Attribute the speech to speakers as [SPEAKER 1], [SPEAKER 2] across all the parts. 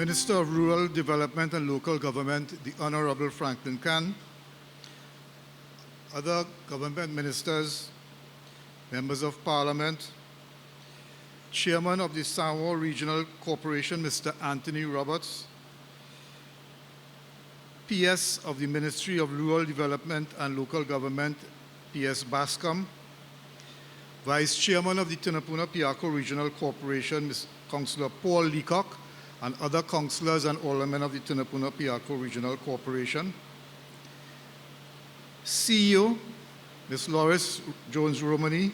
[SPEAKER 1] Minister of Rural Development and Local Government, the Honorable Franklin Khan, other government ministers, members of Parliament, Chairman of the Samoa Regional Corporation, Mr. Anthony Roberts, PS of the Ministry of Rural Development and Local Government, PS Bascom, Vice Chairman of the Tunapuna Piarco Regional Corporation, Mr. Councillor Paul Leacock, and other councillors and aldermen of the Tunapuna Piarco Regional Corporation, CEO, Ms. Loris Jones-Romani,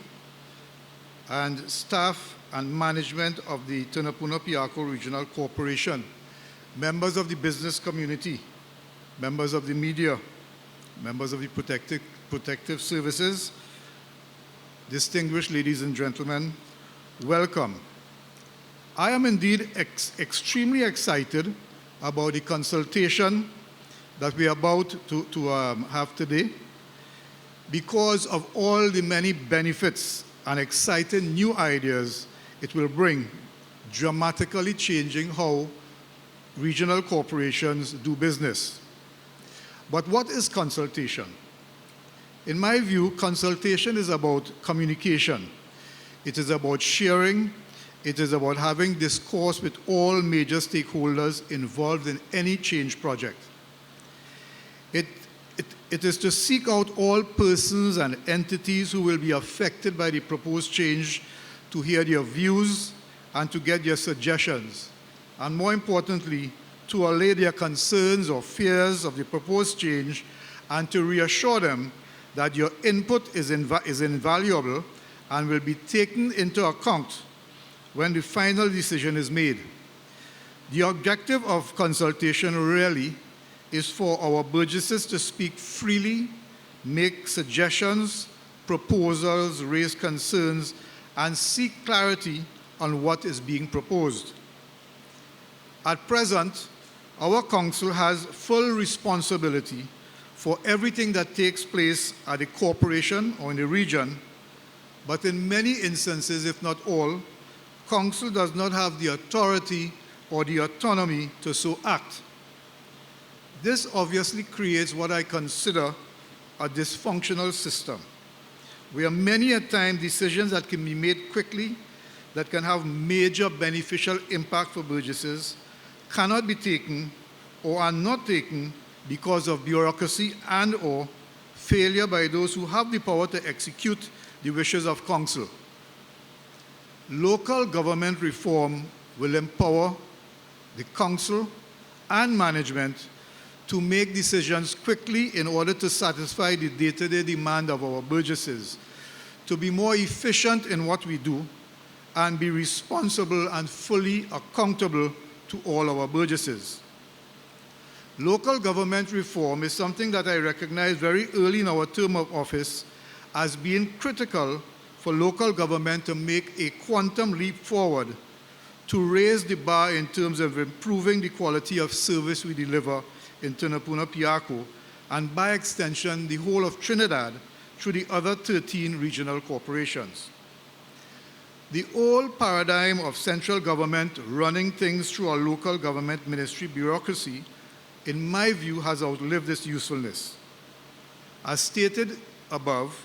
[SPEAKER 1] and staff and management of the Tunapuna Piarco Regional Corporation, members of the business community, members of the media, members of the protective services, distinguished ladies and gentlemen, welcome. I am indeed extremely excited about the consultation that we are about to have today because of all the many benefits and exciting new ideas it will bring, dramatically changing how regional corporations do business. But what is consultation? In my view, consultation is about communication. It is about sharing. It is about having discourse with all major stakeholders involved in any change project. It is to seek out all persons and entities who will be affected by the proposed change to hear their views and to get their suggestions, and more importantly, to allay their concerns or fears of the proposed change and to reassure them that your input is invaluable and will be taken into account when the final decision is made. The objective of consultation really is for our burgesses to speak freely, make suggestions, proposals, raise concerns, and seek clarity on what is being proposed. At present, our council has full responsibility for everything that takes place at the corporation or in the region, but in many instances, if not all, council does not have the authority or the autonomy to so act. This obviously creates what I consider a dysfunctional system, where many a time decisions that can be made quickly, that can have major beneficial impact for burgesses, cannot be taken or are not taken because of bureaucracy and or failure by those who have the power to execute the wishes of council. Local government reform will empower the council and management to make decisions quickly in order to satisfy the day-to-day demand of our burgesses, to be more efficient in what we do, and be responsible and fully accountable to all our burgesses. Local government reform is something that I recognized very early in our term of office as being critical for local government to make a quantum leap forward to raise the bar in terms of improving the quality of service we deliver in Tunapuna Piarco, and by extension, the whole of Trinidad through the other 13 regional corporations. The old paradigm of central government running things through our local government ministry bureaucracy, in my view, has outlived its usefulness. As stated above,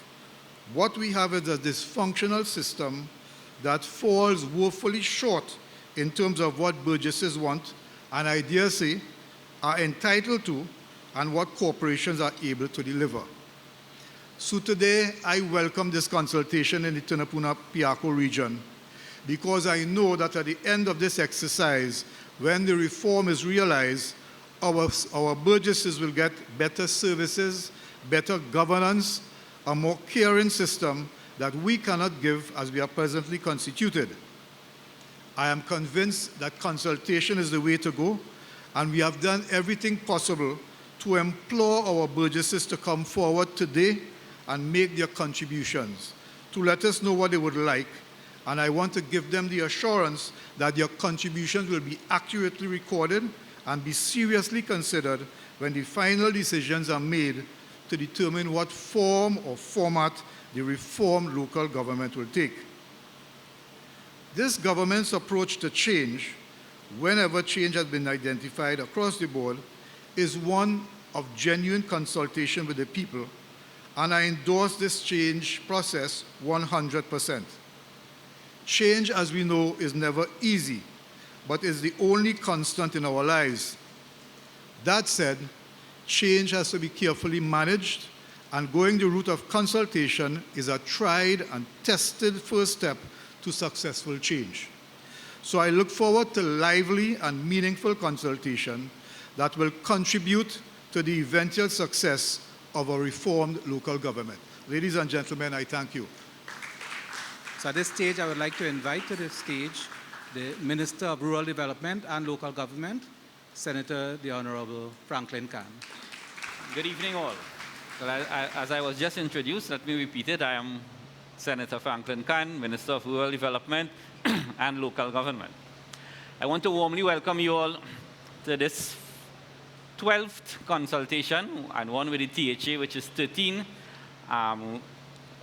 [SPEAKER 1] what we have is a dysfunctional system that falls woefully short in terms of what burgesses want, and I dare say, are entitled to, and what corporations are able to deliver. So today, I welcome this consultation in the Tunapuna Piarco region, because I know that at the end of this exercise, when the reform is realized, our burgesses will get better services, better governance, a more caring system that we cannot give as we are presently constituted. I am convinced that consultation is the way to go, and we have done everything possible to implore our burgesses to come forward today and make their contributions, to let us know what they would like, and I want to give them the assurance that their contributions will be accurately recorded and be seriously considered when the final decisions are made to determine what form or format the reformed local government will take. This government's approach to change whenever change has been identified across the board, is one of genuine consultation with the people, and I endorse this change process 100%. Change, as we know, is never easy, but is the only constant in our lives. That said, change has to be carefully managed, and going the route of consultation is a tried and tested first step to successful change. So I look forward to lively and meaningful consultation that will contribute to the eventual success of a reformed local government. Ladies and gentlemen, I thank you.
[SPEAKER 2] So at this stage, I would like to invite to the stage the Minister of Rural Development and Local Government, Senator the Honorable Franklin Khan.
[SPEAKER 3] Good evening, all. Well, as I was just introduced, let me repeat it. I am Senator Franklin Khan, Minister of Rural Development and Local Government. I want to warmly welcome you all to this 12th consultation, and one with the THA, which is 13,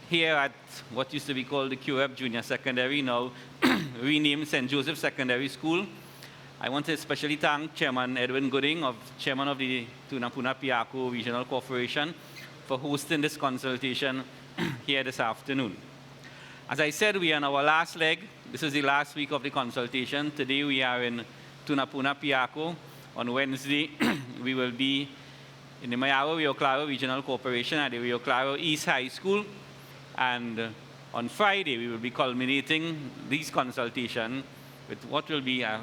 [SPEAKER 3] here at what used to be called the QF Junior Secondary, now renamed St. Joseph Secondary School. I want to especially thank Chairman Edwin Gooding, Chairman of the Tunapuna Piarco Regional Corporation, for hosting this consultation here this afternoon. As I said, we are on our last leg. This is the last week of the consultation. Today we are in Tunapuna Piarco. On Wednesday, we will be in the Mayaro Rio Claro Regional Corporation at the Rio Claro East High School. And on Friday, we will be culminating these consultations with what will be a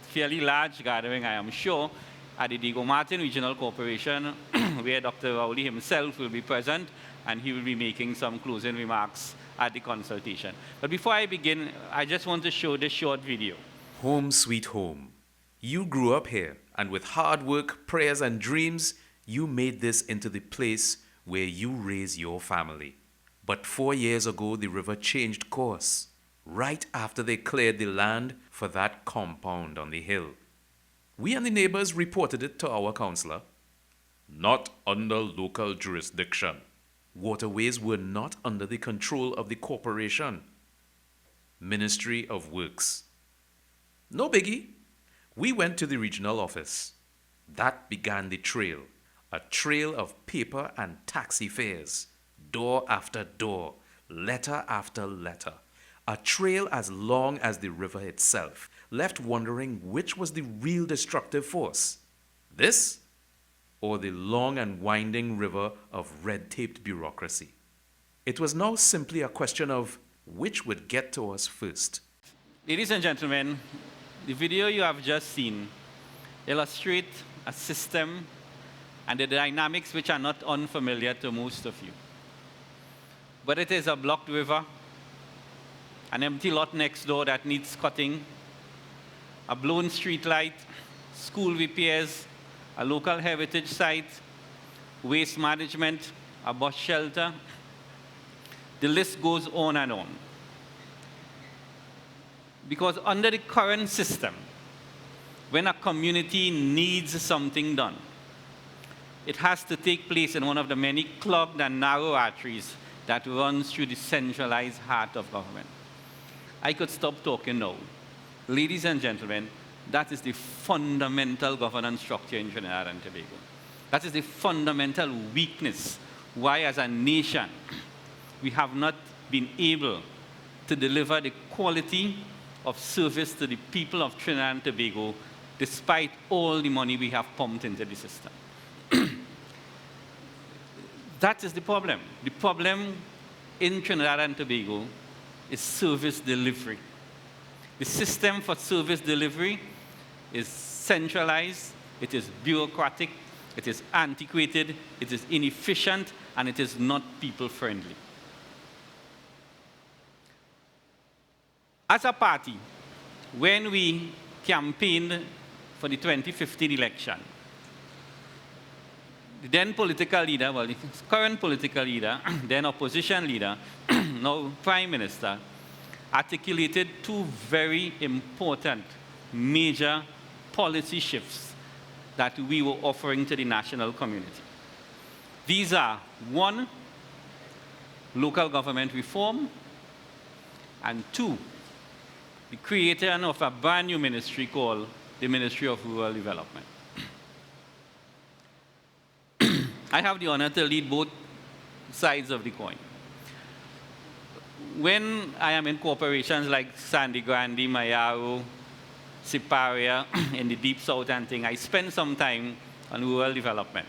[SPEAKER 3] fairly large gathering, I am sure, at the Diego Martin Regional Corporation, where Dr. Rowley himself will be present, and he will be making some closing remarks at the consultation. But before I begin, I just want to show this short video.
[SPEAKER 4] Home sweet home. You grew up here, and with hard work, prayers, and dreams, you made this into the place where you raise your family. But 4 years ago, the river changed course, right after they cleared the land for that compound on the hill. We and the neighbors reported it to our councillor. Not under local jurisdiction. Waterways were not under the control of the corporation. Ministry of Works. No biggie. We went to the regional office. That began the trail, a trail of paper and taxi fares, door after door, letter after letter, a trail as long as the river itself, left wondering which was the real destructive force, this or the long and winding river of red-taped bureaucracy. It was now simply a question of which would get to us first.
[SPEAKER 3] Ladies and gentlemen, the video you have just seen illustrates a system and the dynamics which are not unfamiliar to most of you. But it is a blocked river, an empty lot next door that needs cutting, a blown street light, school repairs, a local heritage site, waste management, a bus shelter. The list goes on and on. Because under the current system, when a community needs something done, it has to take place in one of the many clogged and narrow arteries that runs through the centralized heart of government. I could stop talking now. Ladies and gentlemen, that is the fundamental governance structure in Trinidad and Tobago. That is the fundamental weakness why, as a nation, we have not been able to deliver the quality of service to the people of Trinidad and Tobago, despite all the money we have pumped into the system. That is the problem. The problem in Trinidad and Tobago is service delivery. The system for service delivery is centralized, it is bureaucratic, it is antiquated, it is inefficient, and it is not people-friendly. As a party, when we campaigned for the 2015 election, the then political leader, well, the current political leader, then opposition leader, now Prime Minister, articulated two very important major policy shifts that we were offering to the national community. These are, one, local government reform, and two, the creation of a brand new ministry called the Ministry of Rural Development. I have the honor to lead both sides of the coin. When I am in corporations like Sandy Grande, Mayaro, Siparia, in the deep south and thing, I spend some time on rural development.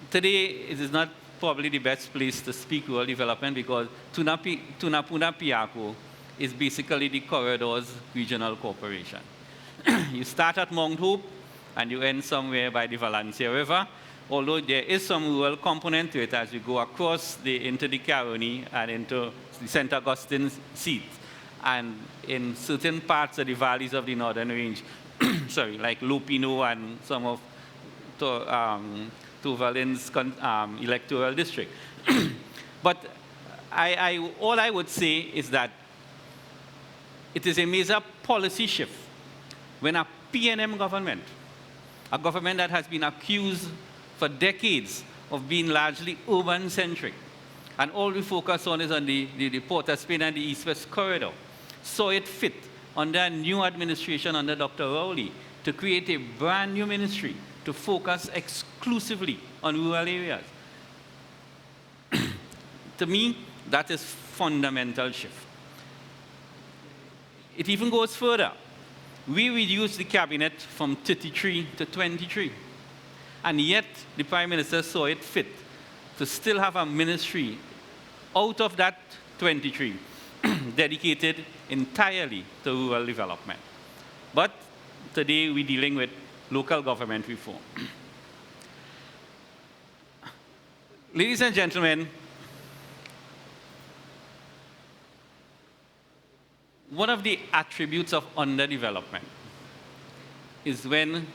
[SPEAKER 3] Today, it is not probably the best place to speak rural development because Tunapuna Piarco is basically the Corridors Regional Corporation. You start at Mount Hope and you end somewhere by the Valencia River, although there is some rural component to it as you go across into the Caroni and into the St. Augustine seat. And in certain parts of the valleys of the Northern Range, sorry, like Lupino and some of Tuvalin's electoral district. But all I would say is that it is a major policy shift when a PNM government, a government that has been accused for decades of being largely urban-centric, and all we focus on is on the Port of Spain and the East-West Corridor, saw it fit under a new administration under Dr. Rowley to create a brand new ministry to focus exclusively on rural areas. To me, that is fundamental shift. It even goes further. We reduced the cabinet from 33 to 23. And yet, the Prime Minister saw it fit to still have a ministry out of that 23 dedicated entirely to rural development. But today, we're dealing with local government reform. Ladies and gentlemen, one of the attributes of underdevelopment is when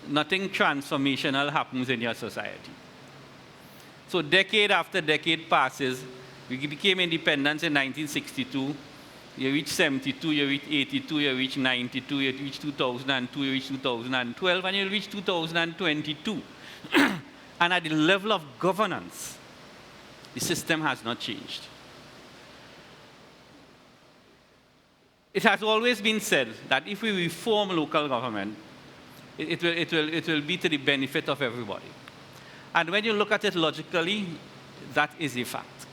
[SPEAKER 3] nothing transformational happens in your society. So decade after decade passes. We became independent in 1962. You reach 72, you reach 82, you reach 92, you reach 2002, you reach 2012, and you reach 2022. And at the level of governance, the system has not changed. It has always been said that if we reform local government, it will be to the benefit of everybody. And when you look at it logically, that is a fact.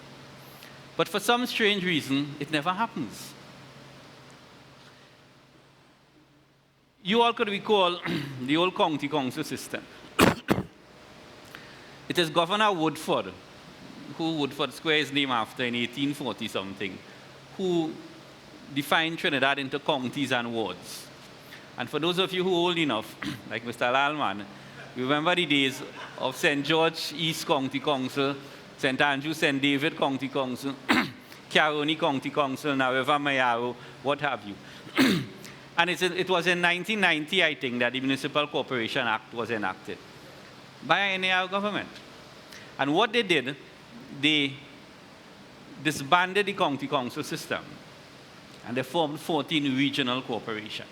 [SPEAKER 3] But for some strange reason, it never happens. You all could recall the old county council system. It is Governor Woodford, who Woodford Square is named after in 1840-something, who defined Trinidad into counties and wards. And for those of you who are old enough, like Mr. Lalman, you remember the days of St. George East County Council, St. Andrew, St. David County Council, Caroni County Council, Nareva Mayaro, what have you. And it was in 1990, I think, that the Municipal Corporation Act was enacted by an NAR government. And what they did, they disbanded the county council system, and they formed 14 regional corporations.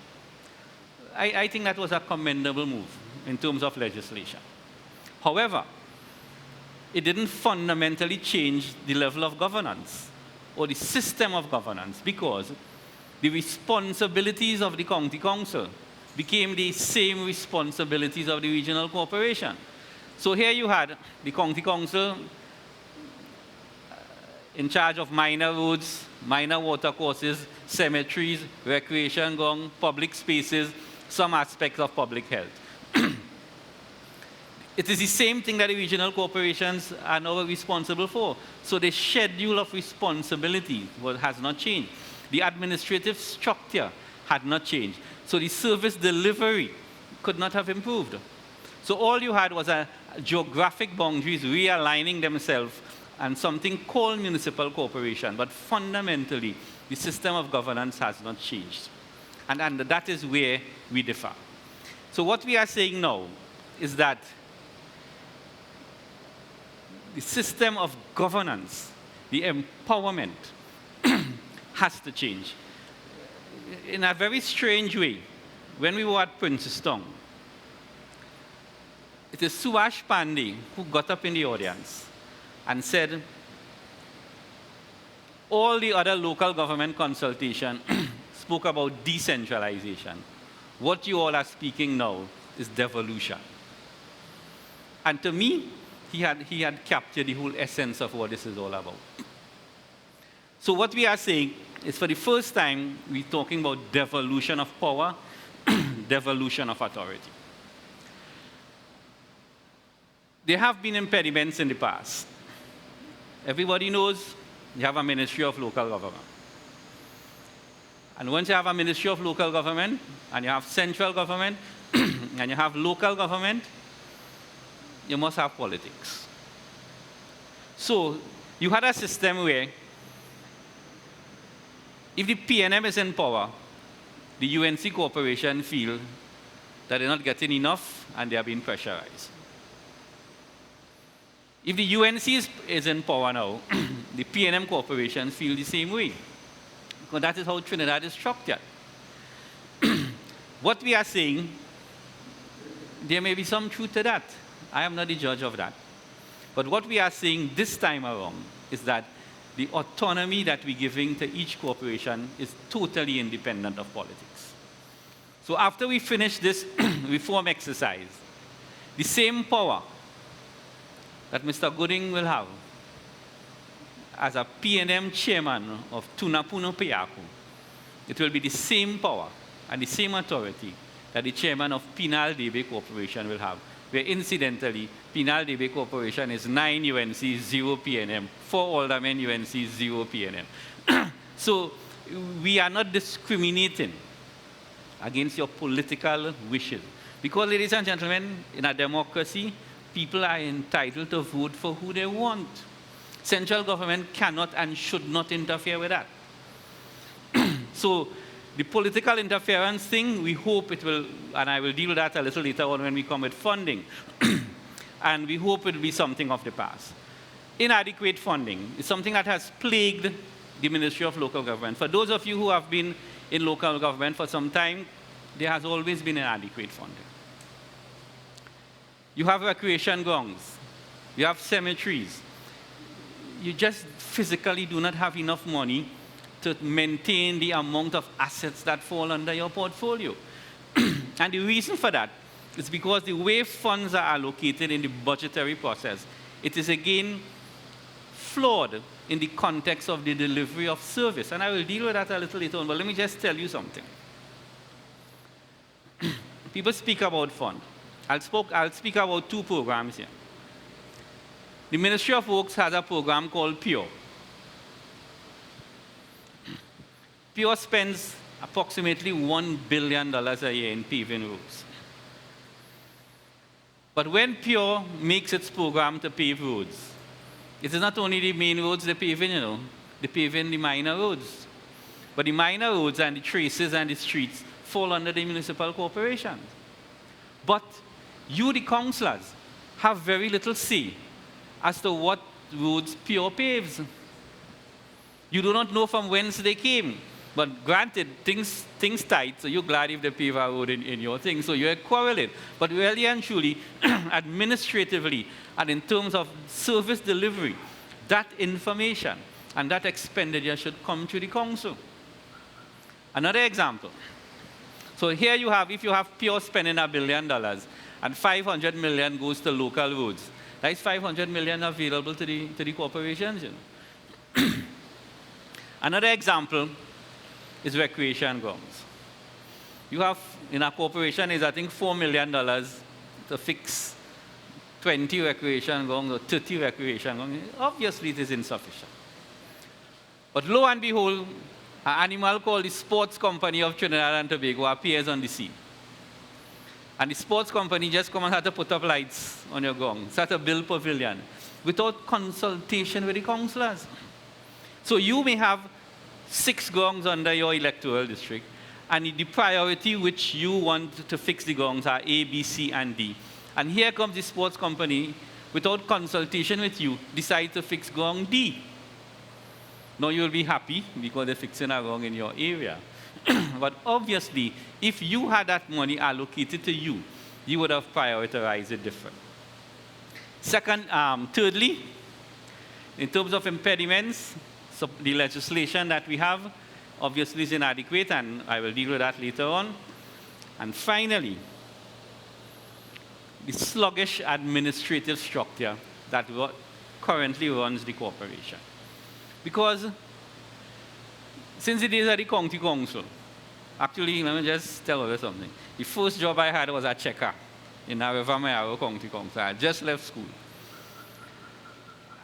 [SPEAKER 3] I think that was a commendable move in terms of legislation. However, it didn't fundamentally change the level of governance or the system of governance because the responsibilities of the county council became the same responsibilities of the regional corporation. So here you had the county council in charge of minor roads, minor water courses, cemeteries, recreation ground, public spaces, some aspects of public health. It is the same thing that the regional corporations are now responsible for. So the schedule of responsibility has not changed. The administrative structure had not changed. So the service delivery could not have improved. So all you had was a geographic boundaries realigning themselves and something called municipal corporation. But fundamentally, the system of governance has not changed. And that is where we differ. So what we are saying now is that the system of governance, the empowerment, has to change. In a very strange way, when we were at Princeton, it is Subash Pandey who got up in the audience and said, all the other local government consultation spoke about decentralization. What you all are speaking now is devolution. And to me, he had captured the whole essence of what this is all about. So what we are saying is, for the first time, we're talking about devolution of power, devolution of authority. There have been impediments in the past. Everybody knows you have a Ministry of Local Government. And once you have a Ministry of Local Government, and you have central government, and you have local government, you must have politics. So you had a system where if the PNM is in power, the UNC Corporation feel that they're not getting enough and they are being pressurized. If the UNC is in power now, the PNM Corporation feel the same way. Because that is how Trinidad is structured. What we are saying, there may be some truth to that. I am not the judge of that. But what we are saying this time around is that the autonomy that we're giving to each corporation is totally independent of politics. So after we finish this reform exercise, the same power that Mr. Gooding will have as a PNM chairman of Tunapuna, Piarco, it will be the same power and the same authority that the chairman of Penal Debe Corporation will have, where incidentally, Penal Debe Corporation is 9 UNC, 0 PNM, 4 aldermen UNC, 0 PNM. So we are not discriminating against your political wishes. Because, ladies and gentlemen, in a democracy, people are entitled to vote for who they want. Central government cannot and should not interfere with that. So the political interference thing, we hope it will, and I will deal with that a little later on when we come with funding, and we hope it will be something of the past. Inadequate funding is something that has plagued the Ministry of Local Government. For those of you who have been in local government for some time, there has always been inadequate funding. You have recreation grounds, you have cemeteries. You just physically do not have enough money to maintain the amount of assets that fall under your portfolio. And the reason for that is because the way funds are allocated in the budgetary process, it is again flawed in the context of the delivery of service. And I will deal with that a little later on, but let me just tell you something. People speak about fund. I'll speak about two programs here. The Ministry of Works has a program called PURE. PURE spends approximately $1 billion a year in paving roads. But when PURE makes its program to pave roads, it is not only the main roads they're paving, they're paving the minor roads. But the minor roads and the traces and the streets fall under the municipal corporation. But you, the councillors, have very little say as to what roads PURE paves. You do not know from whence they came. But granted, things tight, so you're glad if they pave a road in your thing, so you're quarreling. But really and truly, administratively, and in terms of service delivery, that information and that expenditure should come to the council. Another example. So here you have, if you have PURE spending $1 billion, and $500 million goes to local roads, that is $500 million available to the corporations. Another example is recreation grounds. You have, in our corporation, is I think $4 million to fix 20 recreation grounds or 30 recreation grounds. Obviously, it is insufficient. But lo and behold, an animal called the Sports Company of Trinidad and Tobago appears on the scene. And the sports company just come and had to put up lights on your ground, start to build pavilion, without consultation with the councillors. So you may have 6 grounds under your electoral district, and the priority which you want to fix the grounds are A, B, C, and D. And here comes the sports company, without consultation with you, decide to fix ground D. Now you'll be happy because they're fixing a ground in your area. But obviously, if you had that money allocated to you, you would have prioritized it different. Thirdly, in terms of impediments, so the legislation that we have, obviously is inadequate, and I will deal with that later on. And finally, the sluggish administrative structure that currently runs the corporation. Because since the days of the county council, actually, let me just tell you something. The first job I had was a checker in Mayaro County Council. I had just left school.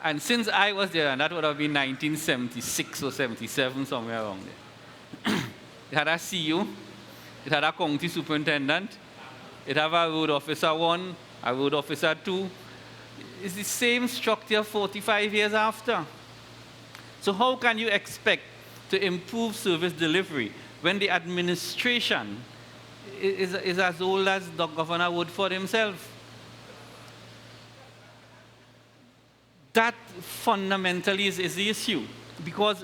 [SPEAKER 3] And since I was there, and that would have been 1976 or 77, somewhere around there, it had a CEO, it had a county superintendent, it had a road officer 1, a road officer 2. It's the same structure 45 years after. So how can you expect to improve service delivery when the administration is as old as the Governor Woodford himself? That fundamentally is the issue, because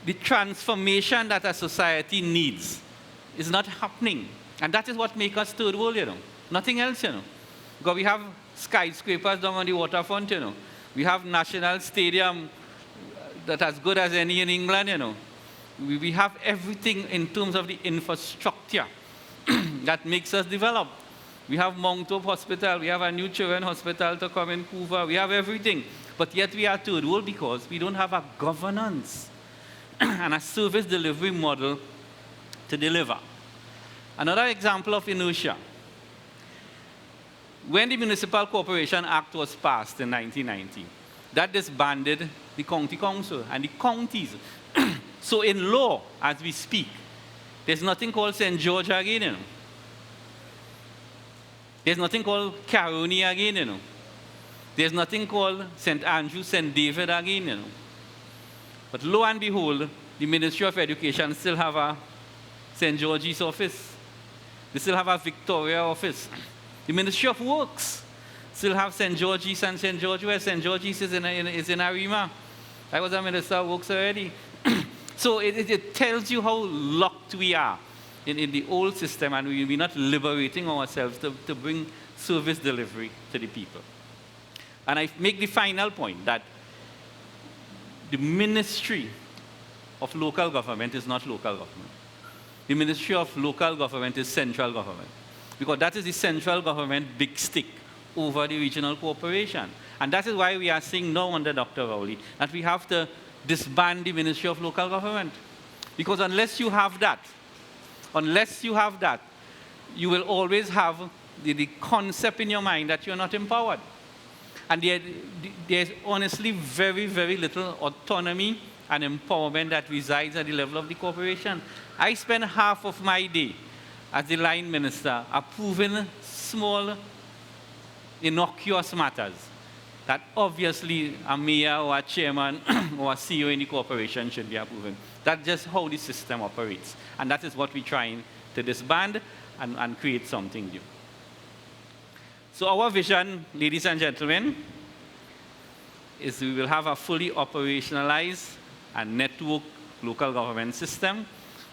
[SPEAKER 3] the transformation that a society needs is not happening. And that is what makes us third world, Nothing else, Because we have skyscrapers down on the waterfront, We have national stadium that's as good as any in England, We have everything in terms of the infrastructure that makes us develop. We have Mount Hope Hospital, we have a new children's hospital to come in Vancouver, we have everything. But yet we are third world because we don't have a governance and a service delivery model to deliver. Another example of inertia. When the Municipal Corporation Act was passed in 1990, that disbanded the county council and the counties. So in law, as we speak, there's nothing called St. George again, There's nothing called Caroni again, There's nothing called St. Andrew, St. David again, But lo and behold, the Ministry of Education still have a St. George's office. They still have a Victoria office. The Ministry of Works still have St. George's and St. George West. St. George's is in Arima. I was a Minister of Works already. So it tells you how locked we are in the old system, and we're not liberating ourselves to bring service delivery to the people. And I make the final point that the Ministry of Local Government is not local government. The Ministry of Local Government is central government, because that is the central government big stick over the regional corporation. And that is why we are saying now under Dr. Rowley that we have to disband the Ministry of Local Government. Because unless you have that, you will always have the concept in your mind that you're not empowered. And there's honestly very, very little autonomy and empowerment that resides at the level of the corporation. I spend half of my day as the line minister approving small, innocuous matters that obviously a mayor or a chairman or a CEO in the corporation should be approving. That's just how the system operates. And that is what we're trying to disband and create something new. So our vision, ladies and gentlemen, is we will have a fully operationalized and networked local government system,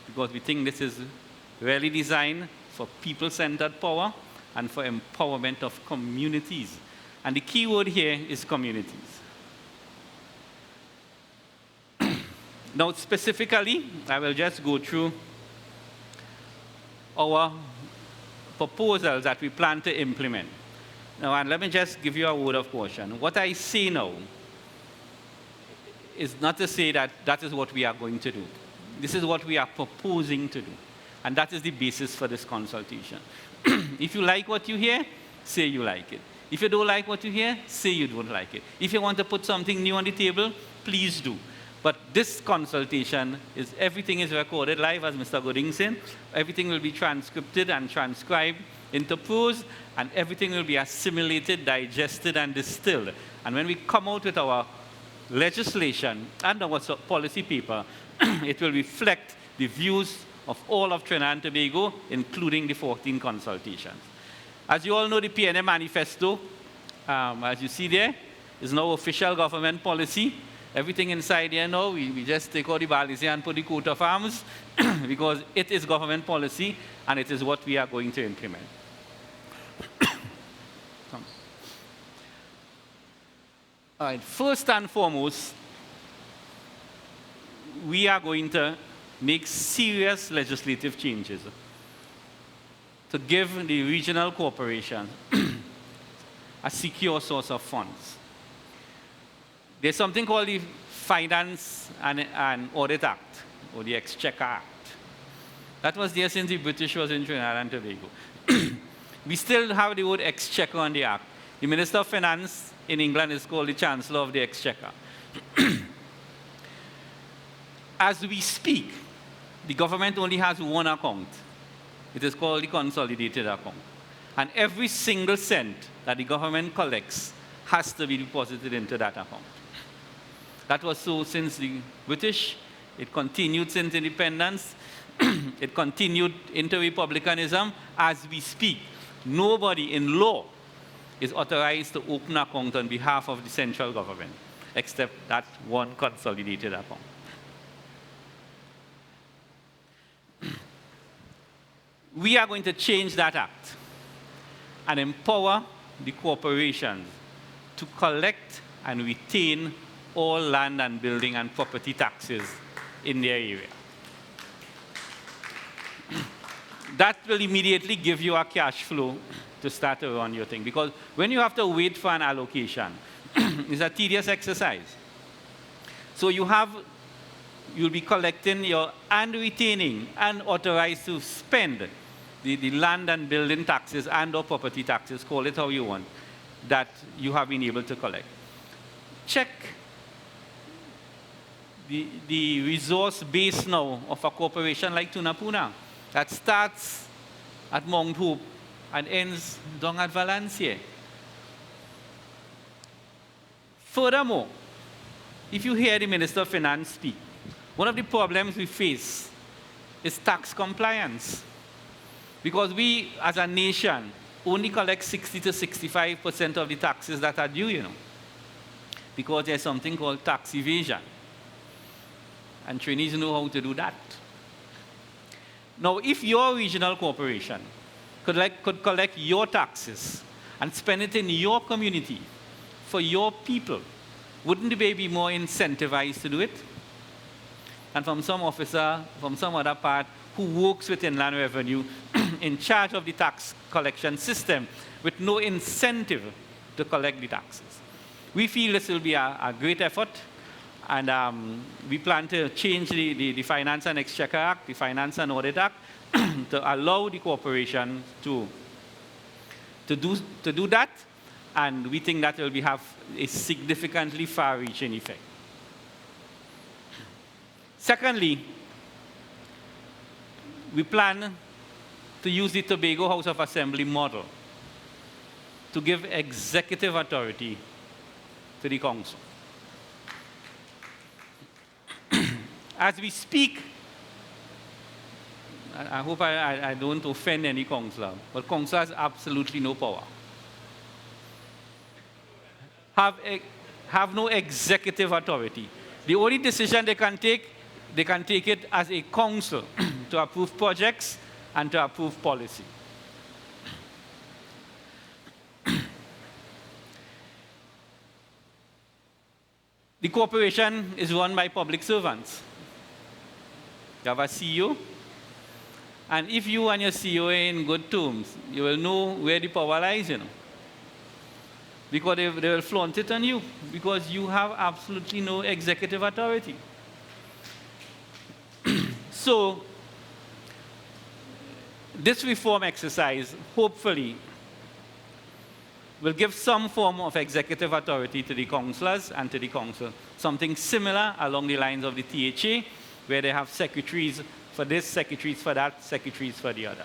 [SPEAKER 3] because we think this is really designed for people-centered power and for empowerment of communities. And the key word here is communities. Now, specifically, I will just go through our proposals that we plan to implement. Now, and let me just give you a word of caution. What I say now is not to say that that is what we are going to do. This is what we are proposing to do. And that is the basis for this consultation. If you like what you hear, say you like it. If you don't like what you hear, say you don't like it. If you want to put something new on the table, please do. But this consultation everything is recorded live, as Mr. Gooding said. Everything will be transcribed and transcribed into prose, and everything will be assimilated, digested, and distilled. And when we come out with our legislation and our policy paper, it will reflect the views of all of Trinidad and Tobago, including the 14 consultations. As you all know, the PNM manifesto, as you see there, is now official government policy. Everything inside here now, we just take out the balance and put the coat of arms because it is government policy and it is what we are going to implement. All right, first and foremost, we are going to make serious legislative changes to give the regional corporations a secure source of funds. There's something called the Finance and Audit Act, or the Exchequer Act. That was there since the British was in Trinidad and Tobago. We still have the word Exchequer on the Act. The Minister of Finance in England is called the Chancellor of the Exchequer. As we speak, the government only has one account. It is called the consolidated account. And every single cent that the government collects has to be deposited into that account. That was so since the British. It continued since independence. It continued into republicanism. As we speak, nobody in law is authorized to open an account on behalf of the central government, except that one consolidated account. We are going to change that act and empower the corporations to collect and retain all land and building and property taxes in their area. That will immediately give you a cash flow to start to run your thing. Because when you have to wait for an allocation, it's a tedious exercise. So you'll be collecting and retaining and authorized to spend the land and building taxes and or property taxes, call it how you want, that you have been able to collect. Check the resource base now of a corporation like Tunapuna that starts at Mount Hope and ends down at Valencia. Furthermore, if you hear the Minister of Finance speak, one of the problems we face is tax compliance. Because we, as a nation, only collect 60 to 65% of the taxes that are due, because there's something called tax evasion. And trainees know how to do that. Now, if your regional corporation could collect your taxes and spend it in your community for your people, wouldn't they be more incentivized to do it? And from some officer, from some other part, who works with Inland Revenue in charge of the tax collection system with no incentive to collect the taxes. We feel this will be a great effort, and we plan to change the Finance and Exchequer Act, the Finance and Audit Act, to allow the corporation to do that, and we think that will have a significantly far-reaching effect. Secondly, we plan to use the Tobago House of Assembly model to give executive authority to the council. As we speak, I hope I don't offend any councillor, but councillor has absolutely no power. Have no executive authority. The only decision they can take it as a council to approve projects and to approve policy. The corporation is run by public servants. You have a CEO, and if you and your CEO are in good terms, you will know where the power lies, because they will flaunt it on you, because you have absolutely no executive authority. So, this reform exercise, hopefully, will give some form of executive authority to the councillors and to the council. Something similar along the lines of the THA, where they have secretaries for this, secretaries for that, secretaries for the other.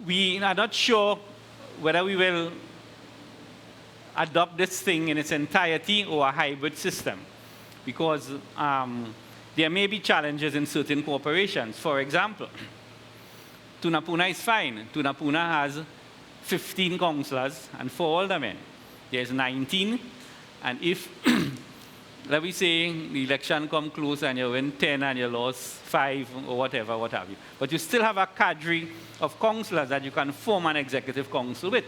[SPEAKER 3] We are not sure whether we will adopt this thing in its entirety or a hybrid system, because there may be challenges in certain corporations. For example, Tunapuna is fine. Tunapuna has 15 councillors and 4 aldermen. There's 19, and if, let me say, the election come close and you win 10 and you lost 5 or whatever, what have you. But you still have a cadre of councillors that you can form an executive council with.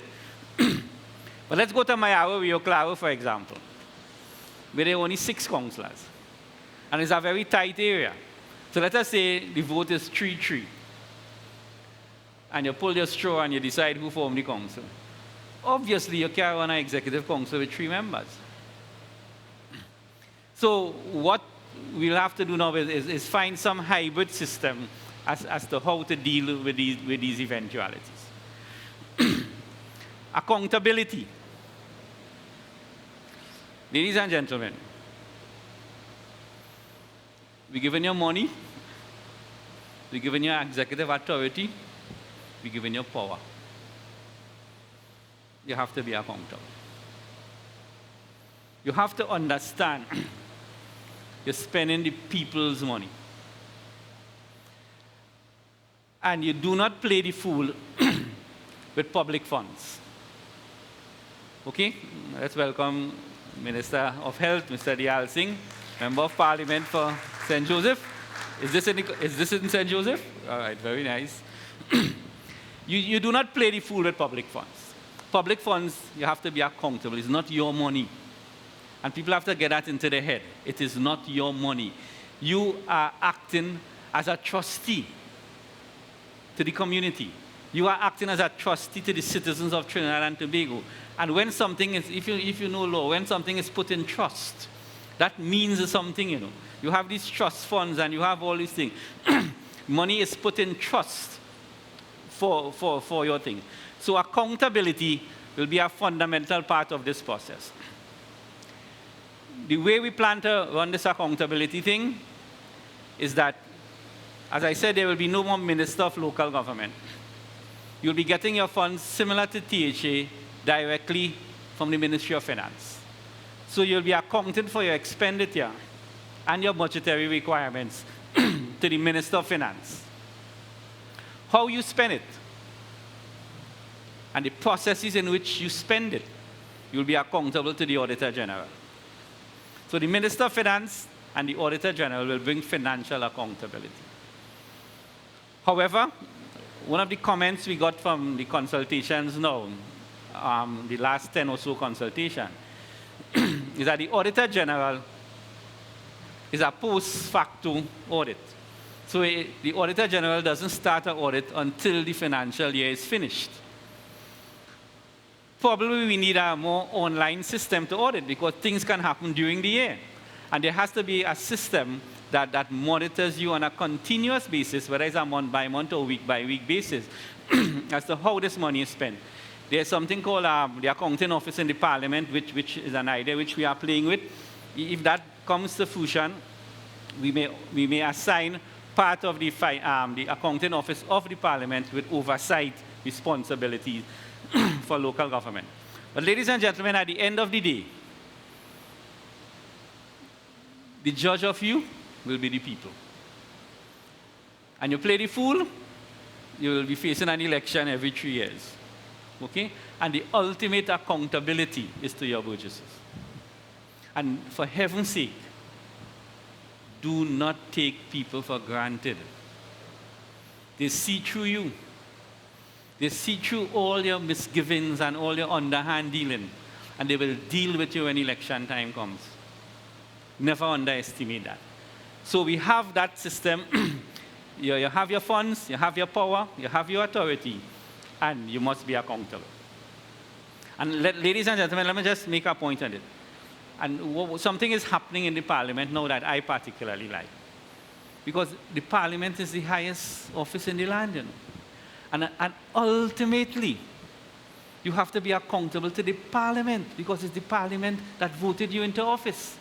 [SPEAKER 3] But let's go to Mayaro, Rio Claro, for example, where there are only 6 councillors. And it's a very tight area. So let us say the vote is 3-3. And you pull your straw and you decide who formed the council. Obviously, you can't run an executive council with 3 members. So what we'll have to do now is find some hybrid system as to how to deal with these eventualities. Accountability. Ladies and gentlemen, we're giving you money, we're giving you executive authority, we're giving you power. You have to be accountable. You have to understand you're spending the people's money. And you do not play the fool with public funds. Okay? Let's welcome Minister of Health, Mr. Diyal Singh, Member of Parliament for St. Joseph. Is this in St. Joseph? All right, very nice. You do not play the fool with public funds. Public funds, you have to be accountable. It's not your money. And people have to get that into their head. It is not your money. You are acting as a trustee to the community. You are acting as a trustee to the citizens of Trinidad and Tobago. And when something is, if you know law, when something is put in trust, that means something, you know. You have these trust funds and you have all these things. Money is put in trust for your thing. So accountability will be a fundamental part of this process. The way we plan to run this accountability thing is that, as I said, there will be no more Minister of Local Government. You'll be getting your funds similar to THA directly from the Ministry of Finance. So you'll be accounting for your expenditure and your budgetary requirements to the Minister of Finance. How you spend it and the processes in which you spend it, you'll be accountable to the Auditor General. So the Minister of Finance and the Auditor General will bring financial accountability. However, one of the comments we got from the consultations now, the last 10 or so consultation, is that the Auditor General is a post facto audit. So the Auditor General doesn't start an audit until the financial year is finished. Probably we need a more online system to audit because things can happen during the year. And there has to be a system that monitors you on a continuous basis, whether it's a month-by-month or week-by-week basis, as to how this money is spent. There's something called the Accounting Office in the Parliament, which is an idea which we are playing with. If that comes to fruition, we may assign part of the Accounting Office of the Parliament with oversight responsibilities for local government. But ladies and gentlemen, at the end of the day, the judge of you will be the people. And you play the fool, you will be facing an election every 3 years. Okay? And the ultimate accountability is to your burgesses. And for heaven's sake, do not take people for granted. They see through you. They see through all your misgivings and all your underhand dealing. And they will deal with you when election time comes. Never underestimate that. So we have that system. You have your funds, you have your power, you have your authority, and you must be accountable. And ladies and gentlemen, let me just make a point on it. And something is happening in the Parliament now that I particularly like. Because the Parliament is the highest office in the land, you know. And ultimately, you have to be accountable to the Parliament because it's the Parliament that voted you into office.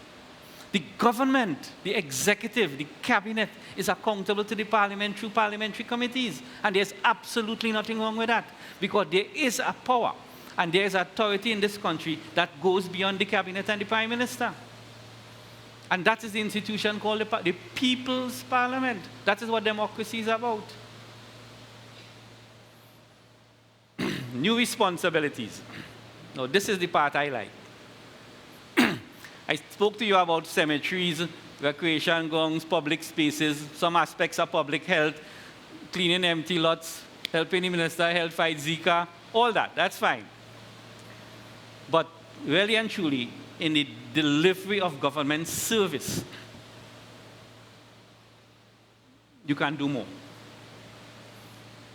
[SPEAKER 3] The government, the executive, the cabinet is accountable to the Parliament through parliamentary committees. And there's absolutely nothing wrong with that because there is a power and there is authority in this country that goes beyond the cabinet and the Prime Minister. And that is the institution called the People's Parliament. That is what democracy is about. New responsibilities. Now, this is the part I like. I spoke to you about cemeteries, recreation grounds, public spaces, some aspects of public health, cleaning empty lots, helping the Minister of Health fight Zika, all that. That's fine. But really and truly, in the delivery of government service, you can do more.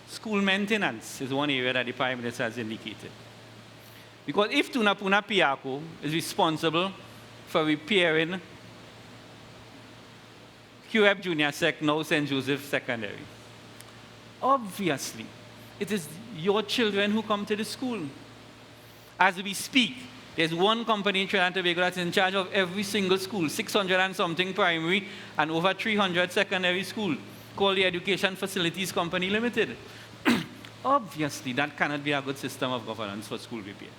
[SPEAKER 3] School maintenance is one area that the Prime Minister has indicated. Because if Tunapuna Piarco is responsible for repairing QF Junior Sec, now St. Joseph Secondary, obviously, it is your children who come to the school. As we speak, there's one company in Trinidad and Tobago that's in charge of every single school, 600 and something primary and over 300 secondary school, called the Education Facilities Company Limited. Obviously, that cannot be a good system of governance for school repair.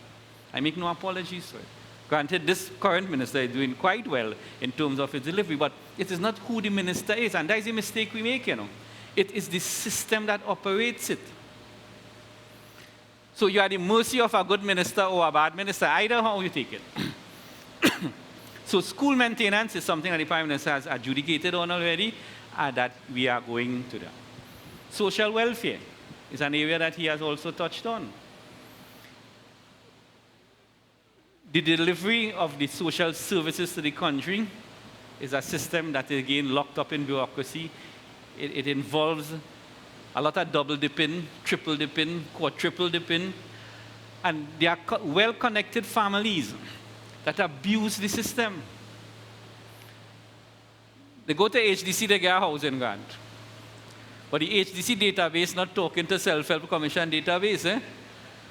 [SPEAKER 3] I make no apologies for it. Granted, this current minister is doing quite well in terms of his delivery, but it is not who the minister is, and that is a mistake we make, you know. It is the system that operates it. So you are at the mercy of a good minister or a bad minister, either how you take it. So school maintenance is something that the Prime Minister has adjudicated on already, that we are going to do. Social welfare is an area that he has also touched on. The delivery of the social services to the country is a system that is, again, locked up in bureaucracy. It involves a lot of double dipping, triple dipping, quadruple dipping, and they are well-connected families that abuse the system. They go to HDC, they get a housing grant. But the HDC database not talking to Self-Help Commission database.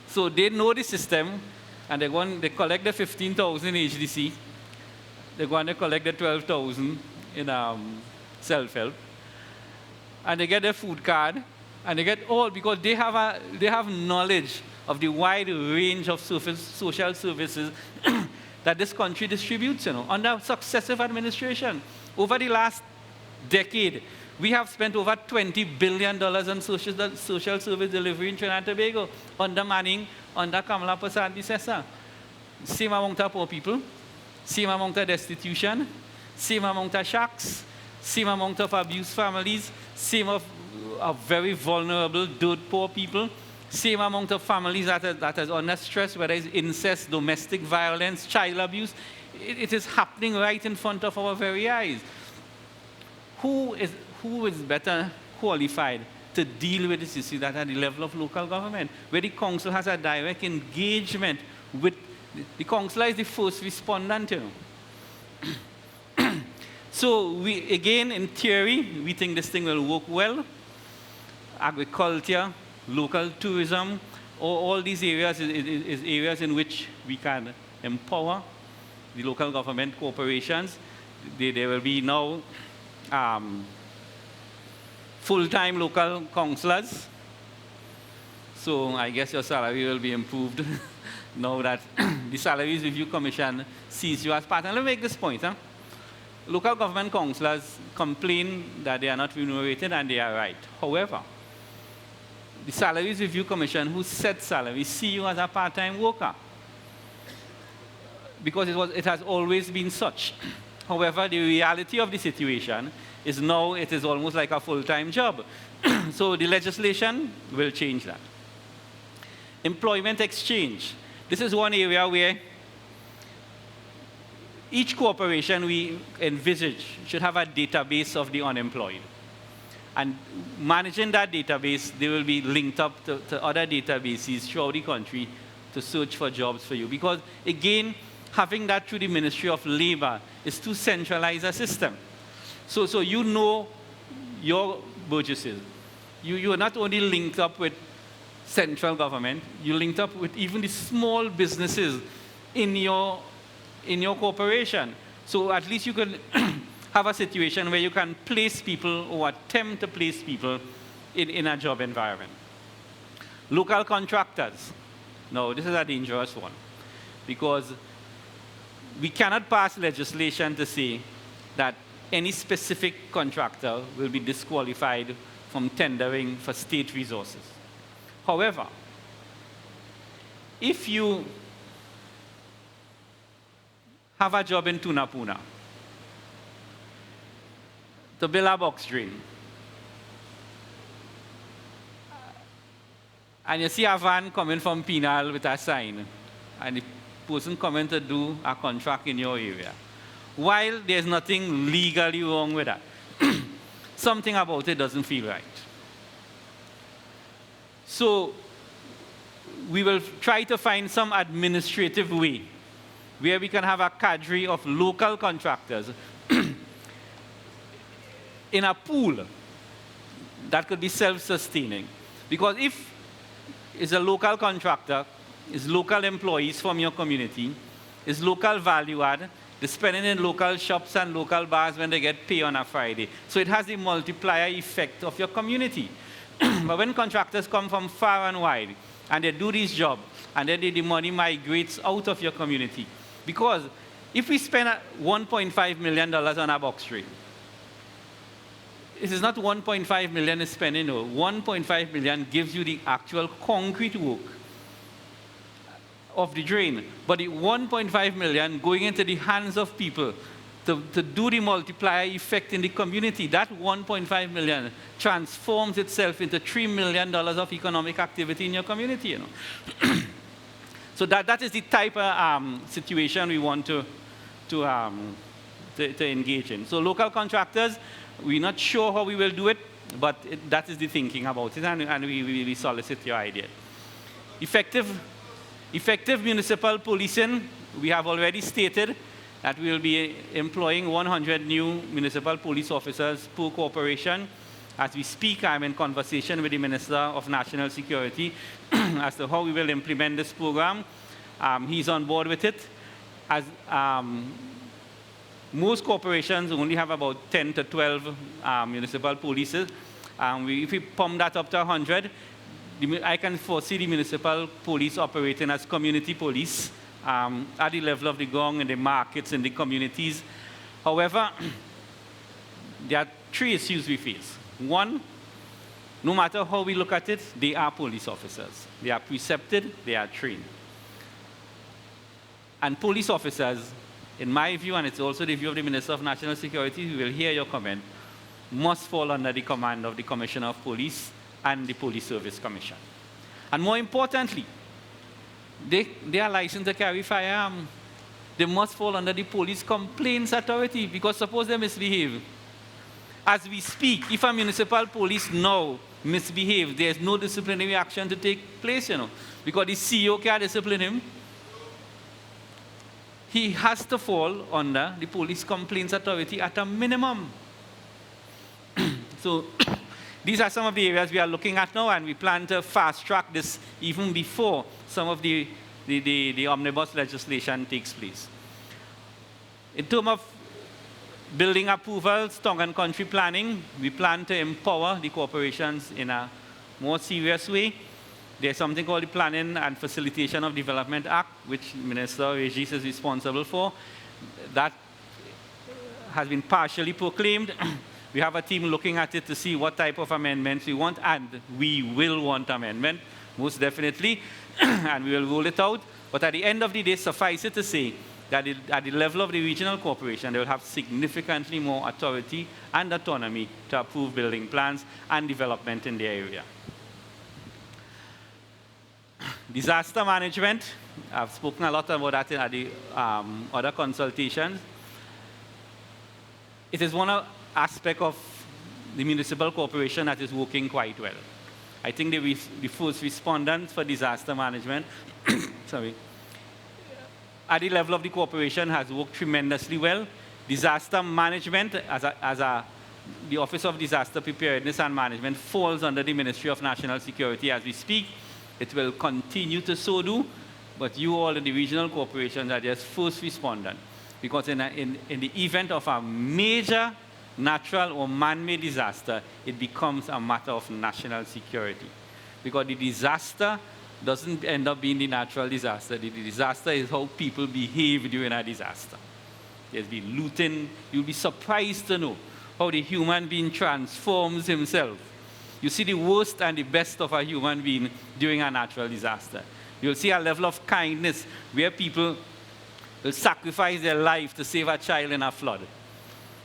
[SPEAKER 3] So they know the system, and they collect the 15,000 HDC. They go and they collect the 12,000 in Self-Help. And they get their food card, and they get all, because they have knowledge of the wide range of social services that this country distributes, you know, under successive administration. Over the last decade, we have spent over $20 billion on social service delivery in Trinidad and Tobago, under Manning, under Kamala Prasad Bisesa. Same amount of poor people, same amount of destitution, same amount of shacks, same amount of abused families, same of very vulnerable, dirt poor people, same amount of families that is under stress, whether it's incest, domestic violence, child abuse. It is happening right in front of our very eyes. Who is better qualified to deal with this issue than at the level of local government, where the council has a direct engagement with the councillor is the first respondent, you know. So we, again, in theory, we think this thing will work well. Agriculture, local tourism, all these areas is areas in which we can empower the local government corporations. There will be now full-time local councillors. So I guess your salary will be improved now that the Salaries Review Commission sees you as part. And let me make this point. Local government councillors complain that they are not remunerated, and they are right. However, the Salaries Review Commission, who sets salaries, see you as a part-time worker, because it has always been such. However, the reality of the situation is now it is almost like a full-time job. So the legislation will change that. Employment exchange. This is one area where each corporation we envisage should have a database of the unemployed. And managing that database, they will be linked up to other databases throughout the country to search for jobs for you. Because, again, having that through the Ministry of Labor is to centralize a system. So you know your burgesses. You are not only linked up with central government, you're linked up with even the small businesses in your corporation. So at least you can have a situation where you can place people or attempt to place people in a job environment. Local contractors. No, this is a dangerous one, because we cannot pass legislation to say that any specific contractor will be disqualified from tendering for state resources. However, if you have a job in Tunapuna to build a box drain, and you see a van coming from Penal with a sign, and the person coming to do a contract in your area, while there's nothing legally wrong with that, something about it doesn't feel right. So we will try to find some administrative way where we can have a cadre of local contractors in a pool that could be self-sustaining. Because if it's a local contractor, it's local employees from your community, it's local value add, they're spending in local shops and local bars when they get paid on a Friday. So it has the multiplier effect of your community. But when contractors come from far and wide, and they do this job, and then the money migrates out of your community. Because if we spend $1.5 million on a box trade, it is not 1.5 million is spending, no. 1.5 million gives you the actual concrete work of the drain. But the 1.5 million going into the hands of people to do the multiplier effect in the community, that 1.5 million transforms itself into $3 million of economic activity in your community, you know. So that is the type of situation we want to engage in. So local contractors, we're not sure how we will do it, but that is the thinking about it, and we solicit your idea. Effective municipal policing, we have already stated that we will be employing 100 new municipal police officers per corporation. As we speak, I'm in conversation with the Minister of National Security as to how we will implement this program. He's on board with it. As most corporations only have about 10 to 12 municipal polices. If we pump that up to 100, I can foresee the municipal police operating as community police at the level of the ground in the markets, in the communities. However, there are three issues we face. One, no matter how we look at it, they are police officers. They are precepted, they are trained. And police officers, in my view, and it's also the view of the Minister of National Security, who will hear your comment, must fall under the command of the Commissioner of Police and the Police Service Commission. And more importantly, they are licensed to carry firearms. They must fall under the Police Complaints Authority, because suppose they misbehave. As we speak, if a municipal police now misbehave, there's no disciplinary action to take place, you know, because the CEO can't discipline him. He has to fall under the Police Complaints Authority at a minimum. So these are some of the areas we are looking at now, and we plan to fast-track this even before some of the omnibus legislation takes place. In terms of building approvals, town and country planning, we plan to empower the corporations in a more serious way. There's something called the Planning and Facilitation of Development Act, which Minister Regis is responsible for. That has been partially proclaimed. We have a team looking at it to see what type of amendments we want, and we will want amendment, most definitely, and we will roll it out. But at the end of the day, suffice it to say that at the level of the regional corporation, they will have significantly more authority and autonomy to approve building plans and development in their area. Disaster management, I've spoken a lot about that in the other consultations. It is one aspect of the municipal corporation that is working quite well. I think the first respondents for disaster management, at the level of the corporation has worked tremendously well. Disaster management, the Office of Disaster Preparedness and Management falls under the Ministry of National Security as we speak. It will continue to so do, but you all in the regional corporations are just first responders, because in the event of a major natural or man-made disaster, it becomes a matter of national security. Because the disaster doesn't end up being the natural disaster. The disaster is how people behave during a disaster. There's been looting. You'll be surprised to know how the human being transforms himself. You see the worst and the best of a human being during a natural disaster. You'll see a level of kindness where people will sacrifice their life to save a child in a flood.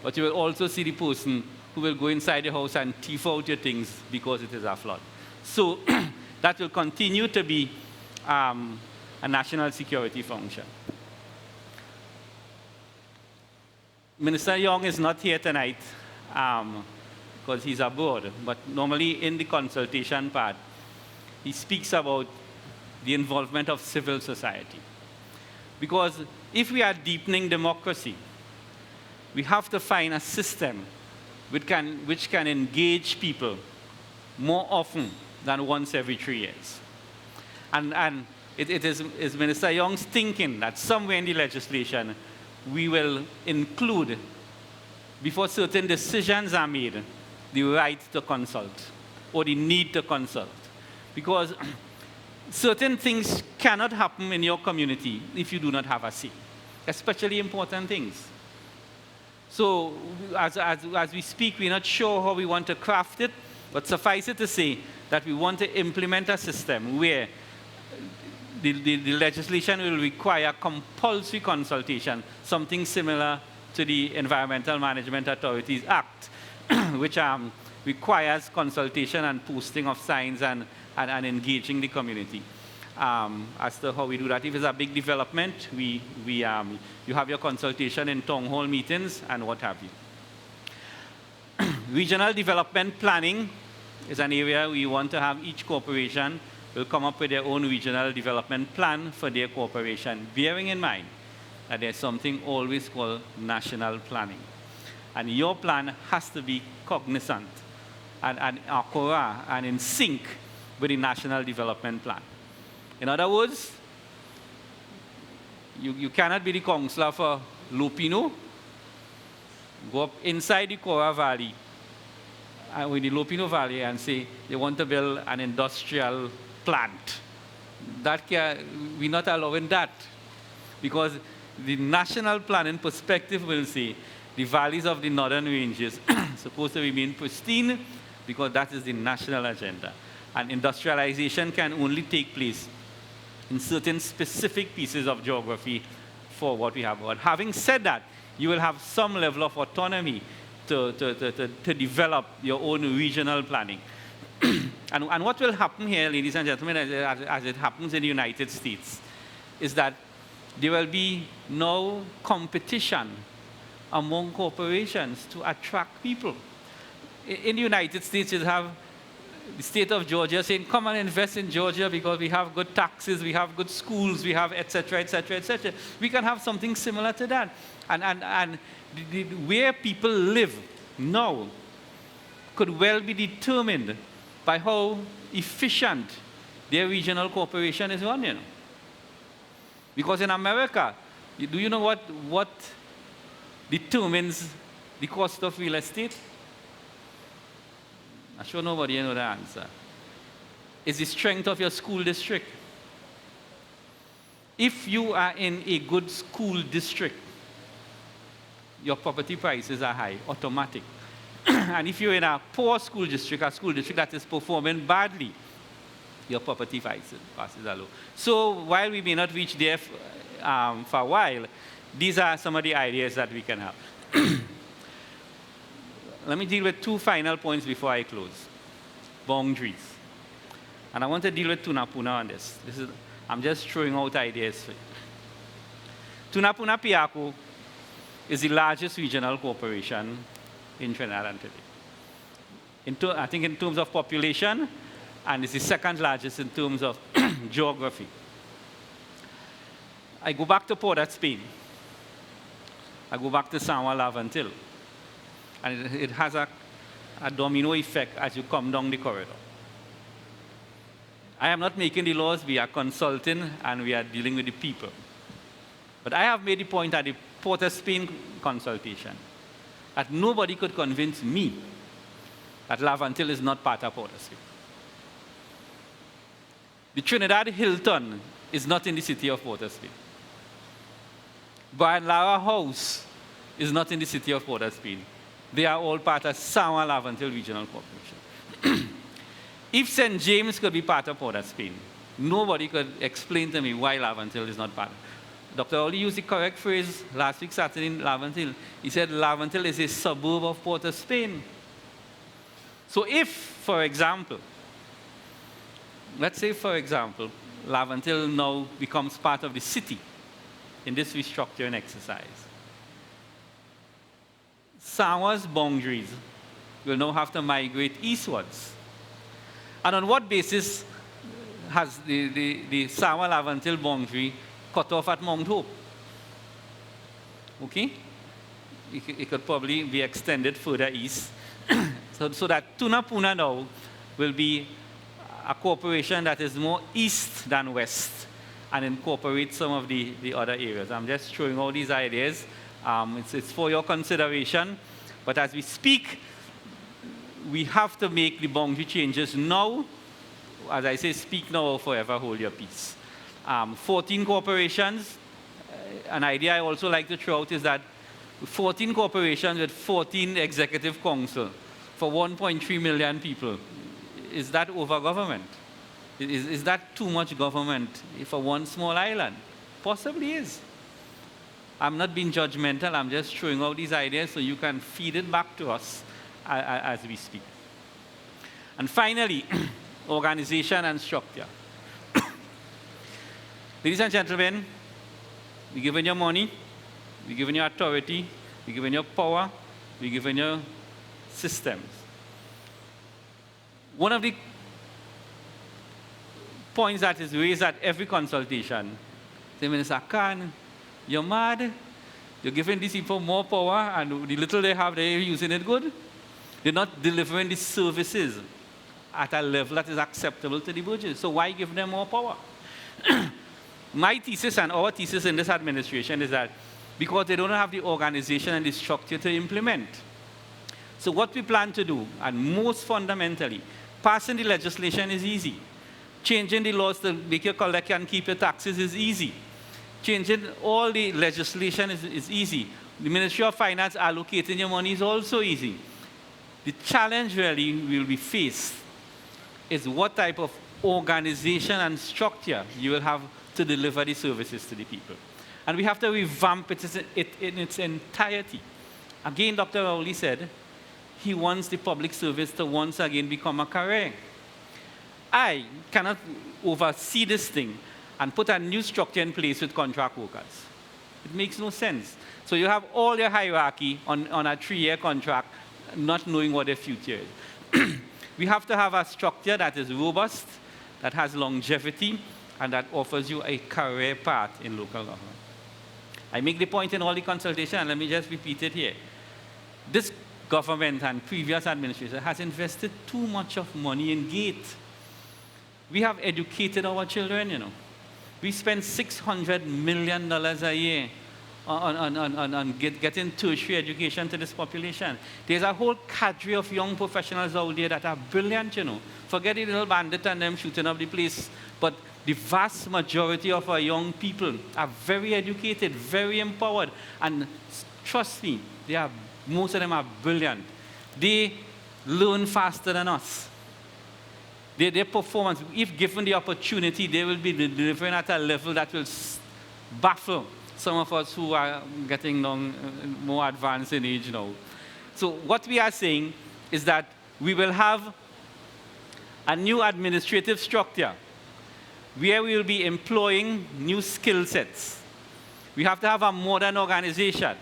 [SPEAKER 3] But you will also see the person who will go inside the house and thief out your things because it is a flood. So that will continue to be a national security function. Minister Young is not here tonight. because he's abroad. But normally in the consultation part, he speaks about the involvement of civil society. Because if we are deepening democracy, we have to find a system which can engage people more often than once every 3 years. And it is Minister Young's thinking that somewhere in the legislation, we will include, before certain decisions are made, the right to consult or the need to consult. Because certain things cannot happen in your community if you do not have a say, especially important things. So as we speak, we're not sure how we want to craft it, but suffice it to say that we want to implement a system where the legislation will require compulsory consultation, something similar to the Environmental Management Authorities Act, which requires consultation and posting of signs and engaging the community. As to how we do that, if it's a big development, you have your consultation in town hall meetings and what have you. Regional development planning is an area we want to have each corporation will come up with their own regional development plan for their corporation, bearing in mind that there's something always called national planning. And your plan has to be cognizant and accurate and in sync with the national development plan. In other words, you cannot be the councillor for Lupino, go up inside the Cora Valley, with the Lupino Valley, and say they want to build an industrial plant. We're not allowing that, because the national planning perspective will say the valleys of the northern ranges supposed to remain pristine, because that is the national agenda. And industrialization can only take place in certain specific pieces of geography for what we have. But having said that, you will have some level of autonomy to develop your own regional planning. And what will happen here, ladies and gentlemen, as it happens in the United States, is that there will be no competition among corporations to attract people. In the United States, you have the state of Georgia saying, come and invest in Georgia because we have good taxes, we have good schools, we have et cetera, et cetera, et cetera. We can have something similar to that. And where people live now could well be determined by how efficient their regional corporation is run, Because in America, do you know what determines the cost of real estate? I'm sure nobody knows the answer. It's the strength of your school district. If you are in a good school district, your property prices are high, automatic. And if you're in a poor school district, a school district that is performing badly, your property prices are low. So while we may not reach there for a while, these are some of the ideas that we can have. Let me deal with two final points before I close. Boundaries. And I want to deal with Tunapuna on this. I'm just throwing out ideas for you. Tunapuna Piarco is the largest regional corporation in Trinidad and Tobago. I think in terms of population, and it's the second largest in terms of geography. I go back to Port of Spain. I go back to San Juan Lavantil. And it has a domino effect as you come down the corridor. I am not making the laws, we are consulting and we are dealing with the people. But I have made the point at the Port of Spain consultation that nobody could convince me that Lavantil is not part of Port of Spain. The Trinidad Hilton is not in the city of Port of Spain. Brian Lara House is not in the city of Port of Spain. They are all part of San Juan Lavantil Regional Corporation. If St. James could be part of Port of Spain, nobody could explain to me why Lavantil is not part. Dr. Oli used the correct phrase last week, Saturday, in Lavantil. He said Lavantil is a suburb of Port of Spain. So if, for example, let's say, for example, Lavantil now becomes part of the city in this restructuring exercise, San Juan's boundaries will now have to migrate eastwards. And on what basis has the Sama-Lavantil boundary cut off at Mount Hope? Okay? It could probably be extended further east. so that Tunapuna now will be a corporation that is more east than west and incorporate some of the other areas. I'm just throwing all these ideas. It's for your consideration. But as we speak, we have to make the boundary changes now. As I say, speak now or forever hold your peace. 14 corporations. An idea I also like to throw out is that 14 corporations with 14 executive council for 1.3 million people. Is that over government? Is that too much government for one small island? Possibly is. I'm not being judgmental. I'm just throwing out these ideas so you can feed it back to us as we speak. And finally, organization and structure. Ladies and gentlemen, we're giving you money, we're giving you authority, we're giving you power, we're giving you systems. One of the points that is raised at every consultation, the Minister Khan, you're mad, you're giving these people more power, and the little they have, they're using it good. They're not delivering the services at a level that is acceptable to the budget. So why give them more power? My thesis and our thesis in this administration is that because they don't have the organization and the structure to implement. So what we plan to do, and most fundamentally, passing the legislation is easy. Changing the laws to make you collect and keep your taxes is easy. Changing all the legislation is easy. The Ministry of Finance allocating your money is also easy. The challenge really will be faced is what type of organization and structure you will have to deliver the services to the people. And we have to revamp it in its entirety. Again, Dr. Rowley said he wants the public service to once again become a career. I cannot oversee this thing and put a new structure in place with contract workers. It makes no sense. So you have all your hierarchy on a 3-year contract, not knowing what their future is. We have to have a structure that is robust, that has longevity, and that offers you a career path in local government. I make the point in all the consultation, and let me just repeat it here. This government and previous administration has invested too much of money in GATE. We have educated our children, you know. We spend $600 million a year on getting tertiary education to this population. There's a whole cadre of young professionals out there that are brilliant, you know. Forget the little bandit and them shooting up the place, but the vast majority of our young people are very educated, very empowered, and trust me, most of them are brilliant. They learn faster than us. Their performance, if given the opportunity, they will be delivering at a level that will baffle some of us who are getting more advanced in age now. So what we are saying is that we will have a new administrative structure where we will be employing new skill sets. We have to have a modern organization.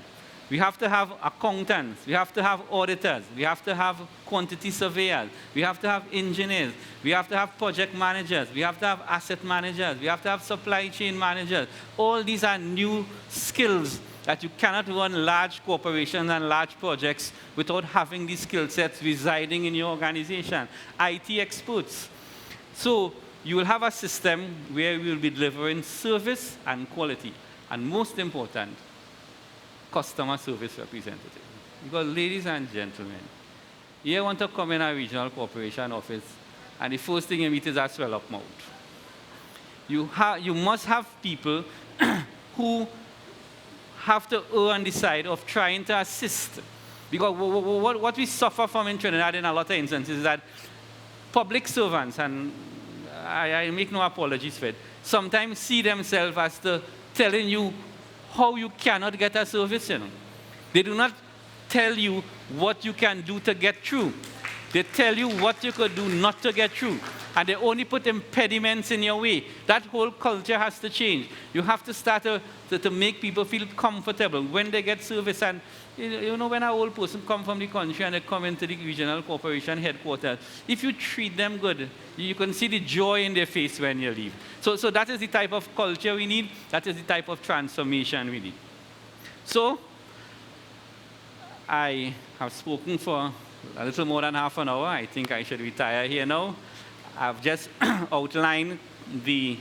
[SPEAKER 3] We have to have accountants. We have to have auditors. We have to have quantity surveyors. We have to have engineers. We have to have project managers. We have to have asset managers. We have to have supply chain managers. All these are new skills that you cannot run large corporations and large projects without having these skill sets residing in your organization. IT experts. So you will have a system where we will be delivering service and quality. And most important, customer service representative. Because ladies and gentlemen, you want to come in a regional corporation office and the first thing you meet is a swell up mouth. You must have people who have to err on the side of trying to assist. Because what we suffer from in Trinidad in a lot of instances is that public servants, and I make no apologies for it, sometimes see themselves as telling you how you cannot get a service, you know. They do not tell you what you can do to get through. They tell you what you could do not to get through. and they only put impediments in your way. That whole culture has to change. You have to start to make people feel comfortable when they get service. And you know, when an old person come from the country and they come into the regional corporation headquarters, if you treat them good, you can see the joy in their face when you leave. So that is the type of culture we need. That is the type of transformation we need. So I have spoken for a little more than half an hour. I think I should retire here now. I've just outlined the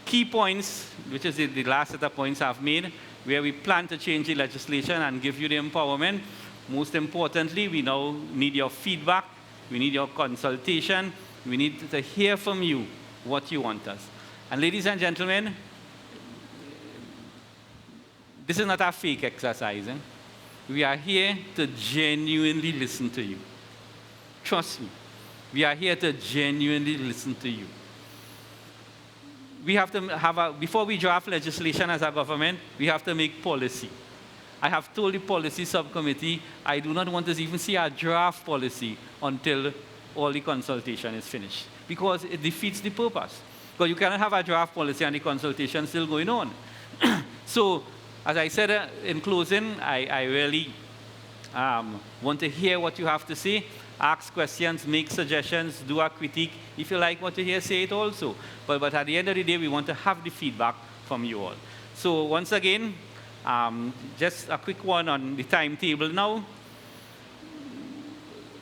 [SPEAKER 3] key points, which is the last set of points I've made, where we plan to change the legislation and give you the empowerment. Most importantly, we now need your feedback. We need your consultation. We need to hear from you what you want us. And ladies and gentlemen, this is not a fake exercise. We are here to genuinely listen to you. Trust me. We are here to genuinely listen to you. We have to have before we draft legislation as a government, we have to make policy. I have told the policy subcommittee, I do not want to even see a draft policy until all the consultation is finished, because it defeats the purpose. Because you cannot have a draft policy and the consultation still going on. So, as I said in closing, I really want to hear what you have to say. Ask questions, make suggestions, do a critique. If you like what you hear, say it also. But at the end of the day, we want to have the feedback from you all. So once again, just a quick one on the timetable now.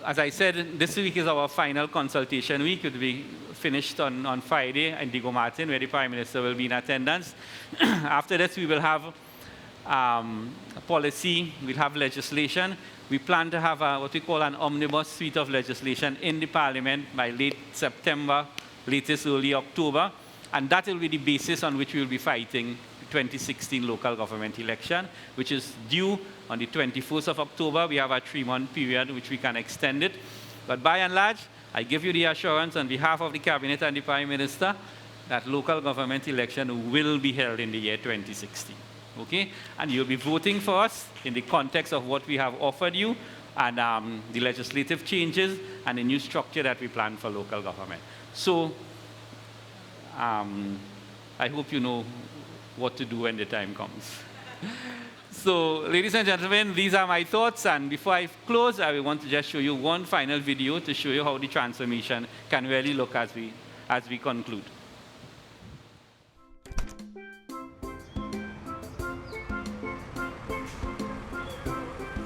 [SPEAKER 3] As I said, this week is our final consultation week. It will be finished on Friday in Diego Martin, where the Prime Minister will be in attendance. After this, we will have policy, we'll have legislation. We plan to have what we call an omnibus suite of legislation in the Parliament by late September, latest early October, and that will be the basis on which we will be fighting the 2016 local government election, which is due on the 21st of October. We have a 3-month period which we can extend it. But by and large, I give you the assurance on behalf of the Cabinet and the Prime Minister that local government election will be held in the year 2016. Okay? And you'll be voting for us in the context of what we have offered you and the legislative changes and the new structure that we plan for local government. So I hope you know what to do when the time comes. So, ladies and gentlemen, these are my thoughts. And before I close, I want to just show you one final video to show you how the transformation can really look as we conclude.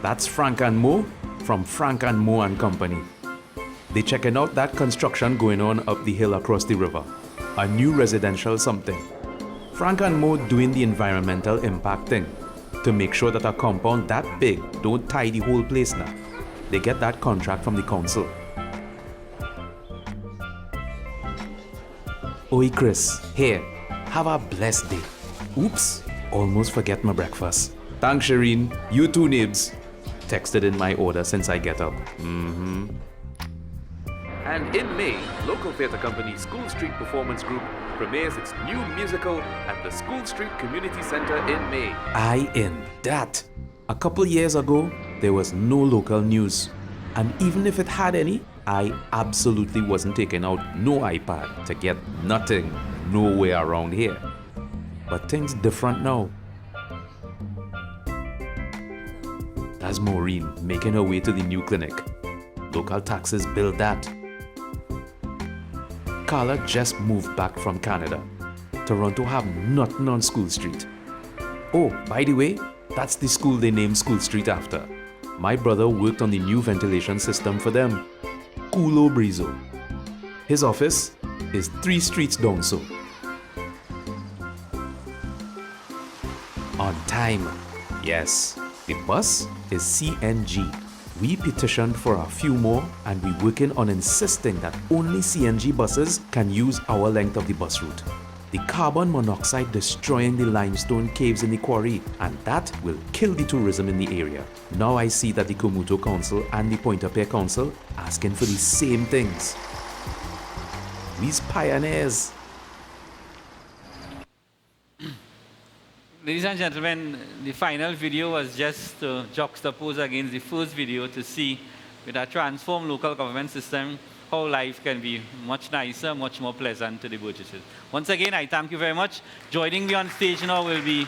[SPEAKER 4] That's Frank and Mo from Frank and Mo and Company. They checking out that construction going on up the hill across the river. A new residential something. Frank and Mo doing the environmental impact thing to make sure that a compound that big don't tie the whole place now. They get that contract from the council. Oi Chris, here, have a blessed day. Oops, almost forget my breakfast. Thanks Shireen, you too Nibs. Texted in my order since I get up. And in May, local theatre company School Street Performance Group premieres its new musical at the School Street Community Centre in May. I in that. A couple years ago, there was no local news. And even if it had any, I absolutely wasn't taking out no iPad to get nothing nowhere around here. But things different now. That's Maureen making her way to the new clinic. Local taxes build that. Carla just moved back from Canada. Toronto have nothing on School Street. Oh, by the way, that's the school they named School Street after. My brother worked on the new ventilation system for them. Culo Brizo. His office is 3 streets down so. On time. Yes, the bus is CNG. We petitioned for a few more and we're working on insisting that only CNG buses can use our length of the bus route. The carbon monoxide destroying the limestone caves in the quarry, and that will kill the tourism in the area. Now I see that the Komuto Council and the Pointe-a-Pierre Council asking for the same things. We's pioneers.
[SPEAKER 3] Ladies and gentlemen, the final video was just juxtaposed against the first video to see with a transformed local government system how life can be much nicer, much more pleasant to the Burgesses. Once again, I thank you very much. Joining me on stage now will be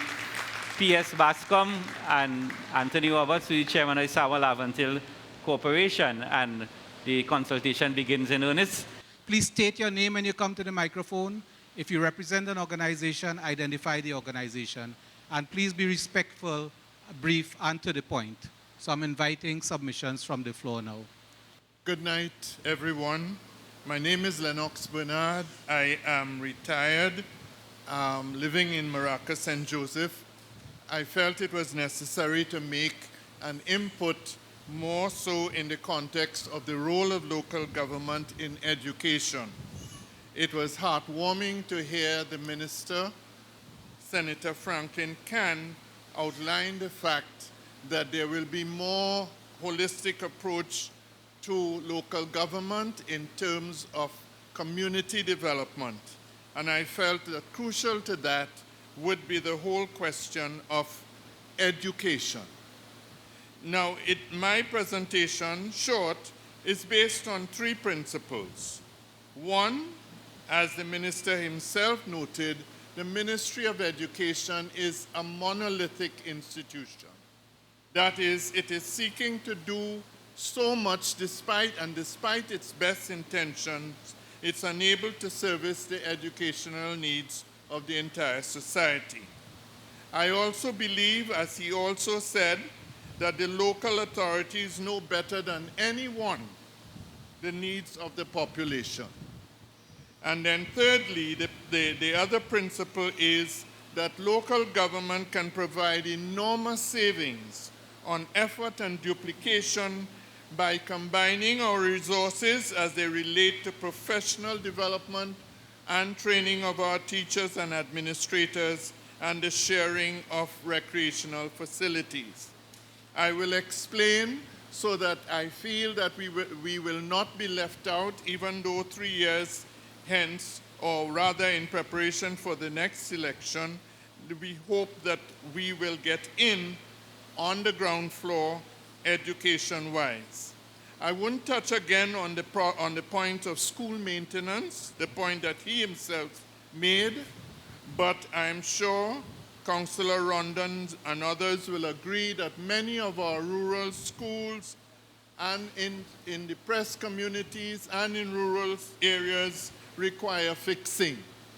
[SPEAKER 3] P.S. Bascom and Anthony Roberts, who is chairman of the Samuel Avantil Corporation, and the consultation begins in earnest.
[SPEAKER 2] Please state your name when you come to the microphone. If you represent an organization, identify the organization. And please be respectful, brief, and to the point. So I'm inviting submissions from the floor now.
[SPEAKER 5] Good night, everyone. My name is Lennox Bernard. I am retired, living in Maracas, St. Joseph. I felt it was necessary to make an input more so in the context of the role of local government in education. It was heartwarming to hear the Minister, Senator Franklin Cann, outline the fact that there will be more holistic approach to local government in terms of community development. And I felt that crucial to that would be the whole question of education. Now, my presentation, short, is based on 3 principles. One, as the minister himself noted, the Ministry of Education is a monolithic institution. That is, it is seeking to do so much despite its best intentions, it's unable to service the educational needs of the entire society. I also believe, as he also said, that the local authorities know better than anyone the needs of the population. And then thirdly, the other principle is that local government can provide enormous savings on effort and duplication by combining our resources as they relate to professional development and training of our teachers and administrators and the sharing of recreational facilities. I will explain so that I feel that we will not be left out, even though 3 years hence, or rather in preparation for the next election, we hope that we will get in on the ground floor education-wise. I won't touch again on the point of school maintenance, the point that he himself made, but I'm sure Councillor Rondon and others will agree that many of our rural schools and in depressed communities and in rural areas require fixing,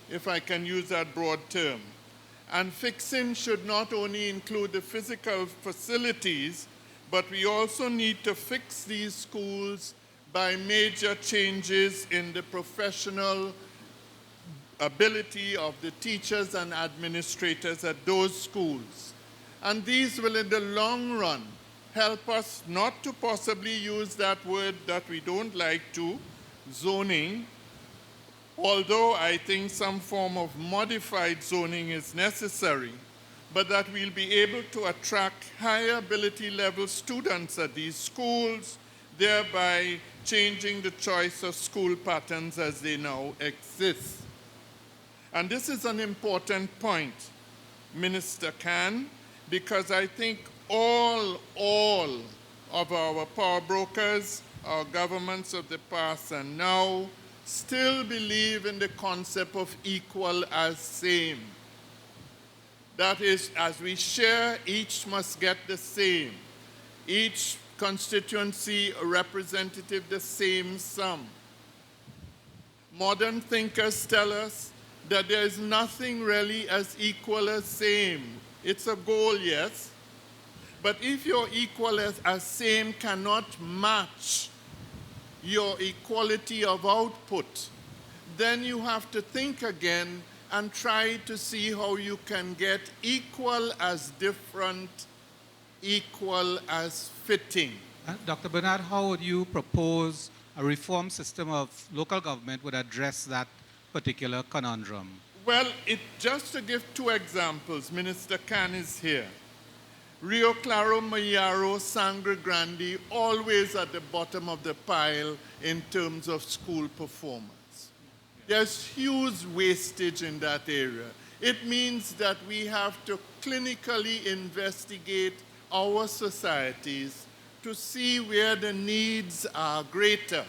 [SPEAKER 5] if I can use that broad term. And fixing should not only include the physical facilities, but we also need to fix these schools by major changes in the professional ability of the teachers and administrators at those schools. And these will, in the long run, help us not to possibly use that word that we don't like to, zoning, although I think some form of modified zoning is necessary, but that we'll be able to attract higher ability level students at these schools, thereby changing the choice of school patterns as they now exist. And this is an important point, Minister Cann, because I think all of our power brokers, our governments of the past and now, still believe in the concept of equal as same. That is, as we share, each must get the same. Each constituency a representative the same sum. Modern thinkers tell us that there is nothing really as equal as same. It's a goal, yes, but if your equal as same cannot match your equality of output, then you have to think again and try to see how you can get equal as different, equal as fitting.
[SPEAKER 2] Dr. Bernard, how would you propose a reform system of local government would address that particular conundrum?
[SPEAKER 5] Well, just to give 2 examples, Minister Cann is here. Rio Claro, Mayaro, Sangre Grande, always at the bottom of the pile in terms of school performance. There's huge wastage in that area. It means that we have to clinically investigate our societies to see where the needs are greater.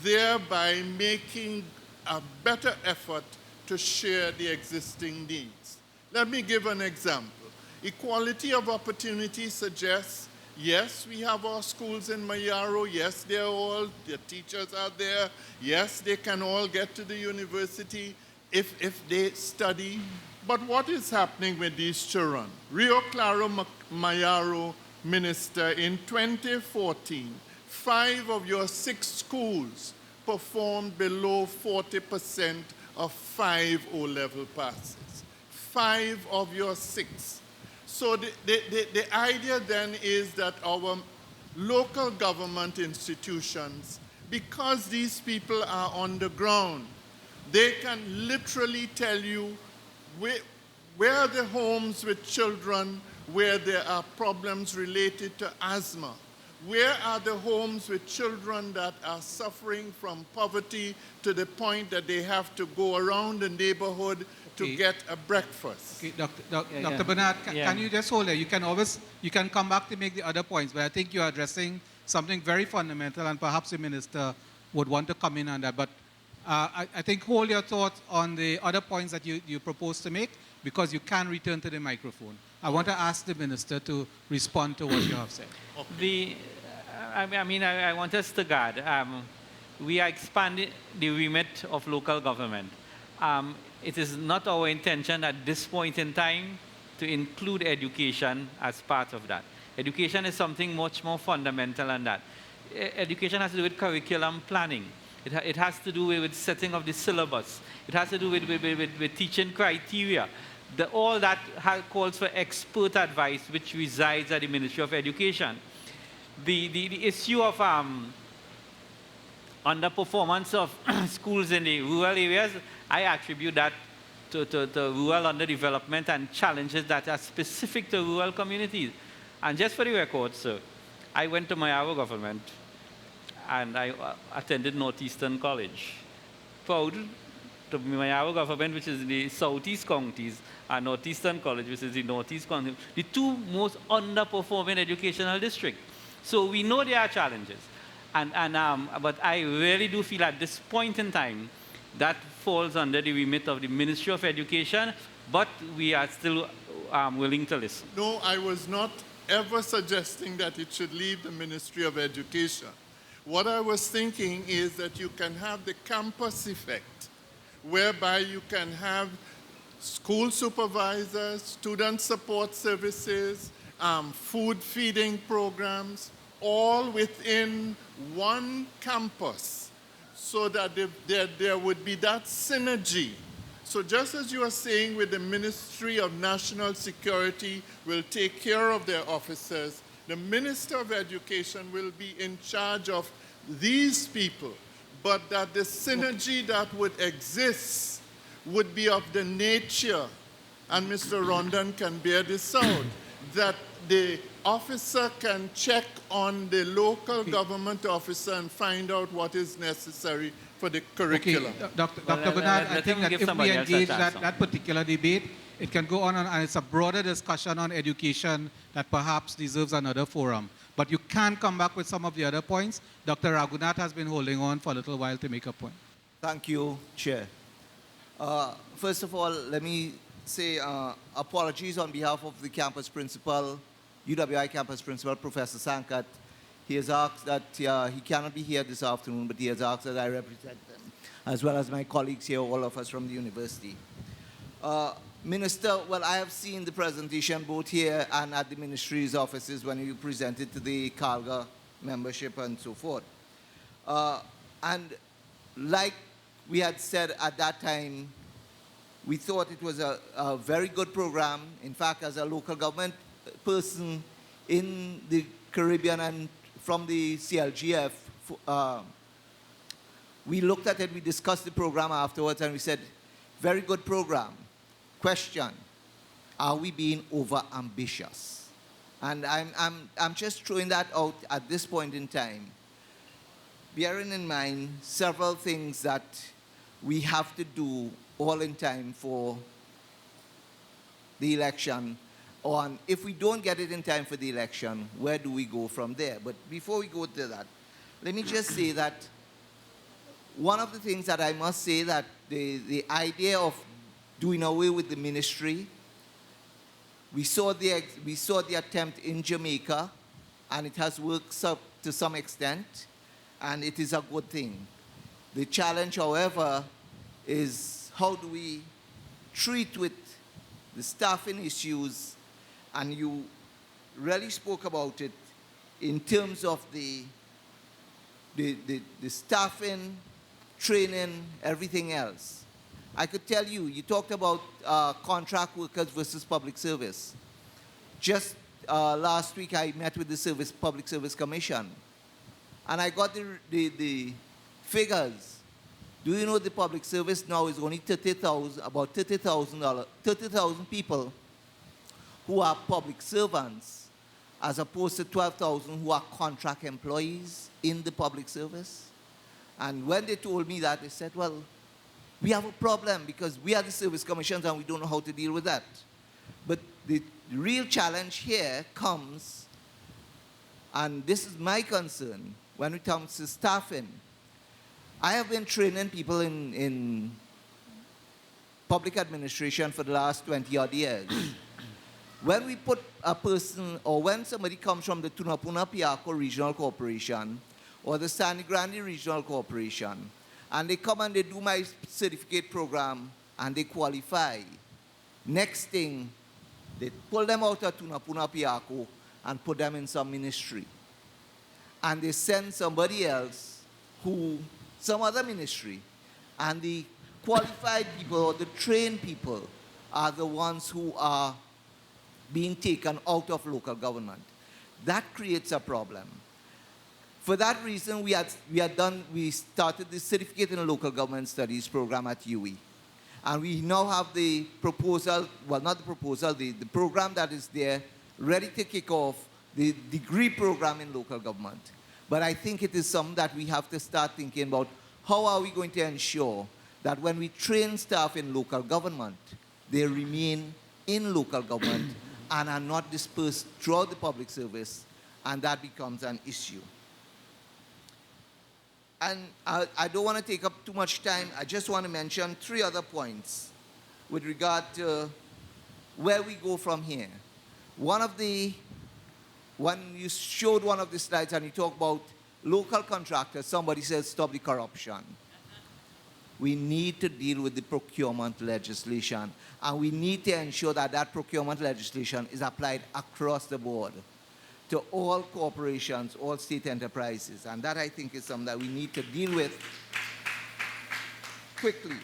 [SPEAKER 5] thereby making a better effort to share the existing needs. Let me give an example. Equality of opportunity suggests, yes, we have our schools in Mayaro, yes, the teachers are there, yes, they can all get to the university if they study. But what is happening with these children? Rio Claro Mayaro Minister, in 2014, 5 of your 6 schools performed below 40% of 5 O-level passes. 5 of your 6. So the idea then is that our local government institutions, because these people are on the ground, they can literally tell you where are the homes with children where there are problems related to asthma. Where are the homes with children that are suffering from poverty to the point that they have to go around the neighborhood to get a breakfast?
[SPEAKER 2] Okay, Dr. Bernard, can you just hold there? You can come back to make the other points, but I think you're addressing something very fundamental, and perhaps the minister would want to come in on that. But I think hold your thoughts on the other points that you propose to make, because you can return to the microphone. I want to ask the minister to respond to what you have said.
[SPEAKER 3] Okay. I want us to guard. We are expanding the remit of local government. It is not our intention at this point in time to include education as part of that. Education is something much more fundamental than that. Education has to do with curriculum planning. It has to do with setting of the syllabus. It has to do with teaching criteria. All that calls for expert advice, which resides at the Ministry of Education. The issue of underperformance of schools in the rural areas, I attribute that to rural underdevelopment and challenges that are specific to rural communities. And just for the record, sir, I went to Mayaro government and I attended Northeastern College. Proud to Mayaro government, which is in the southeast counties, and Northeastern College, which is the northeast county, the 2 most underperforming educational districts. So we know there are challenges. But I really do feel at this point in time that falls under the remit of the Ministry of Education, but we are still willing to listen.
[SPEAKER 5] No, I was not ever suggesting that it should leave the Ministry of Education. What I was thinking is that you can have the campus effect, whereby you can have school supervisors, student support services, food feeding programs, all within one campus, so that there would be that synergy. So just as you are saying with the Ministry of National Security will take care of their officers, the Minister of Education will be in charge of these people, but that the synergy that would exist would be of the nature, and Mr. Rondon can bear this out, that the officer can check on the local government officer and find out what is necessary for the curriculum.
[SPEAKER 2] Okay, Dr. Bernard, I think that if we engage that particular debate, it can go on and it's a broader discussion on education that perhaps deserves another forum. But you can come back with some of the other points. Dr. Raghunath has been holding on for a little while to make a point.
[SPEAKER 6] Thank you, Chair. First of all, let me say apologies on behalf of the campus principal, UWI campus principal, Professor Sankat. He has asked that he cannot be here this afternoon, but he has asked that I represent them, as well as my colleagues here, all of us from the university. Minister, well, I have seen the presentation both here and at the ministry's offices when you presented to the CALGA membership and so forth. And like we had said at that time, we thought it was a very good program. In fact, as a local government person in the Caribbean and from the CLGF, we looked at it, we discussed the program afterwards, and we said, very good program. Question, are we being over-ambitious? And I'm just throwing that out at this point in time, bearing in mind several things that we have to do all in time for the election. On if we don't get it in time for the election, where do we go from there? But before we go to that, let me just say that one of the things that I must say that the idea of doing away with the ministry, we saw the attempt in Jamaica, and it has worked to some extent, and it is a good thing. The challenge, however, is how do we treat with the staffing issues, and you really spoke about it in terms of the staffing, training, everything else. I could tell you, you talked about contract workers versus public service. Just last week, I met with the Public Service Commission, and I got the figures. Do you know the public service now is only 30,000, about 30,000 people who are public servants, as opposed to 12,000 who are contract employees in the public service? And when they told me that, they said, well, we have a problem because we are the service commissions and we don't know how to deal with that. But the real challenge here comes, and this is my concern, when it comes to staffing. I have been training people in public administration for the last 20-odd years. When we put a person, or when somebody comes from the Tunapuna Piarco Regional Corporation, or the San Grande Regional Corporation, and they come and they do my certificate program, and they qualify, next thing, they pull them out of Tunapuna Piarco and put them in some ministry. And they send somebody else some other ministry, and the qualified people or the trained people are the ones who are being taken out of local government. That creates a problem. For that reason, we started the Certificate in Local Government Studies program at UE. And we now have the proposal, well, not the proposal, the program that is there, ready to kick off the degree program in local government. But I think it is something that we have to start thinking about. How are we going to ensure that when we train staff in local government, they remain in local government and are not dispersed throughout the public service, and that becomes an issue. And I don't want to take up too much time. I just want to mention 3 other points with regard to where we go from here. When you showed one of the slides and you talk about local contractors, somebody says stop the corruption. We need to deal with the procurement legislation, and we need to ensure that that procurement legislation is applied across the board to all corporations, all state enterprises. And that, I think, is something that we need to deal with quickly.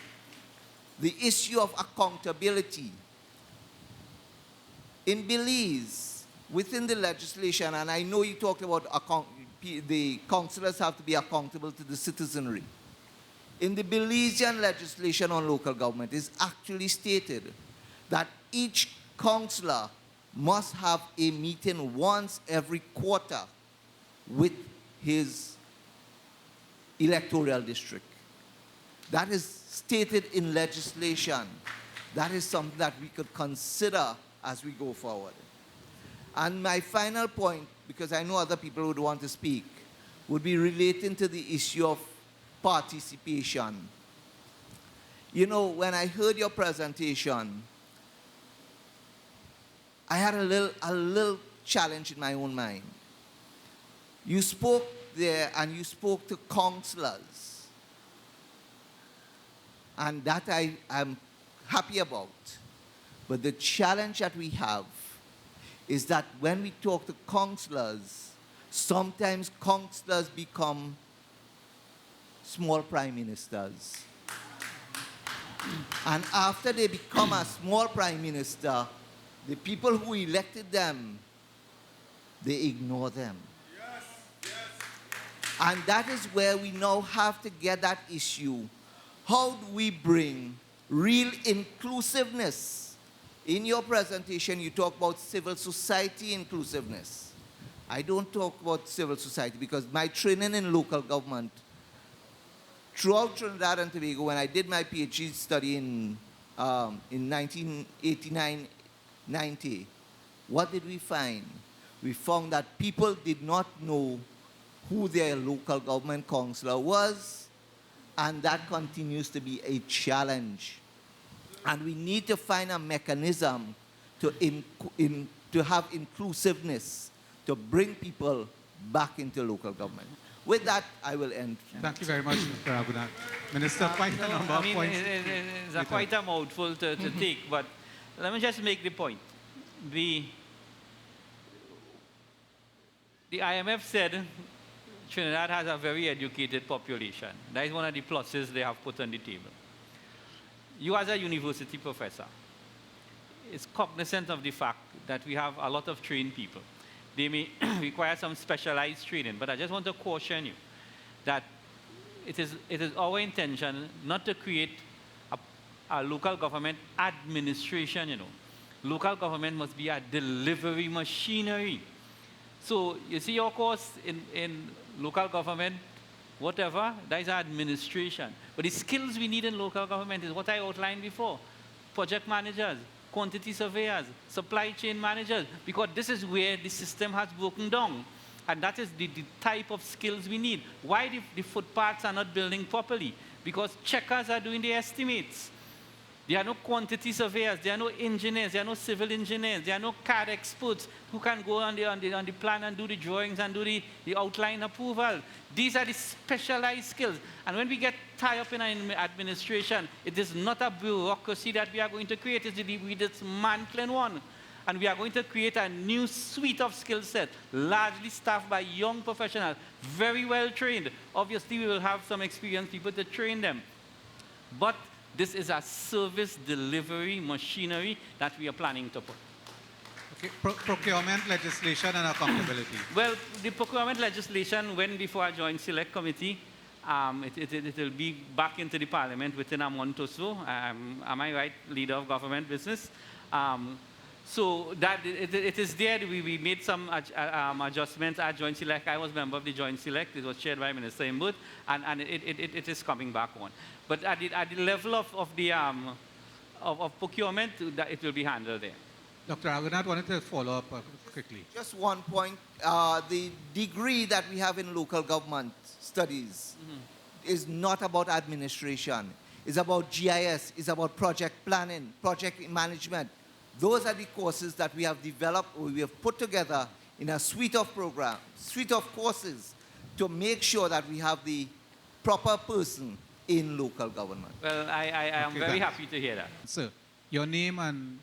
[SPEAKER 6] The issue of accountability. In Belize, within the legislation, and I know you talked about the councillors have to be accountable to the citizenry. In the Belizean legislation on local government, it is actually stated that each councillor must have a meeting once every quarter with his electoral district. That is stated in legislation. That is something that we could consider as we go forward. And my final point, because I know other people would want to speak, would be relating to the issue of participation. You know, when I heard your presentation, I had a little challenge in my own mind. You spoke there and you spoke to councillors, and that I am happy about. But the challenge that we have is that when we talk to councillors, sometimes councillors become small prime ministers. And after they become a small prime minister, the people who elected them, they ignore them. Yes, yes. And that is where we now have to get that issue. How do we bring real inclusiveness? In your presentation, you talk about civil society inclusiveness. I don't talk about civil society because my training in local government, throughout Trinidad and Tobago, when I did my PhD study in 1989, 90, what did we find? We found that people did not know who their local government councillor was, And that continues to be a challenge. And we need to find a mechanism to have inclusiveness, to bring people back into local government. With that, I will end.
[SPEAKER 2] Thank you very much, Dr. Raghunath. Minister, quite a number of points.
[SPEAKER 3] It's quite a mouthful to take, but let me just make the point. The IMF said Trinidad has a very educated population. That is one of the pluses they have put on the table. You as a university professor is cognizant of the fact that we have a lot of trained people. They may require some specialized training, but I just want to caution you that it is our intention not to create a local government administration, you know. Local government must be a delivery machinery. So you see your course in local government, whatever, that is administration. But the skills we need in local government is what I outlined before. Project managers, quantity surveyors, supply chain managers, because this is where the system has broken down. And that is the type of skills we need. Why the footpaths are not building properly? Because checkers are doing the estimates. There are no quantity surveyors, there are no engineers, there are no civil engineers, there are no CAD experts who can go on the plan and do the drawings and do the outline approval. These are the specialized skills. And when we get tied up in an administration, it is not a bureaucracy that we are going to create, it's the dismantling one. And we are going to create a new suite of skill set, largely staffed by young professionals, very well trained. Obviously, we will have some experienced people to train them. But this is a service delivery machinery that we are planning to put.
[SPEAKER 2] Okay. Procurement legislation and accountability.
[SPEAKER 3] Well, the procurement legislation went before a joint select committee. It will be back into the parliament within a month or so. Am I right, leader of government business? So that it is there. We made some adjustments at Joint Select. I was a member of the Joint Select. It was chaired by Minister Imbut, and it is coming back on. But at the level of procurement, it will be handled there.
[SPEAKER 2] Dr. Raghunath wanted to follow up quickly.
[SPEAKER 6] Just one point. The degree that we have in local government studies is not about administration. It's about GIS. It's about project planning, project management. Those are the courses that we have developed, or we have put together in a suite of programs, suite of courses to make sure that we have the proper person in local government.
[SPEAKER 3] Well, I am very happy to hear that.
[SPEAKER 2] Sir, your name and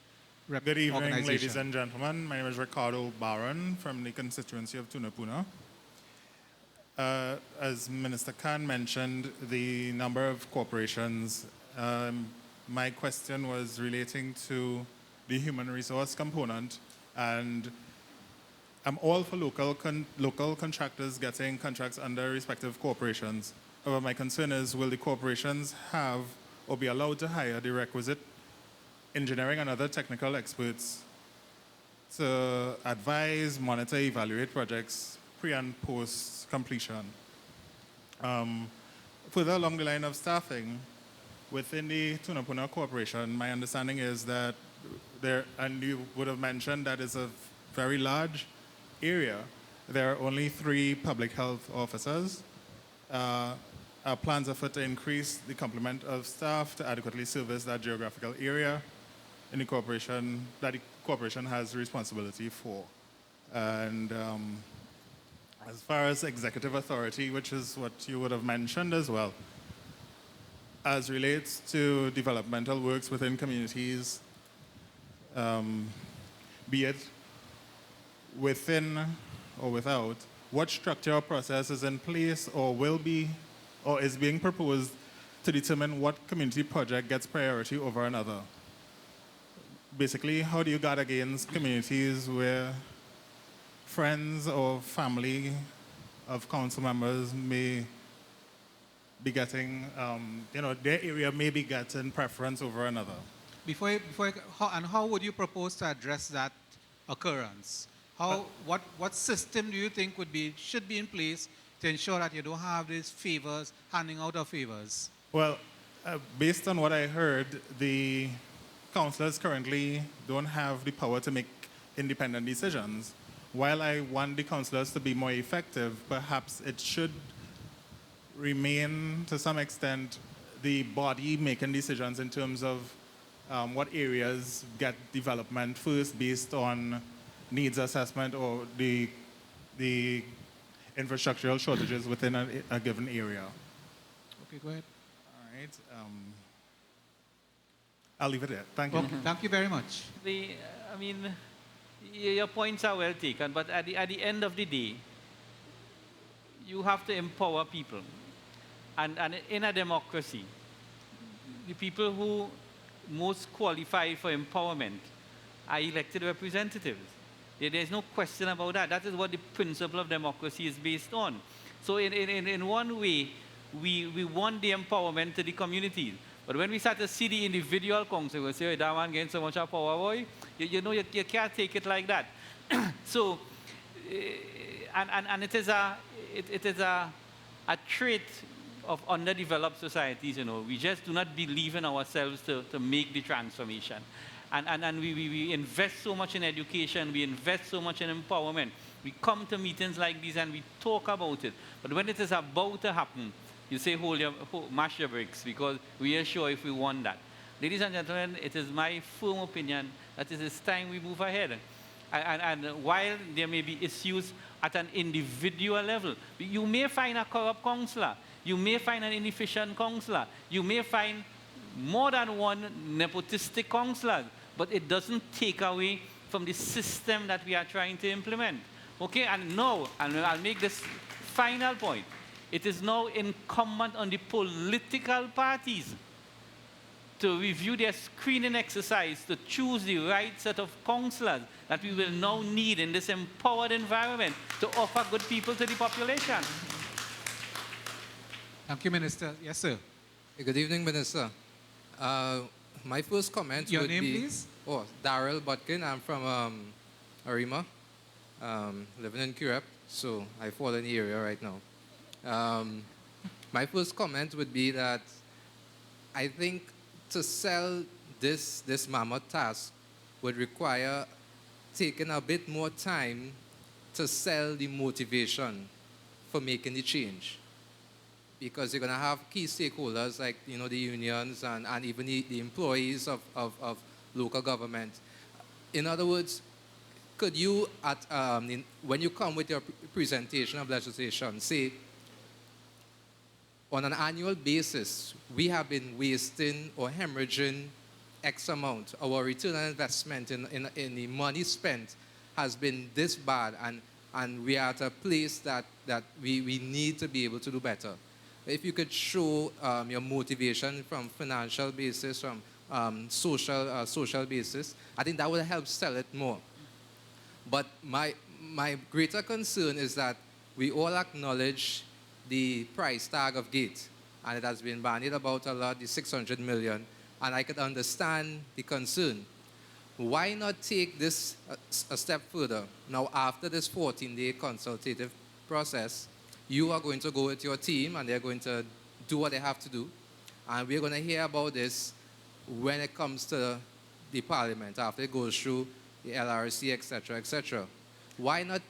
[SPEAKER 7] Good evening,
[SPEAKER 2] organization.
[SPEAKER 7] ladies and gentlemen. My name is Ricardo Barron from the constituency of Tunapuna. As Minister Khan mentioned, the number of corporations, my question was relating to the human resource component, and I'm all for local contractors getting contracts under respective corporations. However, my concern is, will the corporations have or be allowed to hire the requisite engineering and other technical experts to advise, monitor, evaluate projects pre and post completion? Further along the line of staffing, within the Tunapuna Corporation, my understanding is that there, and you would have mentioned that it's a very large area. There are only 3 public health officers. Our plans are to increase the complement of staff to adequately service that geographical area in the corporation that the corporation has responsibility for. And as far as executive authority, which is what you would have mentioned as well, as relates to developmental works within communities, be it within or without, what structure or process is in place or will be or is being proposed to determine what community project gets priority over another? Basically, how do you guard against communities where friends or family of council members may be getting, their area may be getting preference over another?
[SPEAKER 2] How would you propose to address that occurrence? What system do you think should be in place to ensure that you don't have these favors, handing out of favors?
[SPEAKER 7] Well, based on what I heard, the councillors currently don't have the power to make independent decisions. While I want the councillors to be more effective, perhaps it should remain, to some extent, the body making decisions in terms of what areas get development first based on needs assessment or the infrastructural shortages within a given area.
[SPEAKER 2] Okay, go ahead.
[SPEAKER 7] All right. I'll leave it there. Thank you.
[SPEAKER 2] Okay, thank you very much.
[SPEAKER 3] I mean, your points are well taken, but at the end of the day, you have to empower people. And in a democracy, the people who most qualify for empowerment are elected representatives. There's no question about that. That is what the principle of democracy is based on. So in one way, we want the empowerment to the communities. But when we start to see the individual council, we say, oh, that man getting so much power, boy, you know, you can't take it like that. So, and it is a trait of underdeveloped societies, you know. We just do not believe in ourselves to make the transformation. And we invest so much in education, we invest so much in empowerment. We come to meetings like these and we talk about it. But when it is about to happen, you say, mash your brakes, because we are sure if we want that. Ladies and gentlemen, it is my firm opinion that it is time we move ahead. And while there may be issues at an individual level, you may find a corrupt councillor, you may find an inefficient councillor, you may find more than one nepotistic councillor, but it doesn't take away from the system that we are trying to implement. Okay, and now, and I'll make this final point, it is now incumbent on the political parties to review their screening exercise to choose the right set of councillors that we will now need in this empowered environment to offer good people to the population.
[SPEAKER 2] Thank you, Minister. Yes, sir.
[SPEAKER 8] Good evening, Minister. My first comment
[SPEAKER 2] Your
[SPEAKER 8] would
[SPEAKER 2] name,
[SPEAKER 8] be...
[SPEAKER 2] please?
[SPEAKER 8] Oh, Daryl Butkin. I'm from Arima, living in Curep, so I fall in the area right now. My first comment would be that I think to sell this mammoth task would require taking a bit more time to sell the motivation for making the change. Because you're going to have key stakeholders like, you know, the unions and even the employees of local government. In other words, could you, when you come with your presentation of legislation, say, on an annual basis, we have been wasting or hemorrhaging X amount. Our return on investment in the money spent has been this bad, and we are at a place that we need to be able to do better. If you could show your motivation from financial basis, from social basis, I think that would help sell it more. But my greater concern is that we all acknowledge the price tag of GATE, and it has been bandied about a lot, the 600 million, and I could understand the concern. Why not take this a step further? Now, after this 14-day consultative process, you are going to go with your team, and they're going to do what they have to do, and we're going to hear about this when it comes to the parliament, after it goes through the LRC, etc., etc. Why not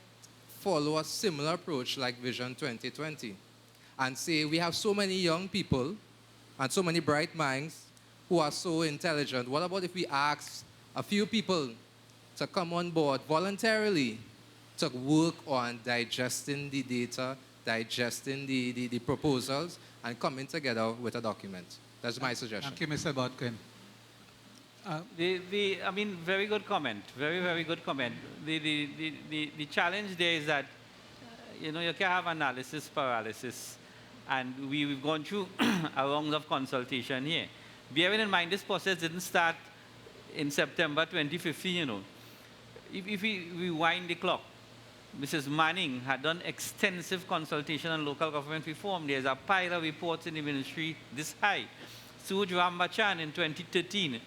[SPEAKER 8] follow a similar approach like Vision 2020 and say we have so many young people and so many bright minds who are so intelligent? What about if we ask a few people to come on board voluntarily to work on digesting the data, digesting the proposals, and coming together with a document? That's my suggestion.
[SPEAKER 2] Thank you, Mr. Bodkin.
[SPEAKER 3] I mean, very good comment. Very, very good comment. The challenge there is that, you know, you can have analysis paralysis. And we've gone through a round of consultation here. Bearing in mind, this process didn't start in September 2015, you know. If we rewind the clock, Mrs. Manning had done extensive consultation on local government reform. There's a pile of reports in the ministry this high. Suraj Rambachan in 2013,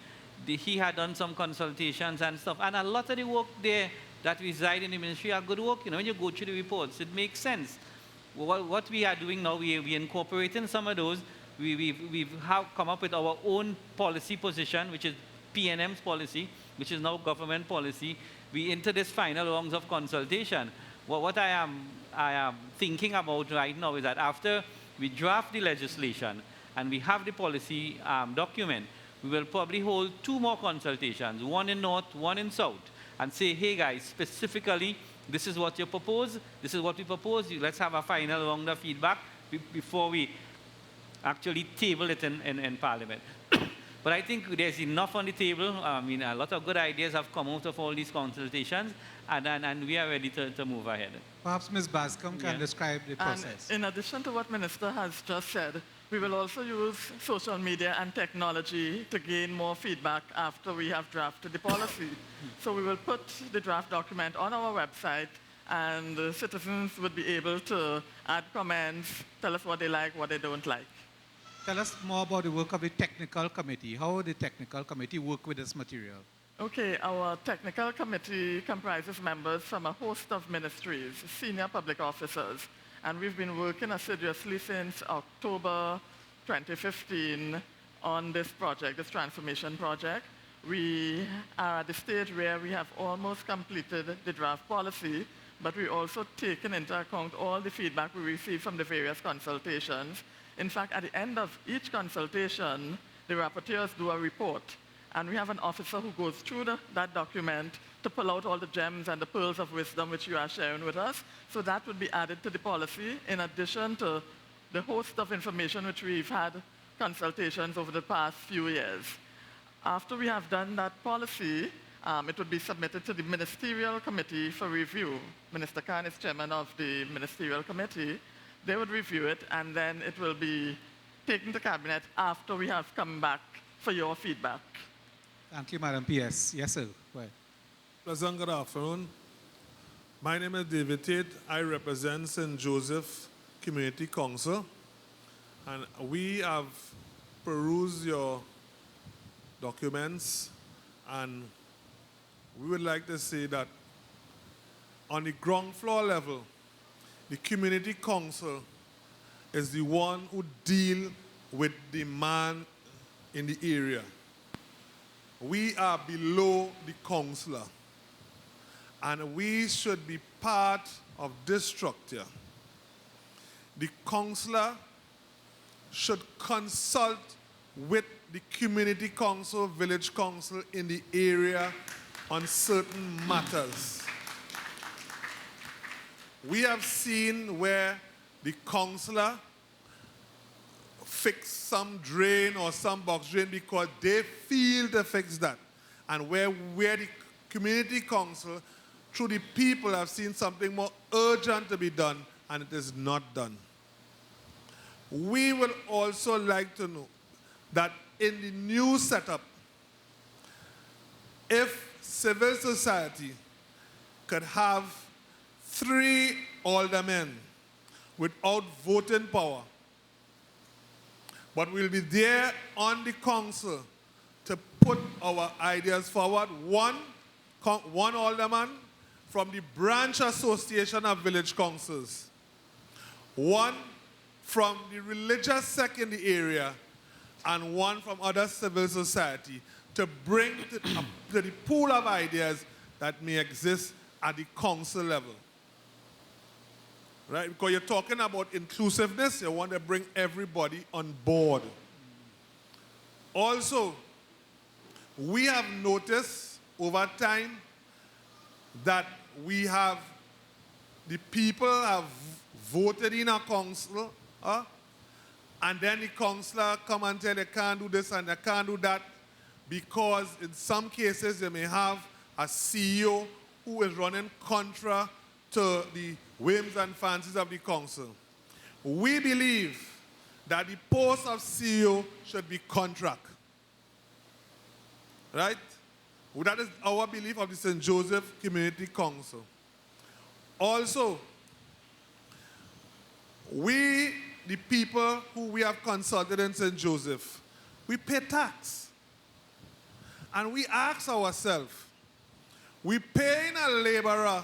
[SPEAKER 3] he had done some consultations and stuff. And a lot of the work there that reside in the ministry are good work. You know, when you go through the reports, it makes sense. What we are doing now, we incorporating some of those. We've come up with our own policy position, which is PNM's policy, which is now government policy. We enter this final rounds of consultation. What I am thinking about right now is that after we draft the legislation, and we have the policy document, we will probably hold 2 more consultations, one in North, one in South, and say, hey guys, specifically, this is what you propose, this is what we propose, let's have a final round of feedback before we actually table it in Parliament. But I think there's enough on the table. I mean, a lot of good ideas have come out of all these consultations, and we are ready to move ahead.
[SPEAKER 2] Perhaps Ms. Bascom can
[SPEAKER 3] Yeah.
[SPEAKER 2] describe the process.
[SPEAKER 9] And in addition to what Minister has just said, we will also use social media and technology to gain more feedback after we have drafted the policy. So we will put the draft document on our website, and citizens would be able to add comments, tell us what they like, what they don't like.
[SPEAKER 2] Tell us more about the work of the technical committee. How will the technical committee work with this material?
[SPEAKER 9] Okay, our technical committee comprises members from a host of ministries, senior public officers, and we've been working assiduously since October 2015 on this project, this transformation project. We are at the stage where we have almost completed the draft policy, but we also taken into account all the feedback we received from the various consultations. In fact, at the end of each consultation, the rapporteurs do a report, and we have an officer who goes through that document to pull out all the gems and the pearls of wisdom which you are sharing with us. So that would be added to the policy, in addition to the host of information which we've had consultations over the past few years. After we have done that policy, it would be submitted to the ministerial committee for review. Minister Khan is chairman of the ministerial committee. They would review it, and then it will be taken to cabinet after we have come back for your feedback.
[SPEAKER 2] Thank you, Madam PS. Yes, sir. Go ahead.
[SPEAKER 10] Pleasant good afternoon. My name is David Tate. I represent St. Joseph Community Council, and we have perused your documents, and we would like to say that on the ground floor level, the Community Council is the one who deal with demand in the area. We are below the councillor, and we should be part of this structure. The councillor should consult with the community council, village council in the area on certain matters. We have seen where the councillor fix some drain or some box drain because they feel to fix that. And where the community council, through the people, have seen something more urgent to be done, and it is not done. We will also like to know that in the new setup, if civil society could have 3 aldermen without voting power, but we'll be there on the council to put our ideas forward. One alderman from the branch association of village councils, one from the religious sect in the area, and one from other civil society to bring to the pool of ideas that may exist at the council level. Right? Because you're talking about inclusiveness, you want to bring everybody on board. Also, we have noticed over time that the people have voted in a council, and then the councillor come and tell they can't do this and they can't do that, because in some cases they may have a CEO who is running contra to the whims and fancies of the council. We believe that the post of CEO should be contract. Right? That is our belief of the St. Joseph Community Council. Also, we, the people who we have consulted in St. Joseph, we pay tax. And we ask ourselves, we paying a laborer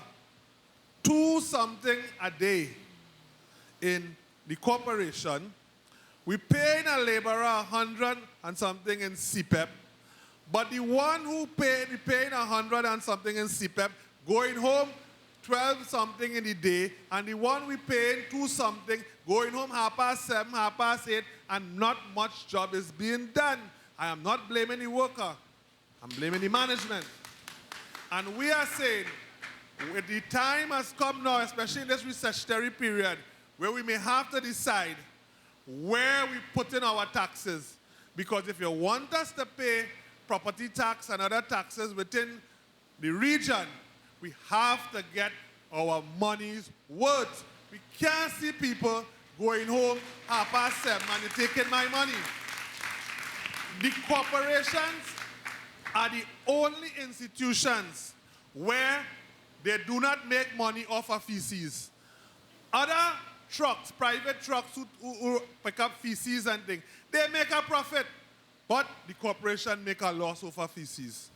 [SPEAKER 10] 2 something a day in the corporation. We paying a laborer 100 and something in CPEP. But the one who paying 100 and something in CPEP, going home 12 something in the day, and the one we paying 2 something, going home 7:30, 8:30, and not much job is being done. I am not blaming the worker. I'm blaming the management. And we are saying, with the time has come now, especially in this recessionary period, where we may have to decide where we put in our taxes. Because if you want us to pay property tax and other taxes within the region, we have to get our money's worth. We can't see people going home 7:30 and you're taking my money. The corporations are the only institutions where they do not make money off of feces. Other trucks, private trucks who pick up feces and things, they make a profit, but the corporation make a loss over feces.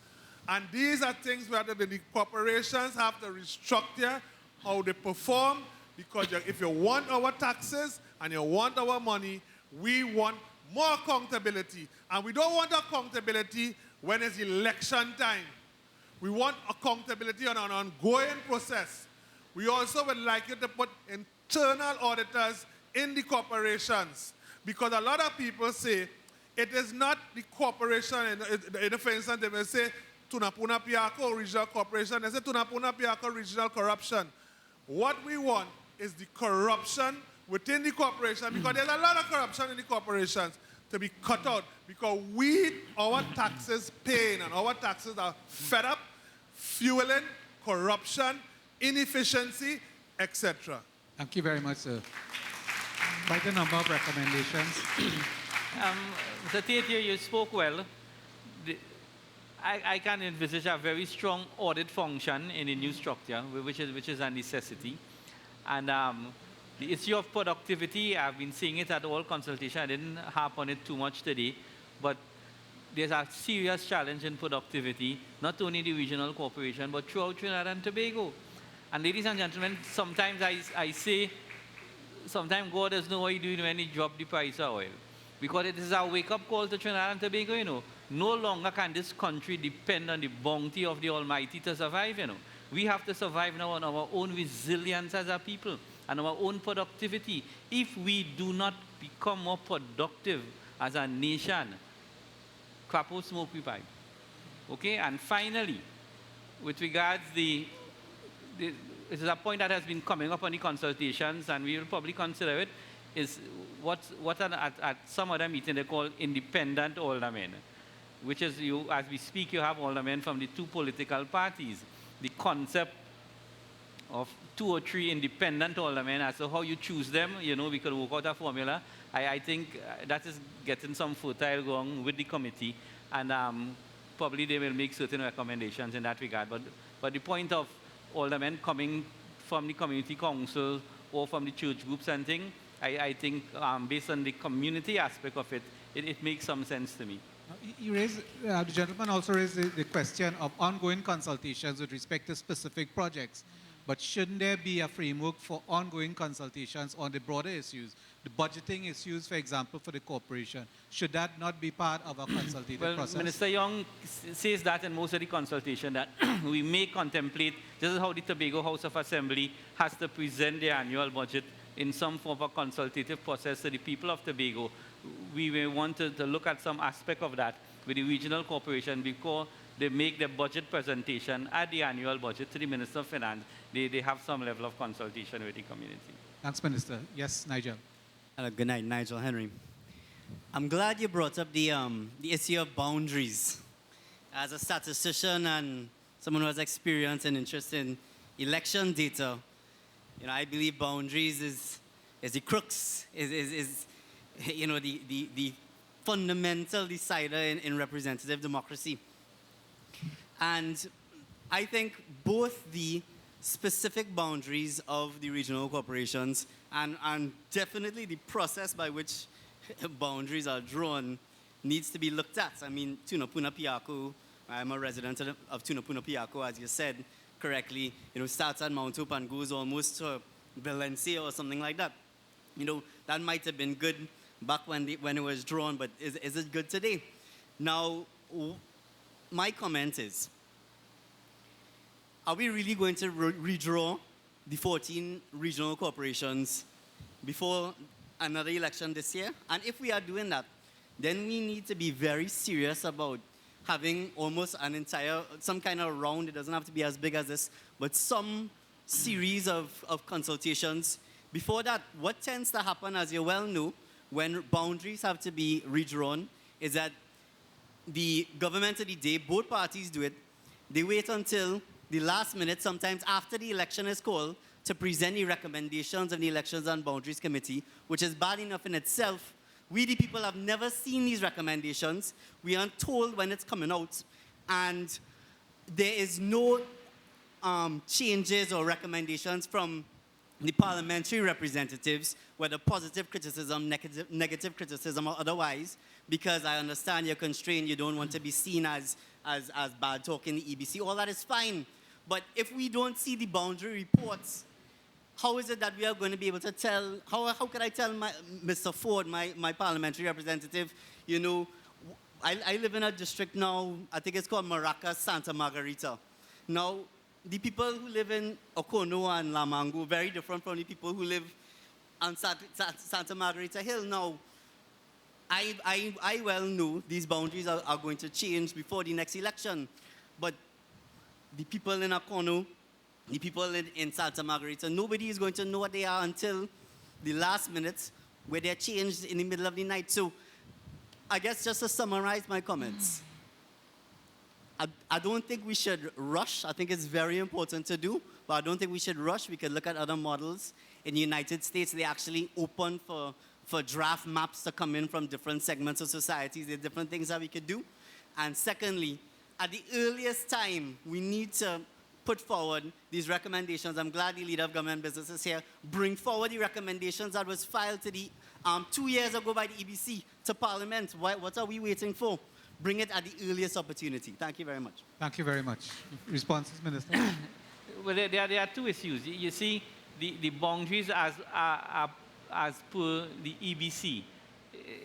[SPEAKER 10] And these are things where the corporations have to restructure how they perform, because if you want our taxes and you want our money, we want more accountability. And we don't want accountability when it's election time. We want accountability on an ongoing process. We also would like you to put internal auditors in the corporations, because a lot of people say it is not the corporation. For instance, they will say Tunapuna Piarco Regional Corporation. They say Tunapuna Piarco Regional Corruption. What we want is the corruption within the corporation, because there's a lot of corruption in the corporations, to be cut out, because our taxes paying and our taxes are fed up, fueling corruption, inefficiency, etc.
[SPEAKER 2] Thank you very much, sir. Quite a number of recommendations.
[SPEAKER 3] Mr. Tate, you spoke well. I can envisage a very strong audit function in the new structure, which is a necessity. And the issue of productivity, I've been seeing it at all consultation. I didn't harp on it too much today, but there's a serious challenge in productivity, not only the regional corporation, but throughout Trinidad and Tobago. And ladies and gentlemen, sometimes I say, sometimes God doesn't know what He's doing when He drops the price of oil. Because it is a wake-up call to Trinidad and Tobago, you know. No longer can this country depend on the bounty of the Almighty to survive, you know. We have to survive now on our own resilience as a people and our own productivity. If we do not become more productive as a nation, crap will smoke we pipe. Okay? And finally, with regards it is a point that has been coming up on the consultations, and we will probably consider it, is what at some other meeting they call independent aldermen, which is as we speak, you have aldermen from the 2 political parties. The concept of 2 or 3 independent aldermen, as to how you choose them, you know, we could work out a formula. I think that is getting some fertile ground with the committee, and probably they will make certain recommendations in that regard. But the point of aldermen coming from the community council or from the church groups and things, I think based on the community aspect of it, it makes some sense to me.
[SPEAKER 2] The gentleman also raised the question of ongoing consultations with respect to specific projects. But shouldn't there be a framework for ongoing consultations on the broader issues, the budgeting issues, for example, for the corporation? Should that not be part of a consultative process?
[SPEAKER 3] Minister Young says that in most of the consultation, that we may contemplate, this is how the Tobago House of Assembly has to present their annual budget in some form of a consultative process to the people of Tobago. We may want to look at some aspect of that with the regional corporation before they make the budget presentation at the annual budget to the Minister of Finance. They have some level of consultation with the community.
[SPEAKER 2] Thanks, Minister. Yes, Nigel.
[SPEAKER 11] Good night, Nigel Henry. I'm glad you brought up the issue of boundaries. As a statistician and someone who has experience and interest in election data, you know, I believe boundaries is the crux, is you know, the fundamental decider in representative democracy. And I think both the specific boundaries of the regional corporations and definitely the process by which boundaries are drawn needs to be looked at. I mean, Tunapuna Piarco, I'm a resident of Tunapuna Piarco, as you said correctly, you know, starts at Mount Hope and goes almost to Valencia or something like that. You know, that might have been good back when it was drawn, but is it good today? Now, my comment is, are we really going to redraw the 14 regional corporations before another election this year? And if we are doing that, then we need to be very serious about having almost an entire, some kind of round. It doesn't have to be as big as this, but some series of consultations. Before that, what tends to happen, as you well know, when boundaries have to be redrawn, is that the government of the day, both parties do it, they wait until the last minute, sometimes after the election is called, to present the recommendations of the Elections and Boundaries Committee, which is bad enough in itself. We, the people, have never seen these recommendations. We aren't told when it's coming out. And there is no changes or recommendations from the parliamentary representatives, whether positive criticism, negative criticism, or otherwise, because I understand you're constrained, you don't want to be seen as bad talking the EBC. All that is fine. But if we don't see the boundary reports, how is it that we are going to be able to tell, how can I tell Mr. Ford, my parliamentary representative, you know, I live in a district now, I think it's called Maracas, Santa Margarita. Now, the people who live in Okono and Lamango, very different from the people who live on Santa Margarita Hill. Now, I well know these boundaries are going to change before the next election, but the people in Okono, the people in Santa Margarita, nobody is going to know what they are until the last minute, where they're changed in the middle of the night. So, I guess just to summarize my comments, I don't think we should rush. I think it's very important to do, but I don't think we should rush. We could look at other models. In the United States, they actually open for draft maps to come in from different segments of societies. There are different things that we could do. And secondly, at the earliest time, we need to put forward these recommendations. I'm glad the leader of government business is here. Bring forward the recommendations that was filed to the 2 years ago by the EBC to Parliament. What are we waiting for? Bring it at the earliest opportunity. Thank you very much.
[SPEAKER 2] Thank you very much. Responses, Minister?
[SPEAKER 3] Well, there are two issues. You see, the boundaries as per the EBC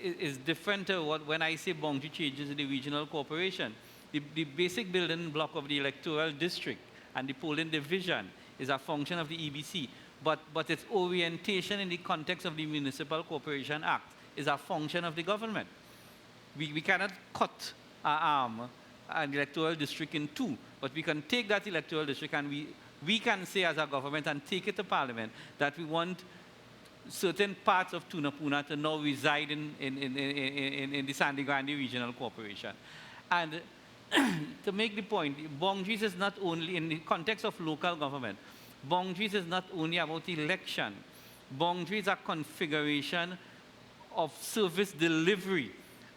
[SPEAKER 3] is different to what when I say boundary changes in the regional corporation. The basic building block of the electoral district and the polling division is a function of the EBC, but its orientation in the context of the Municipal Corporation Act is a function of the government. We cannot cut an electoral district in two, but we can take that electoral district and we can say as a government and take it to Parliament that we want certain parts of Tunapuna to now reside in the Sandy Grande Regional Corporation. And to make the point, boundaries is not only, in the context of local government, boundaries is not only about election. Boundaries are configuration of service delivery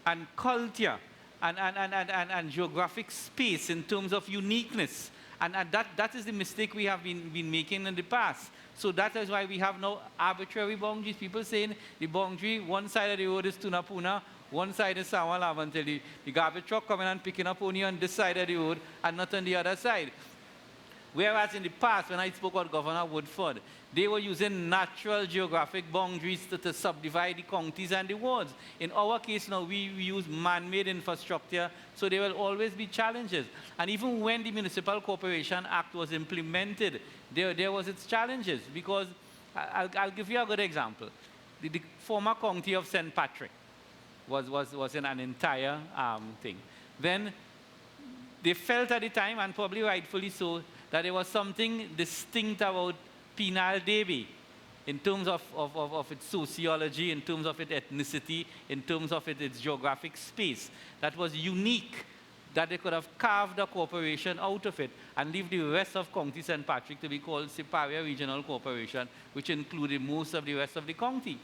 [SPEAKER 3] and culture and geographic space in terms of uniqueness. And that is the mistake we have been making in the past. So that is why we have now arbitrary boundaries. People saying the boundary, one side of the road is Tunapuna, one side is Sawalav until the garbage truck coming and picking up only on this side of the road and not on the other side. Whereas in the past, when I spoke about Governor Woodford, they were using natural geographic boundaries to subdivide the counties and the wards. In our case now, we use man-made infrastructure, so there will always be challenges. And even when the Municipal Corporation Act was implemented, there was its challenges, because I'll give you a good example. The former county of St. Patrick was in an entire thing. Then they felt at the time, and probably rightfully so, that there was something distinct about Penal Debe in terms of its sociology, in terms of its ethnicity, in terms of its geographic space that was unique, that they could have carved a corporation out of it and leave the rest of County St. Patrick to be called Siparia Regional Corporation, which included most of the rest of the county.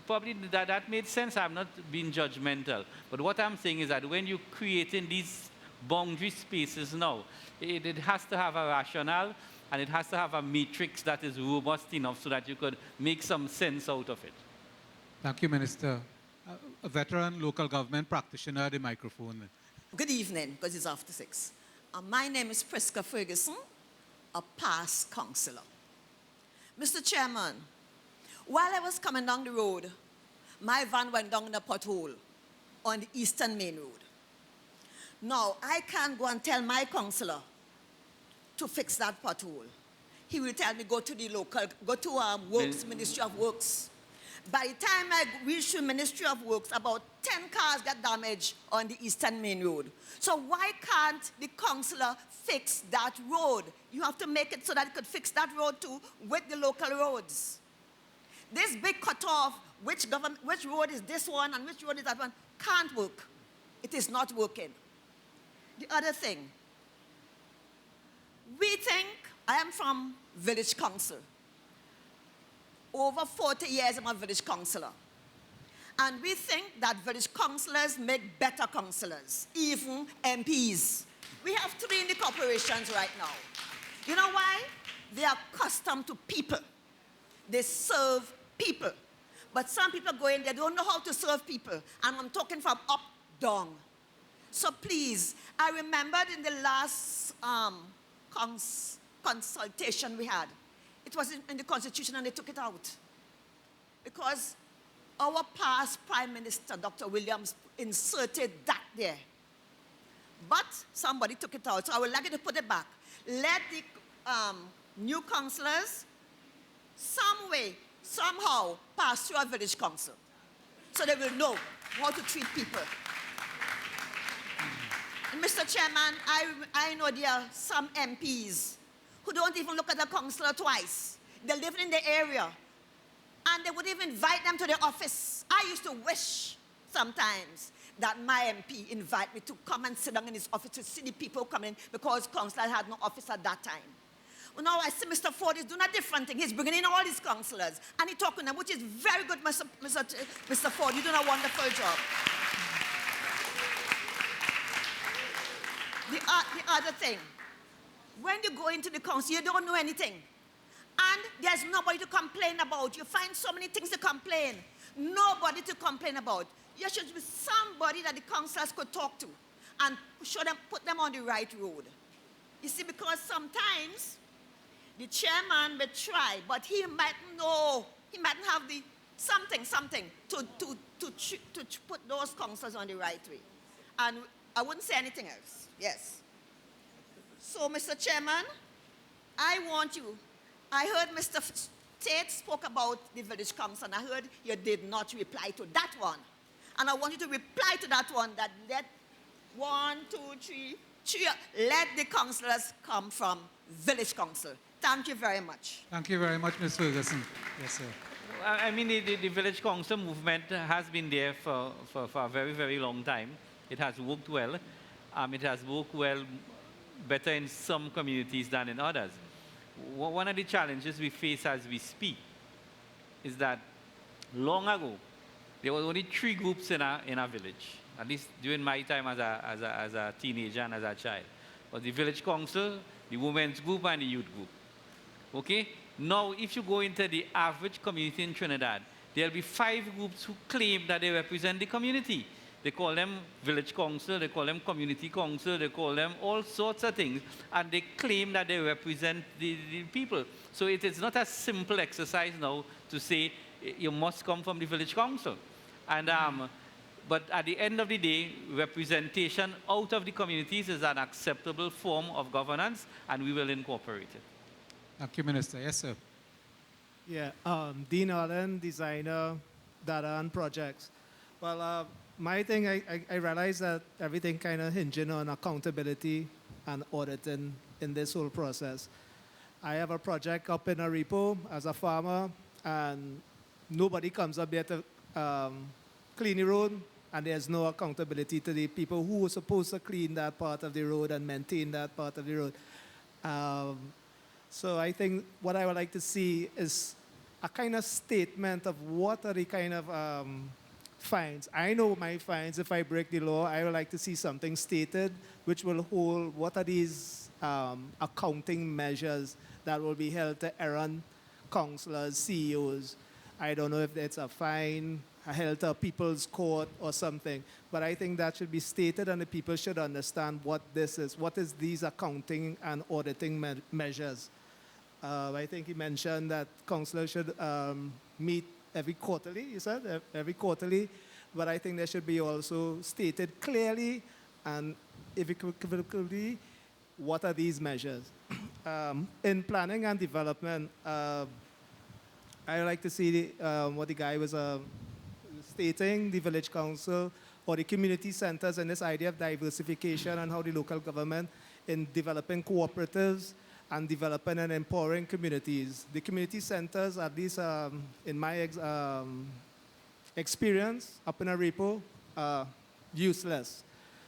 [SPEAKER 3] Probably that made sense. I'm not being judgmental. But what I'm saying is that when you're creating these boundary spaces now, it has to have a rationale, and it has to have a matrix that is robust enough so that you could make some sense out of it.
[SPEAKER 2] Thank you, Minister. A veteran local government practitioner at the microphone.
[SPEAKER 12] Good evening, because it's after 6. My name is Priska Ferguson, a past councillor. Mr. Chairman, while I was coming down the road, my van went down in a pothole on the Eastern Main Road. Now, I can't go and tell my councillor to fix that pothole. He will tell me, go to the local, go to Works, Ministry of Works. By the time I reach the Ministry of Works, about 10 cars got damaged on the Eastern Main Road. So why can't the councillor fix that road? You have to make it so that it could fix that road too with the local roads. This big cutoff, which road is this one and which road is that one, can't work. It is not working. The other thing, we think, I am from village council. Over 40 years I'm a village councillor. And we think that village councillors make better councillors, even MPs. We have 3 in the corporations right now. You know why? They are accustomed to people. They serve people. But some people go in, they don't know how to serve people. And I'm talking from up, down. So please, I remembered in the last consultation we had, it was in the Constitution and they took it out. Because our past Prime Minister, Dr. Williams, inserted that there. But somebody took it out, so I would like you to put it back. Let the new councillors, some way, somehow, pass through a village council. So they will know how to treat people. Mr. Chairman, I know there are some MPs who don't even look at the councillor twice. They live in the area. And they would even invite them to the office. I used to wish sometimes that my MP invite me to come and sit down in his office to see the people coming because councillor had no office at that time. Well, now I see Mr. Ford is doing a different thing. He's bringing in all his councillors and he's talking to them, which is very good, Mr. Ford. You're doing a wonderful job. The other thing, when you go into the council, you don't know anything. And there's nobody to complain about. You find so many things to complain. Nobody to complain about. You should be somebody that the councillors could talk to and put them on the right road. You see, because sometimes the chairman may try, but he might know, he mightn't have the something to put those councillors on the right way. And I wouldn't say anything else. Yes. So, Mr. Chairman, I want you. I heard Mr. Tate spoke about the village council, and I heard you did not reply to that one. And I want you to reply to that one, that let 1, 2, 3, let the councillors come from village council. Thank you very much.
[SPEAKER 2] Thank you very much, Ms. Ferguson. Yes, sir.
[SPEAKER 3] I mean, the village council movement has been there for a very, very long time. It has worked well. It has worked well, better in some communities than in others. One of the challenges we face as we speak is that long ago, there were only 3 groups in a village, at least during my time as a teenager and as a child. But the village council, the women's group, and the youth group. Okay? Now, if you go into the average community in Trinidad, there'll be 5 groups who claim that they represent the community. They call them village council, they call them community council, they call them all sorts of things, and they claim that they represent the people. So it is not a simple exercise now to say you must come from the village council. And, but at the end of the day, representation out of the communities is an acceptable form of governance, and we will incorporate it.
[SPEAKER 2] Thank you, Minister. Yes, sir.
[SPEAKER 13] Yeah, Dean Allen, designer, data and projects. Well, my thing, I realize that everything kind of hinging on accountability and auditing in this whole process. I have a project up in a repo as a farmer, and nobody comes up there to clean the road, and there's no accountability to the people who are supposed to clean that part of the road and maintain that part of the road. So I think what I would like to see is a kind of statement of what are the kind of fines. I know my fines if I break the law. I would like to see something stated which will hold what are these accounting measures that will be held to errand councillors, CEOs. I don't know if it's a fine, held to a people's court or something, but I think that should be stated and the people should understand what this is. What is these accounting and auditing measures? I think he mentioned that councillors should meet every quarterly, you said, every quarterly, but I think there should be also stated clearly and equivocally what are these measures? In planning and development, I like to see what the guy was stating, the village council or the community centers and this idea of diversification and how the local government in developing cooperatives and developing and empowering communities. The community centers, at least in my experience up in Arepo, are useless.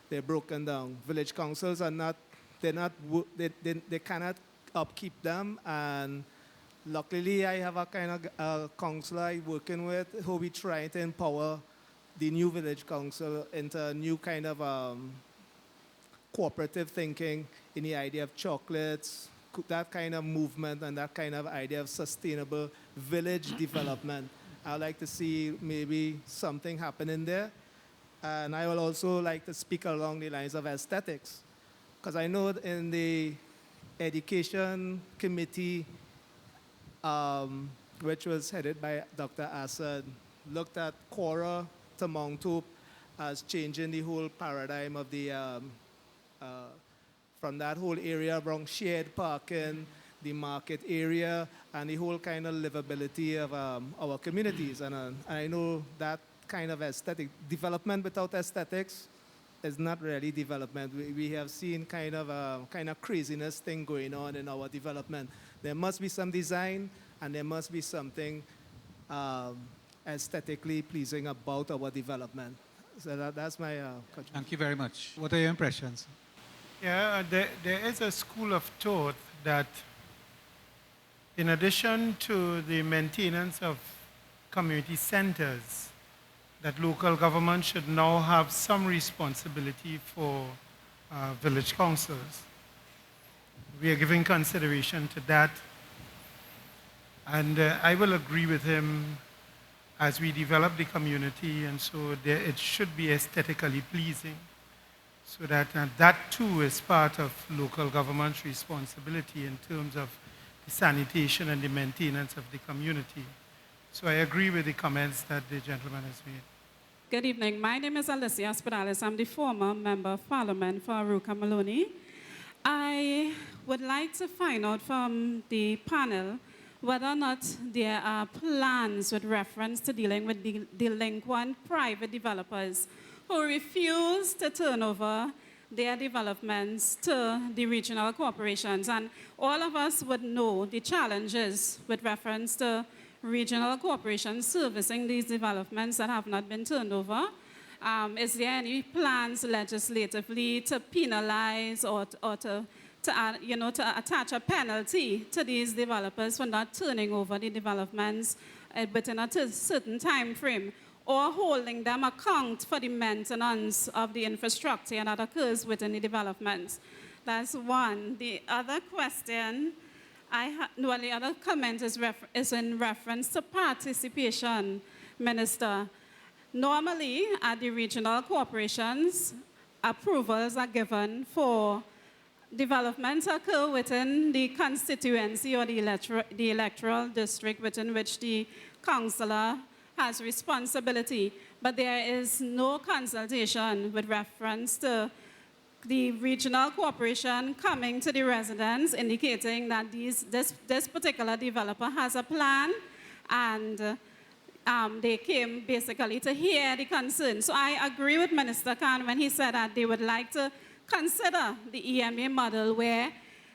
[SPEAKER 13] They're broken down. Village councils are not, they cannot upkeep them, and luckily I have a kind of councillor I'm working with who we try to empower the new village council into a new kind of cooperative thinking in the idea of chocolates, that kind of movement and that kind of idea of sustainable village development. I'd like to see maybe something happening there. And I would also like to speak along the lines of aesthetics, because I know in the education committee, which was headed by Dr. Assad, looked at Cora to Mount Hope as changing the whole paradigm of the, from that whole area around shared parking, the market area, and the whole kind of livability of our communities. And I know that kind of aesthetic, development without aesthetics is not really development. We have seen kind of craziness thing going on in our development. There must be some design, and there must be something aesthetically pleasing about our development. So that's my contribution.
[SPEAKER 2] Thank you very much. What are your impressions?
[SPEAKER 14] Yeah, there is a school of thought that in addition to the maintenance of community centers, that local government should now have some responsibility for village councils. We are giving consideration to that. And I will agree with him as we develop the community, and so it should be aesthetically pleasing, so that that too is part of local government's responsibility in terms of the sanitation and the maintenance of the community. So I agree with the comments that the gentleman has made.
[SPEAKER 15] Good evening. My name is Alicia Spiralis. I'm the former Member of Parliament for Aruka Maloney. I would like to find out from the panel whether or not there are plans with reference to dealing with the delinquent private developers who refuse to turn over their developments to the regional corporations. And all of us would know the challenges with reference to regional corporations servicing these developments that have not been turned over. Is there any plans legislatively to penalize or to attach a penalty to these developers for not turning over the developments within a certain time frame, or holding them account for the maintenance of the infrastructure that occurs within the developments? That's one. The other question the other comment is in reference to participation, Minister. Normally, at the regional corporations, approvals are given for developments occur within the constituency or the electoral district within which the councillor has responsibility. But there is no consultation with reference to the regional corporation coming to the residents indicating that this particular developer has a plan, and they came basically to hear the concerns. So I agree with Minister Khan when he said that they would like to consider the EMA model where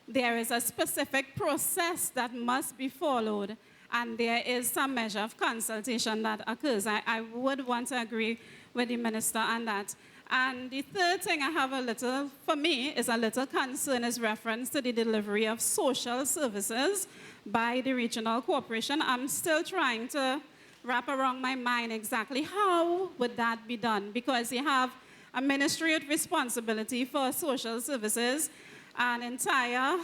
[SPEAKER 15] there is a specific process that must be followed and there is some measure of consultation that occurs. I would want to agree with the Minister on that. And the third thing I have for me, is a little concern is reference to the delivery of social services by the regional corporation. I'm still trying to wrap around my mind exactly how would that be done, because you have a ministry with responsibility for social services, an entire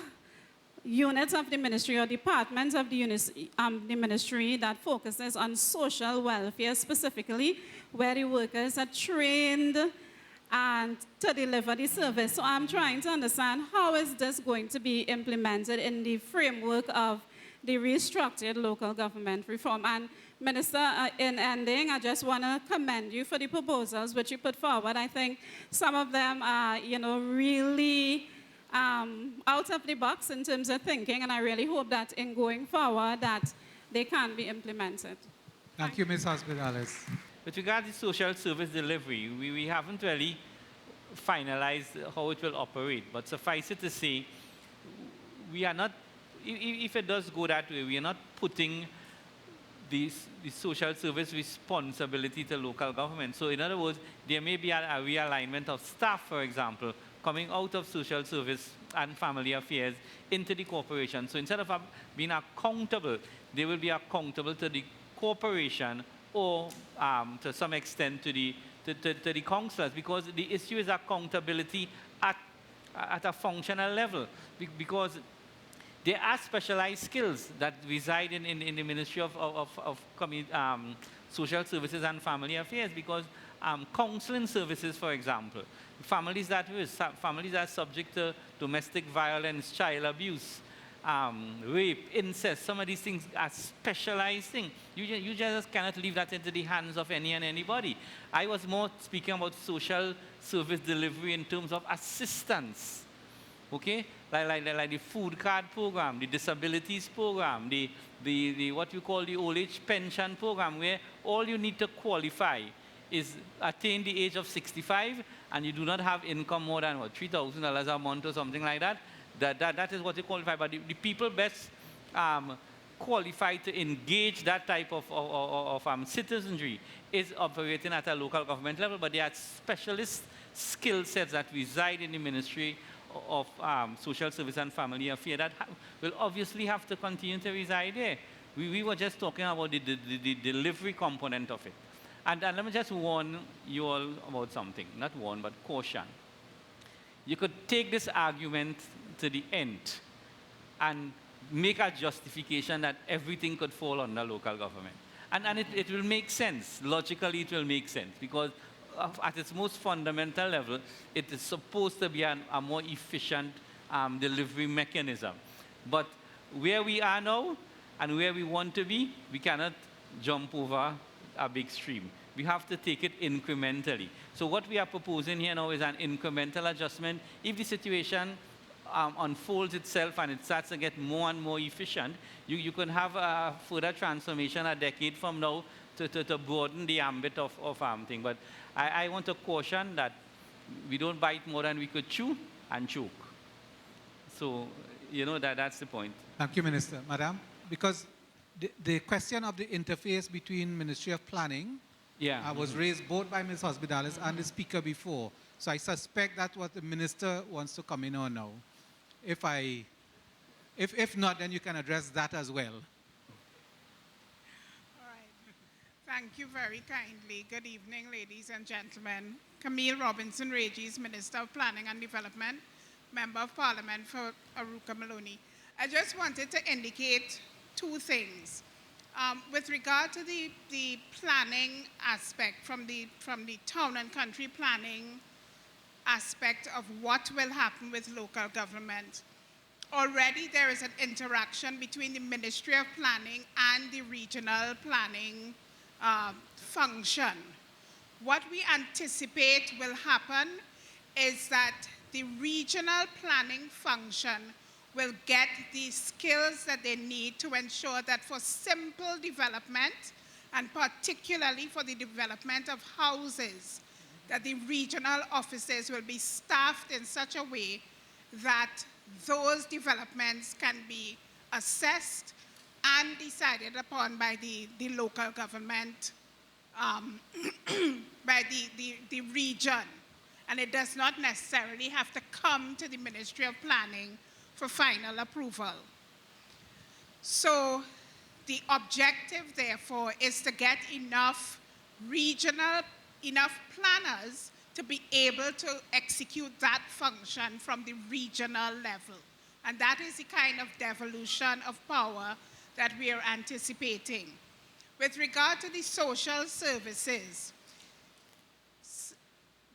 [SPEAKER 15] unit of the ministry or department of the ministry that focuses on social welfare specifically, where the workers are trained and to deliver the service. So I'm trying to understand how is this going to be implemented in the framework of the restructured local government reform. And Minister, in ending, I just want to commend you for the proposals which you put forward. I think some of them are, really out of the box in terms of thinking, and I really hope that in going forward that they can be implemented.
[SPEAKER 2] Thank you, Ms. Hospitales.
[SPEAKER 3] With regard to social service delivery, we haven't really finalized how it will operate, but suffice it to say, we are not, if it does go that way, we are not putting the social service responsibility to local government. So in other words, there may be a realignment of staff, for example, coming out of social service and family affairs into the corporation. So instead of being accountable, they will be accountable to the corporation or to some extent to the councillors, because the issue is accountability at a functional level, because there are specialized skills that reside in the Ministry of Social Services and Family Affairs, because counseling services, for example, families that are subject to domestic violence, child abuse, rape, incest, some of these things are specialized things. You just cannot leave that into the hands of any and anybody. I was more speaking about social service delivery in terms of assistance. Okay, like the food card program, the disabilities program, the what you call the old age pension program, where all you need to qualify is attain the age of 65, and you do not have income more than what, $3,000 a month or something like that. That is what you qualify. But the people best qualified to engage that type of citizenry is operating at a local government level. But there are specialist skill sets that reside in the Ministry of Social Service and Family Affairs that will obviously have to continue to reside there. We were just talking about the delivery component of it. And let me just warn you all about something. Not warn, but caution. You could take this argument to the end and make a justification that everything could fall under local government. And it will make sense. Logically, it will make sense, because at its most fundamental level, it is supposed to be a more efficient delivery mechanism. But where we are now and where we want to be, we cannot jump over a big stream. We have to take it incrementally. So what we are proposing here now is an incremental adjustment. If the situation unfolds itself and it starts to get more and more efficient, you can have a further transformation a decade from now to broaden the ambit of thing. But I want to caution that we don't bite more than we could chew and choke. So, you know, that's the point.
[SPEAKER 2] Thank you, Minister. Madam, because the question of the interface between Ministry of Planning was raised both by Ms. Hospitales and the speaker before. So I suspect that's what the Minister wants to come in on now. If not, then you can address that as well.
[SPEAKER 16] Thank you very kindly. Good evening, ladies and gentlemen. Camille Robinson Regis, Minister of Planning and Development, Member of Parliament for Aruka Maloney. I just wanted to indicate two things. With regard to the planning aspect, from the town and country planning aspect of what will happen with local government, already there is an interaction between the Ministry of Planning and the regional planning function. What we anticipate will happen is that the regional planning function will get the skills that they need to ensure that for simple development, and particularly for the development of houses, that the regional offices will be staffed in such a way that those developments can be assessed and decided upon by the local government, by the region. And it does not necessarily have to come to the Ministry of Planning for final approval. So the objective, therefore, is to get enough planners to be able to execute that function from the regional level. And that is the kind of devolution of power that we are anticipating. With regard to the social services,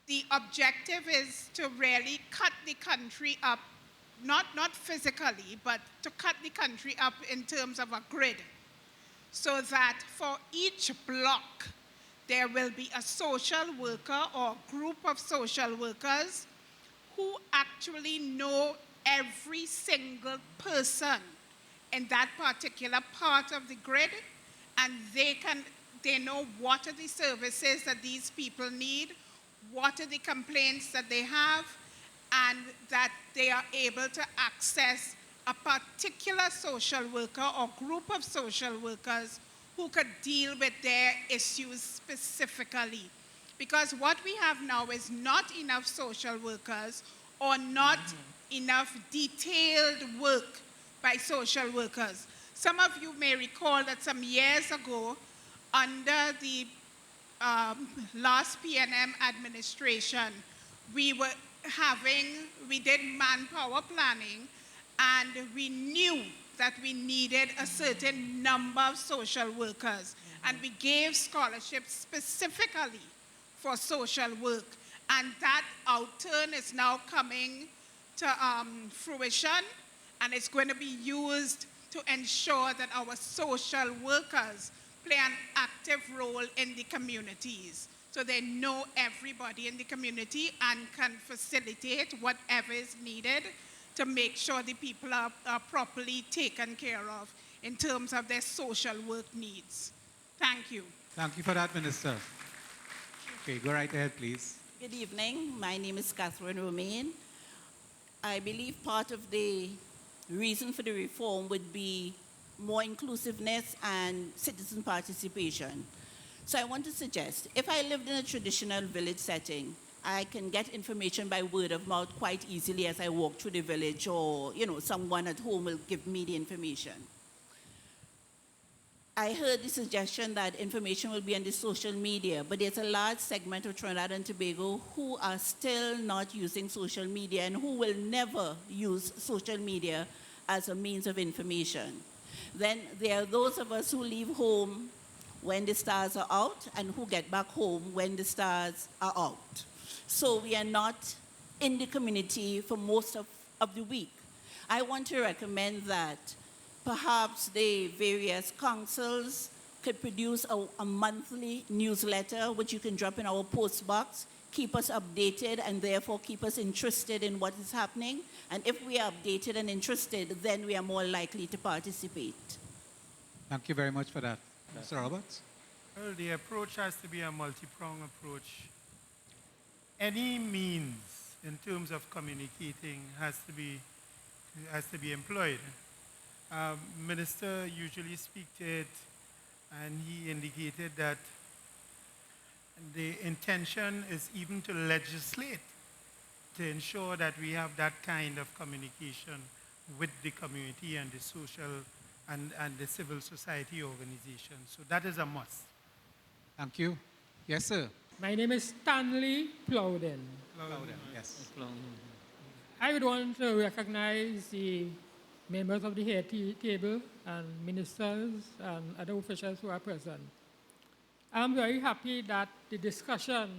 [SPEAKER 16] the objective is to really cut the country up, not physically, but to cut the country up in terms of a grid, so that for each block, there will be a social worker or group of social workers who actually know every single person in that particular part of the grid, and they know what are the services that these people need, what are the complaints that they have, and that they are able to access a particular social worker or group of social workers who could deal with their issues specifically. Because what we have now is not enough social workers or not enough detailed work by social workers. Some of you may recall that some years ago, under the last PNM administration, we did manpower planning, and we knew that we needed a certain number of social workers, and we gave scholarships specifically for social work, and that outturn is now coming to fruition, and it's going to be used to ensure that our social workers play an active role in the communities. So they know everybody in the community and can facilitate whatever is needed to make sure the people are properly taken care of in terms of their social work needs. Thank you.
[SPEAKER 2] Thank you for that, Minister. Okay, go right ahead, please.
[SPEAKER 17] Good evening. My name is Catherine Romaine. I believe part of the reason for the reform would be more inclusiveness and citizen participation. So I want to suggest, if I lived in a traditional village setting, I can get information by word of mouth quite easily as I walk through the village, or someone at home will give me the information. I heard the suggestion that information will be on the social media, but there's a large segment of Trinidad and Tobago who are still not using social media and who will never use social media as a means of information. Then there are those of us who leave home when the stars are out and who get back home when the stars are out. So we are not in the community for most of the week. I want to recommend that perhaps the various councils could produce a monthly newsletter which you can drop in our post box, keep us updated, and therefore keep us interested in what is happening. And if we are updated and interested, then we are more likely to participate.
[SPEAKER 2] Thank you very much for that. Mr. Roberts?
[SPEAKER 14] Well, the approach has to be a multi-pronged approach. Any means in terms of communicating has to be employed. Minister usually speaks to it, and he indicated that the intention is even to legislate to ensure that we have that kind of communication with the community and the social and the civil society organizations. So that is a must.
[SPEAKER 2] Thank you. Yes, sir.
[SPEAKER 18] My name is Stanley Plowden.
[SPEAKER 2] Plowden, yes.
[SPEAKER 18] I would want to recognize the members of the head table and ministers and other officials who are present. I'm very happy that the discussion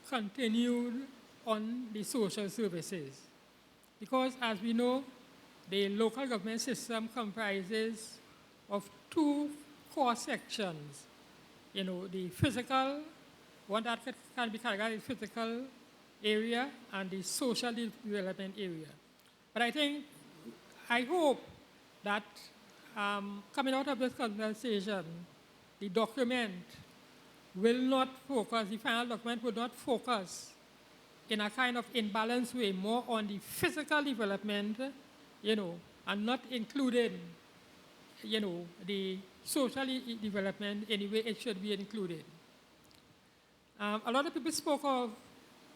[SPEAKER 18] continued on the social services, because as we know, the local government system comprises of two core sections. The physical, one that can be categorized as physical area, and the social development area. But I hope that coming out of this conversation, the document will not focus, the final document will not focus in a kind of imbalanced way more on the physical development, and not including, the social development any way it should be included. A lot of people spoke of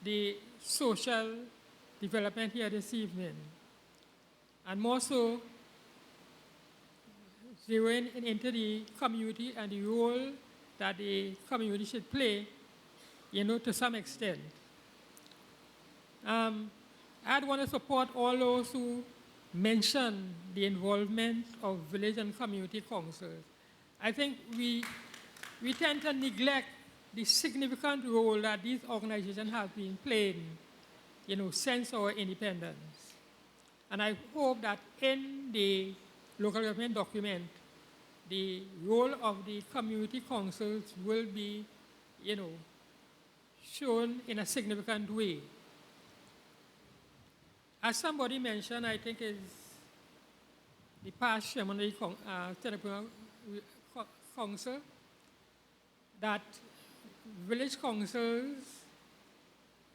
[SPEAKER 18] the social development here this evening, and more so zeroing into the community and the role that the community should play, to some extent. I'd want to support all those who mention the involvement of village and community councils. I think we tend to neglect the significant role that these organizations have been playing, since our independence. And I hope that in the local government document, the role of the community councils will be, shown in a significant way. As somebody mentioned, I think is the past chairman of the Tunapuna Council, that village councils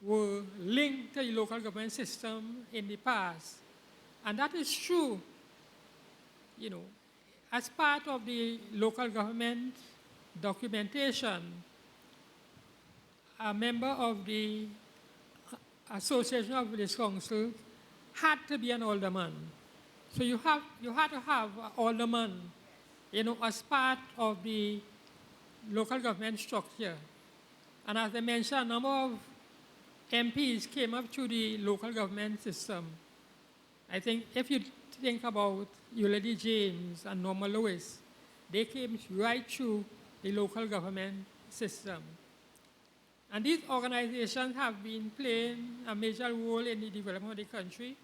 [SPEAKER 18] were linked to the local government system in the past. And that is true. You know, as part of the local government documentation, a member of the Association of Village Councils had to be an alderman. So you had to have an alderman, you know, as part of the local government structure. And as I mentioned, a number of MPs came up through the local government system. I think if you think about Eulalie James and Norma Lewis, they came right through the local government system. And these organizations have been playing a major role in the development of the country,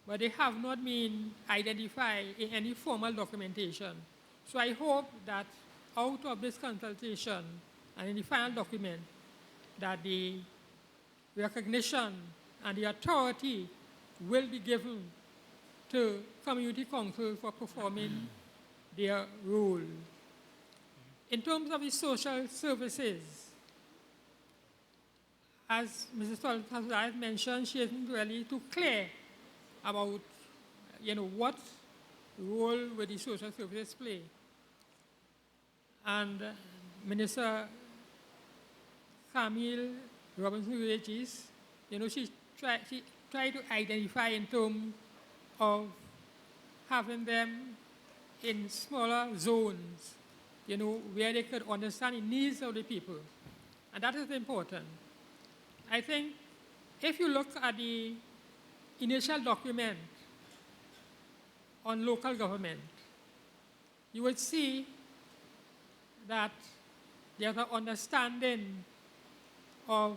[SPEAKER 18] but they have not been identified in any formal documentation. So I hope that out of this consultation and in the final document, that the recognition and the authority will be given to community councils for performing their role. In terms of the social services, as Mrs. Tolzai mentioned, she isn't really too clear about, you know, what role will the social services play. And Minister Camille Robinson-Regis, you know, she tried to identify in terms of having them in smaller zones, you know, where they could understand the needs of the people. And that is important. I think if you look at the initial document on local government, you would see that there's an understanding of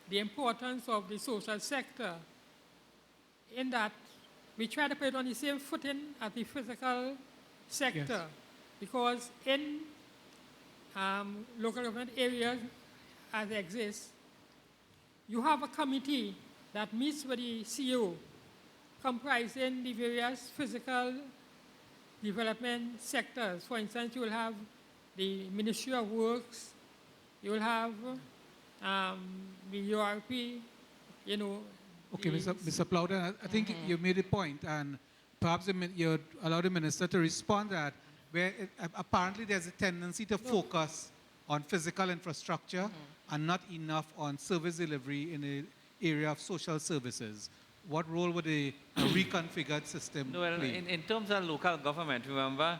[SPEAKER 18] the importance of the social sector, in that we try to put it on the same footing as the physical sector. Yes. Because in local government areas as they exist, you have a committee that meets with the CEO, comprising the various physical development sectors. For instance, you will have the Ministry of Works, you will have the URP, you know.
[SPEAKER 2] Okay, Mr. Plowden, I think you made a point, and perhaps you allow the minister to respond to that, where apparently there's a tendency to focus on physical infrastructure and not enough on service delivery in the area of social services. What role would a reconfigured system play?
[SPEAKER 3] In terms of local government, remember,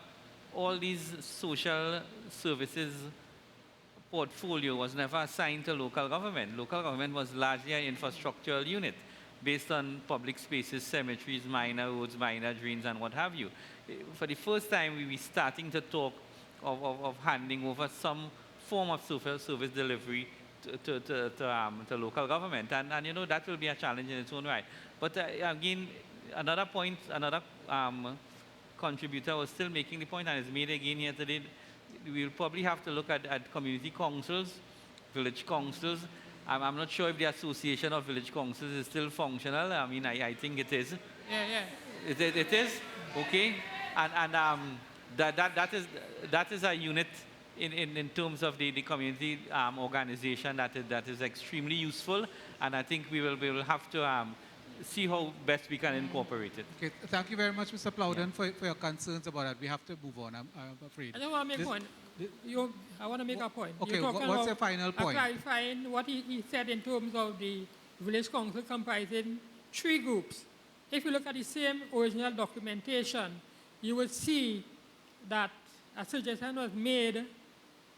[SPEAKER 3] all these social services portfolio was never assigned to local government. Local government was largely an infrastructural unit based on public spaces, cemeteries, minor roads, minor drains, and what have you. For the first time, we were starting to talk of handing over some form of social service delivery to local government. And you know, that will be a challenge in its own right. But again, another point, another contributor was still making the point, and it's made again here today. We'll probably have to look at community councils, village councils. I'm not sure if the Association of Village Councils is still functional. I mean, I think it is.
[SPEAKER 18] Yeah.
[SPEAKER 3] It is? Okay. And that is a unit in terms of the community organization that is extremely useful, and I think we will have to see how best we can incorporate it.
[SPEAKER 2] Okay, thank you very much, Mr. Plowden, for your concerns about that. We have to move on, I'm afraid.
[SPEAKER 18] I want to make a point. I want to make a point.
[SPEAKER 2] Okay, what's your final point?
[SPEAKER 18] Clarifying what he said in terms of the village council comprising 3 groups. If you look at the same original documentation, you will see that a suggestion was made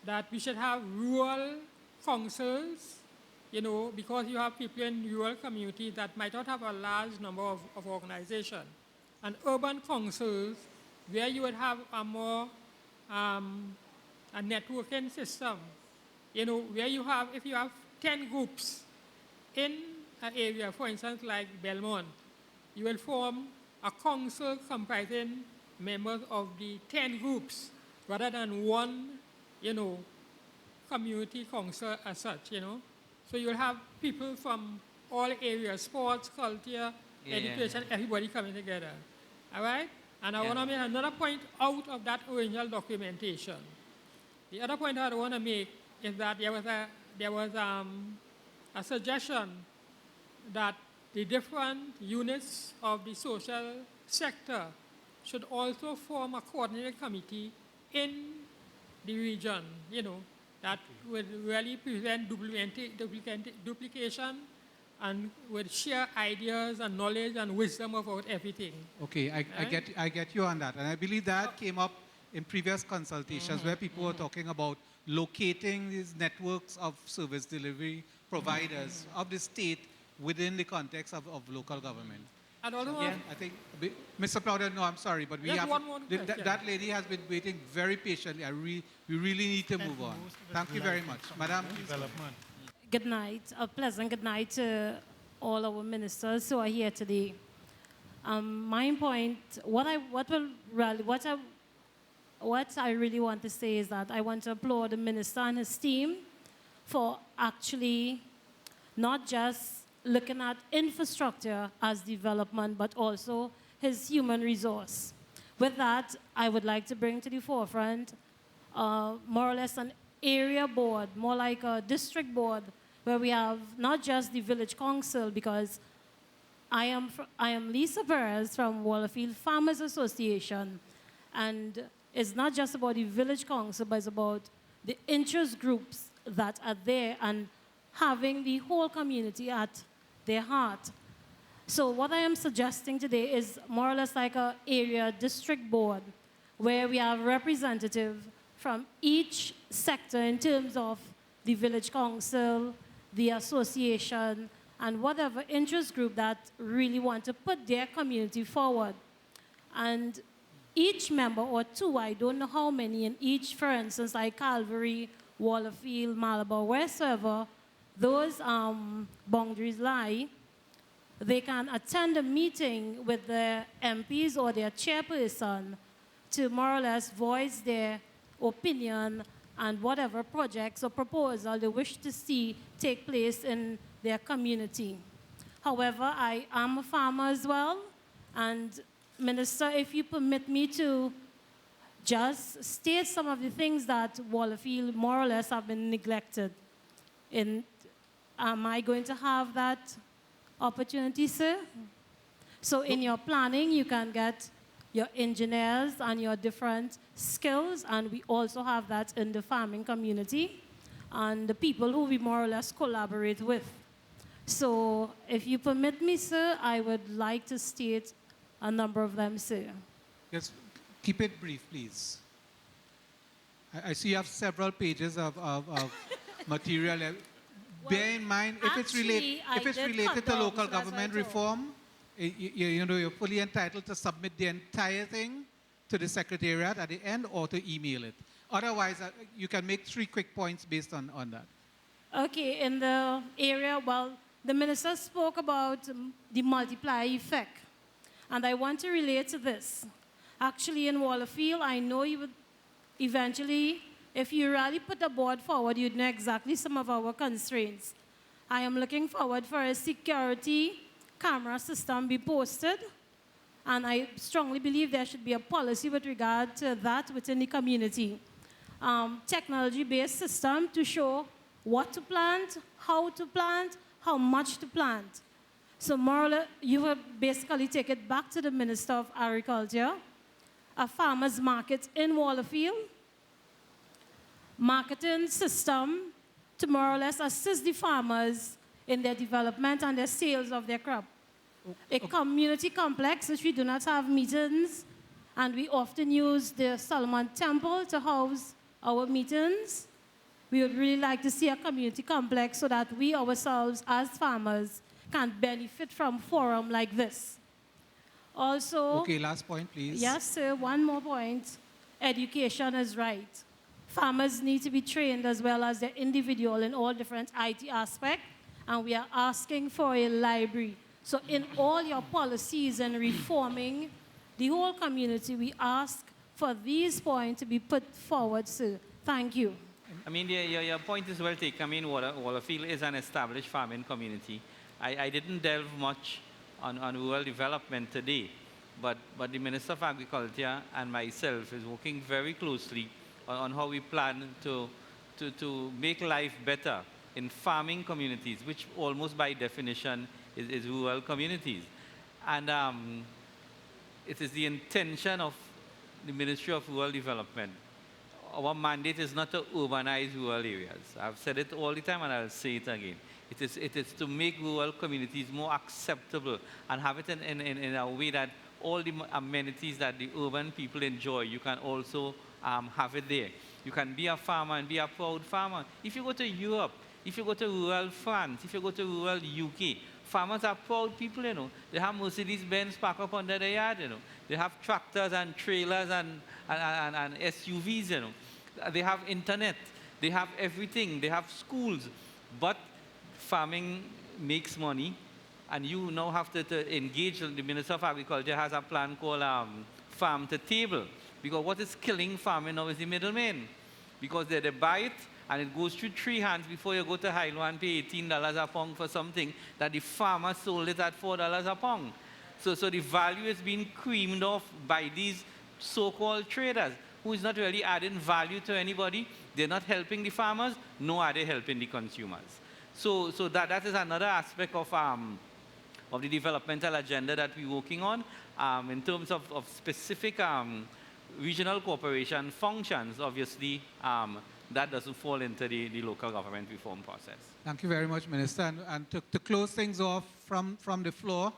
[SPEAKER 18] that we should have rural councils, you know, because you have people in rural communities that might not have a large number of organizations. And urban councils, where you would have a more a networking system, you know, where you have, if you have 10 groups in an area, for instance, like Belmont, you will form a council comprising members of the 10 groups rather than one, you know, community council as such, you know. So you'll have people from all areas, sports, culture, education, everybody coming together. All right? And I want to make another point out of that original documentation. The other point I want to make is that there was a suggestion that the different units of the social sector should also form a coordinated committee in the region, that would really prevent duplication and would share ideas and knowledge and wisdom about everything.
[SPEAKER 2] Okay, I get you on that. And I believe that came up in previous consultations where people were talking about locating these networks of service delivery providers of the state within the context of local government.
[SPEAKER 18] And also,
[SPEAKER 2] I think, Mr. Plowden, no, I'm sorry, but we
[SPEAKER 18] Just
[SPEAKER 2] have
[SPEAKER 18] one more question.
[SPEAKER 2] that lady has been waiting very patiently. We really need to move on. Thank you very much. Madam, please.
[SPEAKER 19] Good night. A pleasant good night to all our ministers who are here today. My point, what I really want to say is that I want to applaud the minister and his team for actually not just looking at infrastructure as development, but also his human resource. With that, I would like to bring to the forefront more or less an area board, more like a district board, where we have not just the village council, because I am Lisa Perez from Wallafield Farmers Association, and it's not just about the village council, but it's about the interest groups that are there and having the whole community at their heart. So what I am suggesting today is more or less like an area district board where we have representatives from each sector in terms of the village council, the association, and whatever interest group that really want to put their community forward. And each member, or two, I don't know how many, in each, for instance, like Calvary, Wallafield, Malabar, wherever those boundaries lie, they can attend a meeting with their MPs or their chairperson to more or less voice their opinion and whatever projects or proposal they wish to see take place in their community. However, I am a farmer as well, and Minister, if you permit me to just state some of the things that Wallafield more or less have been neglected. Am I going to have that opportunity, sir? So in your planning, you can get your engineers and your different skills, and we also have that in the farming community and the people who we more or less collaborate with. So if you permit me, sir, I would like to state a number of them, sir.
[SPEAKER 2] Yes, keep it brief, please. I see you have several pages of material. Bear in mind, if it's related to local government reform, you're fully entitled to submit the entire thing to the secretariat at the end or to email it. Otherwise, you can make 3 quick points based on that. Okay, in the area, well, the minister spoke about the multiplier effect. And I want to relate to this. Actually, in Wallafield, I know you would eventually, if you really put a board forward, you'd know exactly some of our constraints. I am looking forward for a security camera system be posted, and I strongly believe there should be a policy with regard to that within the community. Technology-based system to show what to plant, how much to plant. So more or less, you will basically take it back to the Minister of Agriculture, a farmer's market in Wallafield, marketing system to more or less assist the farmers in their development and their sales of their crop. A community complex, which we do not have meetings, and we often use the Solomon Temple to house our meetings. We would really like to see a community complex so that we ourselves as farmers can benefit from forum like this. Also... Okay, last point, please. Yes, sir, one more point. Education is right. Farmers need to be trained as well as their individual in all different IT aspects, and we are asking for a library. So in all your policies and reforming the whole community, we ask for these points to be put forward, sir. Thank you.
[SPEAKER 3] I mean, your point is well taken. I mean, Wallafield is an established farming community. I didn't delve much on rural development today. But the Minister of Agriculture and myself is working very closely on how we plan to make life better in farming communities, which almost by definition is rural communities. And it is the intention of the Ministry of Rural Development. Our mandate is not to urbanize rural areas. I've said it all the time and I'll say it again. It is to make rural communities more acceptable and have it in a way that all the amenities that the urban people enjoy, you can also have it there. You can be a farmer and be a proud farmer. If you go to Europe, if you go to rural France, if you go to rural UK, farmers are proud people, you know. They have Mercedes-Benz parked up under their yard, you know. They have tractors and trailers and SUVs, you know. They have internet. They have everything. They have schools. But farming makes money, and you now have to engage. The Minister of Agriculture has a plan called Farm to Table, because what is killing farming now is the middlemen, because they buy it, and it goes through 3 hands before you go to Hilo and pay $18 a pound for something that the farmer sold it at $4 a pound. So the value is being creamed off by these so-called traders, who is not really adding value to anybody. They're not helping the farmers, nor are they helping the consumers. So that is another aspect of the developmental agenda that we're working on in terms of specific regional cooperation functions. Obviously, that doesn't fall into the local government reform process.
[SPEAKER 2] Thank you very much, Minister. And to close things off from the floor,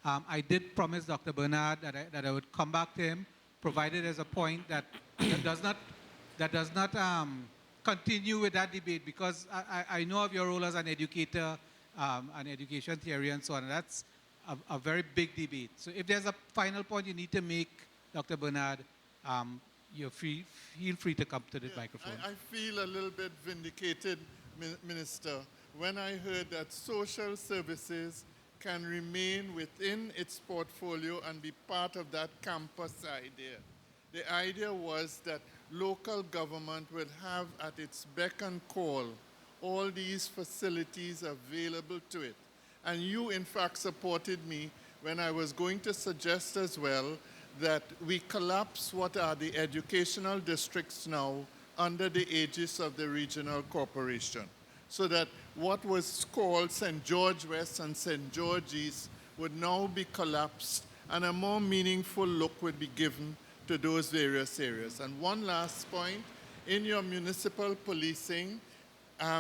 [SPEAKER 2] I did promise Dr. Bernard that I would come back to him, provided there's a point that does not continue with that debate, because I know of your role as an educator, an education theory and so on, and that's a very big debate. So if there's a final point you need to make, Dr. Bernard, feel free to come to the microphone.
[SPEAKER 5] I feel a little bit vindicated, Minister, when I heard that social services can remain within its portfolio and be part of that campus idea. The idea was that local government will have at its beck and call all these facilities available to it. And you, in fact, supported me when I was going to suggest as well that we collapse what are the educational districts now under the aegis of the regional corporation, so that what was called St. George West and St. George East would now be collapsed, and a more meaningful look would be given to those various areas. And one last point, in your municipal policing,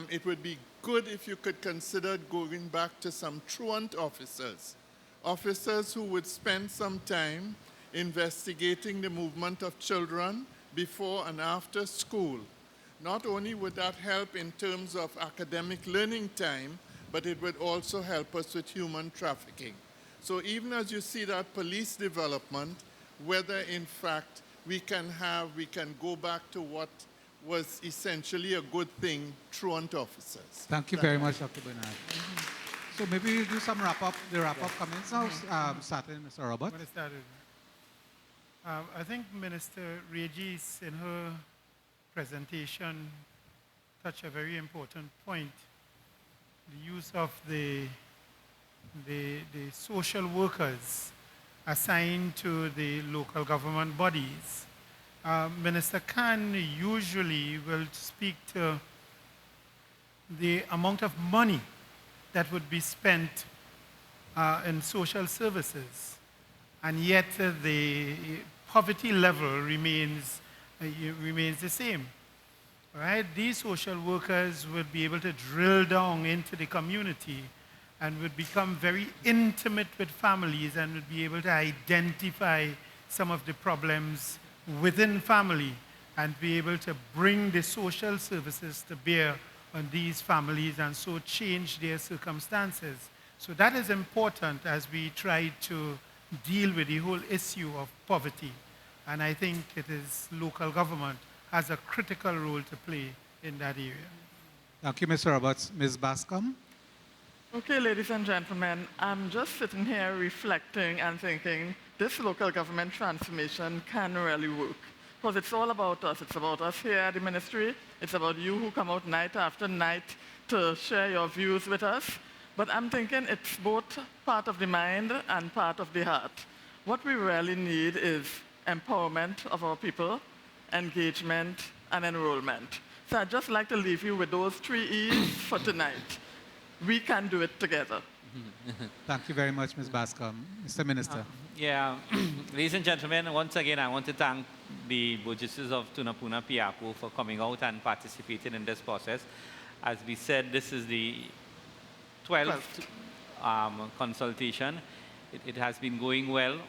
[SPEAKER 5] it would be good if you could consider going back to some truant officers, officers who would spend some time investigating the movement of children before and after school. Not only would that help in terms of academic learning time, but it would also help us with human trafficking. So even as you see that police development, whether in fact we can go back to what was essentially a good thing, truant officers.
[SPEAKER 2] Thank you very much, Dr. Bernard. So maybe we'll do some wrap-up comments now, starting Mr. Robert.
[SPEAKER 14] I think Minister Regis, in her presentation, touched a very important point. The use of the social workers assigned to the local government bodies. Minister Khan usually will speak to the amount of money that would be spent in social services, and yet the poverty level remains the same. Right? These social workers would be able to drill down into the community and would become very intimate with families and would be able to identify some of the problems within family and be able to bring the social services to bear on these families and so change their circumstances. So that is important as we try to deal with the whole issue of poverty. And I think it is local government has a critical role to play in that area.
[SPEAKER 2] Thank you, Mr. Roberts. Ms. Bascom?
[SPEAKER 9] Okay, ladies and gentlemen, I'm just sitting here reflecting and thinking this local government transformation can really work. Because it's all about us. It's about us here at the ministry. It's about you who come out night after night to share your views with us. But I'm thinking it's both part of the mind and part of the heart. What we really need is empowerment of our people, engagement, and enrollment. So I'd just like to leave you with those 3 E's for tonight. We can do it together.
[SPEAKER 2] Thank you very much, Ms. Bascom. Mr. Minister.
[SPEAKER 3] Yeah, ladies and gentlemen, once again, I want to thank the Burgesses of Tunapuna Piarco for coming out and participating in this process. As we said, this is the 12th consultation. It has been going well.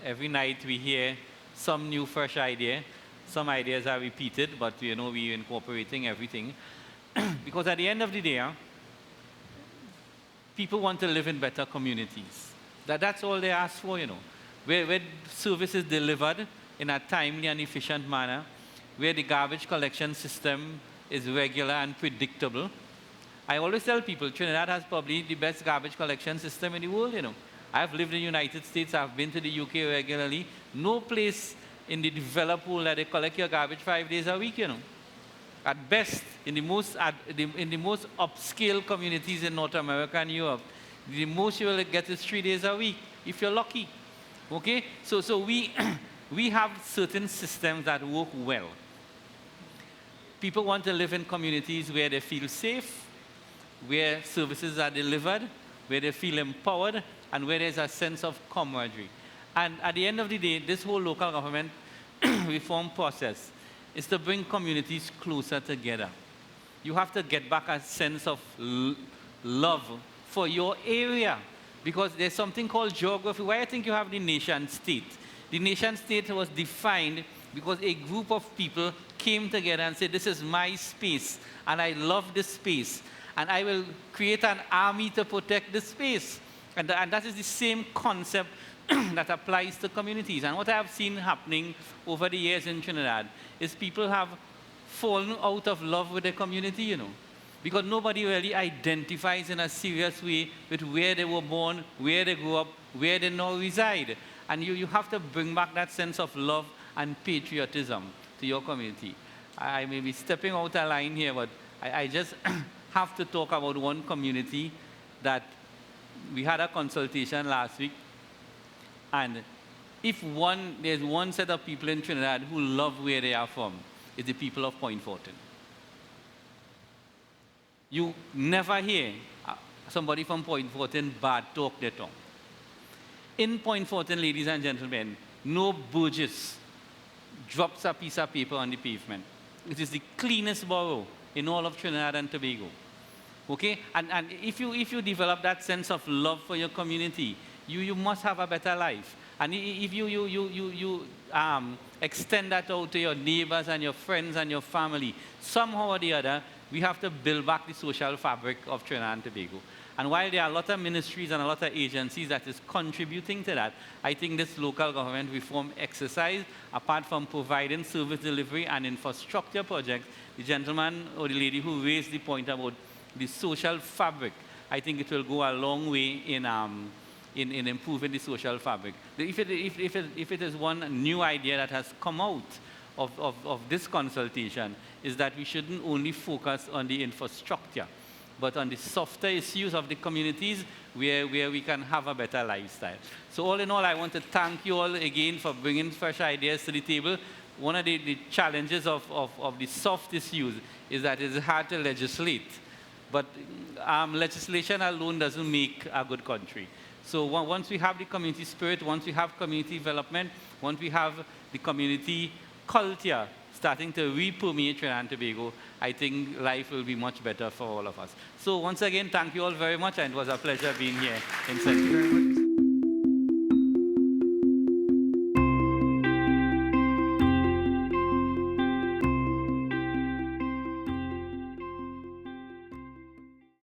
[SPEAKER 3] Every night we hear some new, fresh idea. Some ideas are repeated, but you know we're incorporating everything. Because at the end of the day, people want to live in better communities. That's all they ask for, you know. Where service is delivered in a timely and efficient manner, where the garbage collection system is regular and predictable. I always tell people Trinidad has probably the best garbage collection system in the world, you know. I've lived in the United States, I've been to the UK regularly. No place in the developed world that they collect your garbage 5 days a week, you know. At best, in the most upscale communities in North America and Europe, the most you will get is 3 days a week, if you're lucky. Okay? So we, we have certain systems that work well. People want to live in communities where they feel safe, where services are delivered, where they feel empowered, and where there's a sense of camaraderie. And at the end of the day, this whole local government reform process is to bring communities closer together. You have to get back a sense of love for your area, because there's something called geography. Why I think you have the nation state? The nation state was defined because a group of people came together and said, this is my space, and I love this space, and I will create an army to protect this space. And that is the same concept that applies to communities. And what I have seen happening over the years in Trinidad is people have fallen out of love with their community, you know, because nobody really identifies in a serious way with where they were born, where they grew up, where they now reside. And you have to bring back that sense of love and patriotism to your community. I may be stepping out of line here, but I just have to talk about one community that we had a consultation last week. And if there's one set of people in Trinidad who love where they are from, it's the people of Point Fortin. You never hear somebody from Point Fortin bad talk their tongue. In Point Fortin, ladies and gentlemen, no Burgess drops a piece of paper on the pavement. It is the cleanest borough in all of Trinidad and Tobago. Okay? And if you develop that sense of love for your community, you must have a better life. And if you extend that out to your neighbors and your friends and your family, somehow or the other, we have to build back the social fabric of Trinidad and Tobago. And while there are a lot of ministries and a lot of agencies that is contributing to that, I think this local government reform exercise, apart from providing service delivery and infrastructure projects, the gentleman or the lady who raised the point about the social fabric, I think it will go a long way in improving the social fabric. If it is one new idea that has come out of this consultation, is that we shouldn't only focus on the infrastructure, but on the softer issues of the communities where we can have a better lifestyle. So all in all, I want to thank you all again for bringing fresh ideas to the table. One of the challenges of the soft issues is that it's hard to legislate. But legislation alone doesn't make a good country. So once we have the community spirit, once we have community development, once we have the community culture starting to re-permeate Trinidad and Tobago, I think life will be much better for all of us. So once again, thank you all very much, and it was a pleasure being here in Central.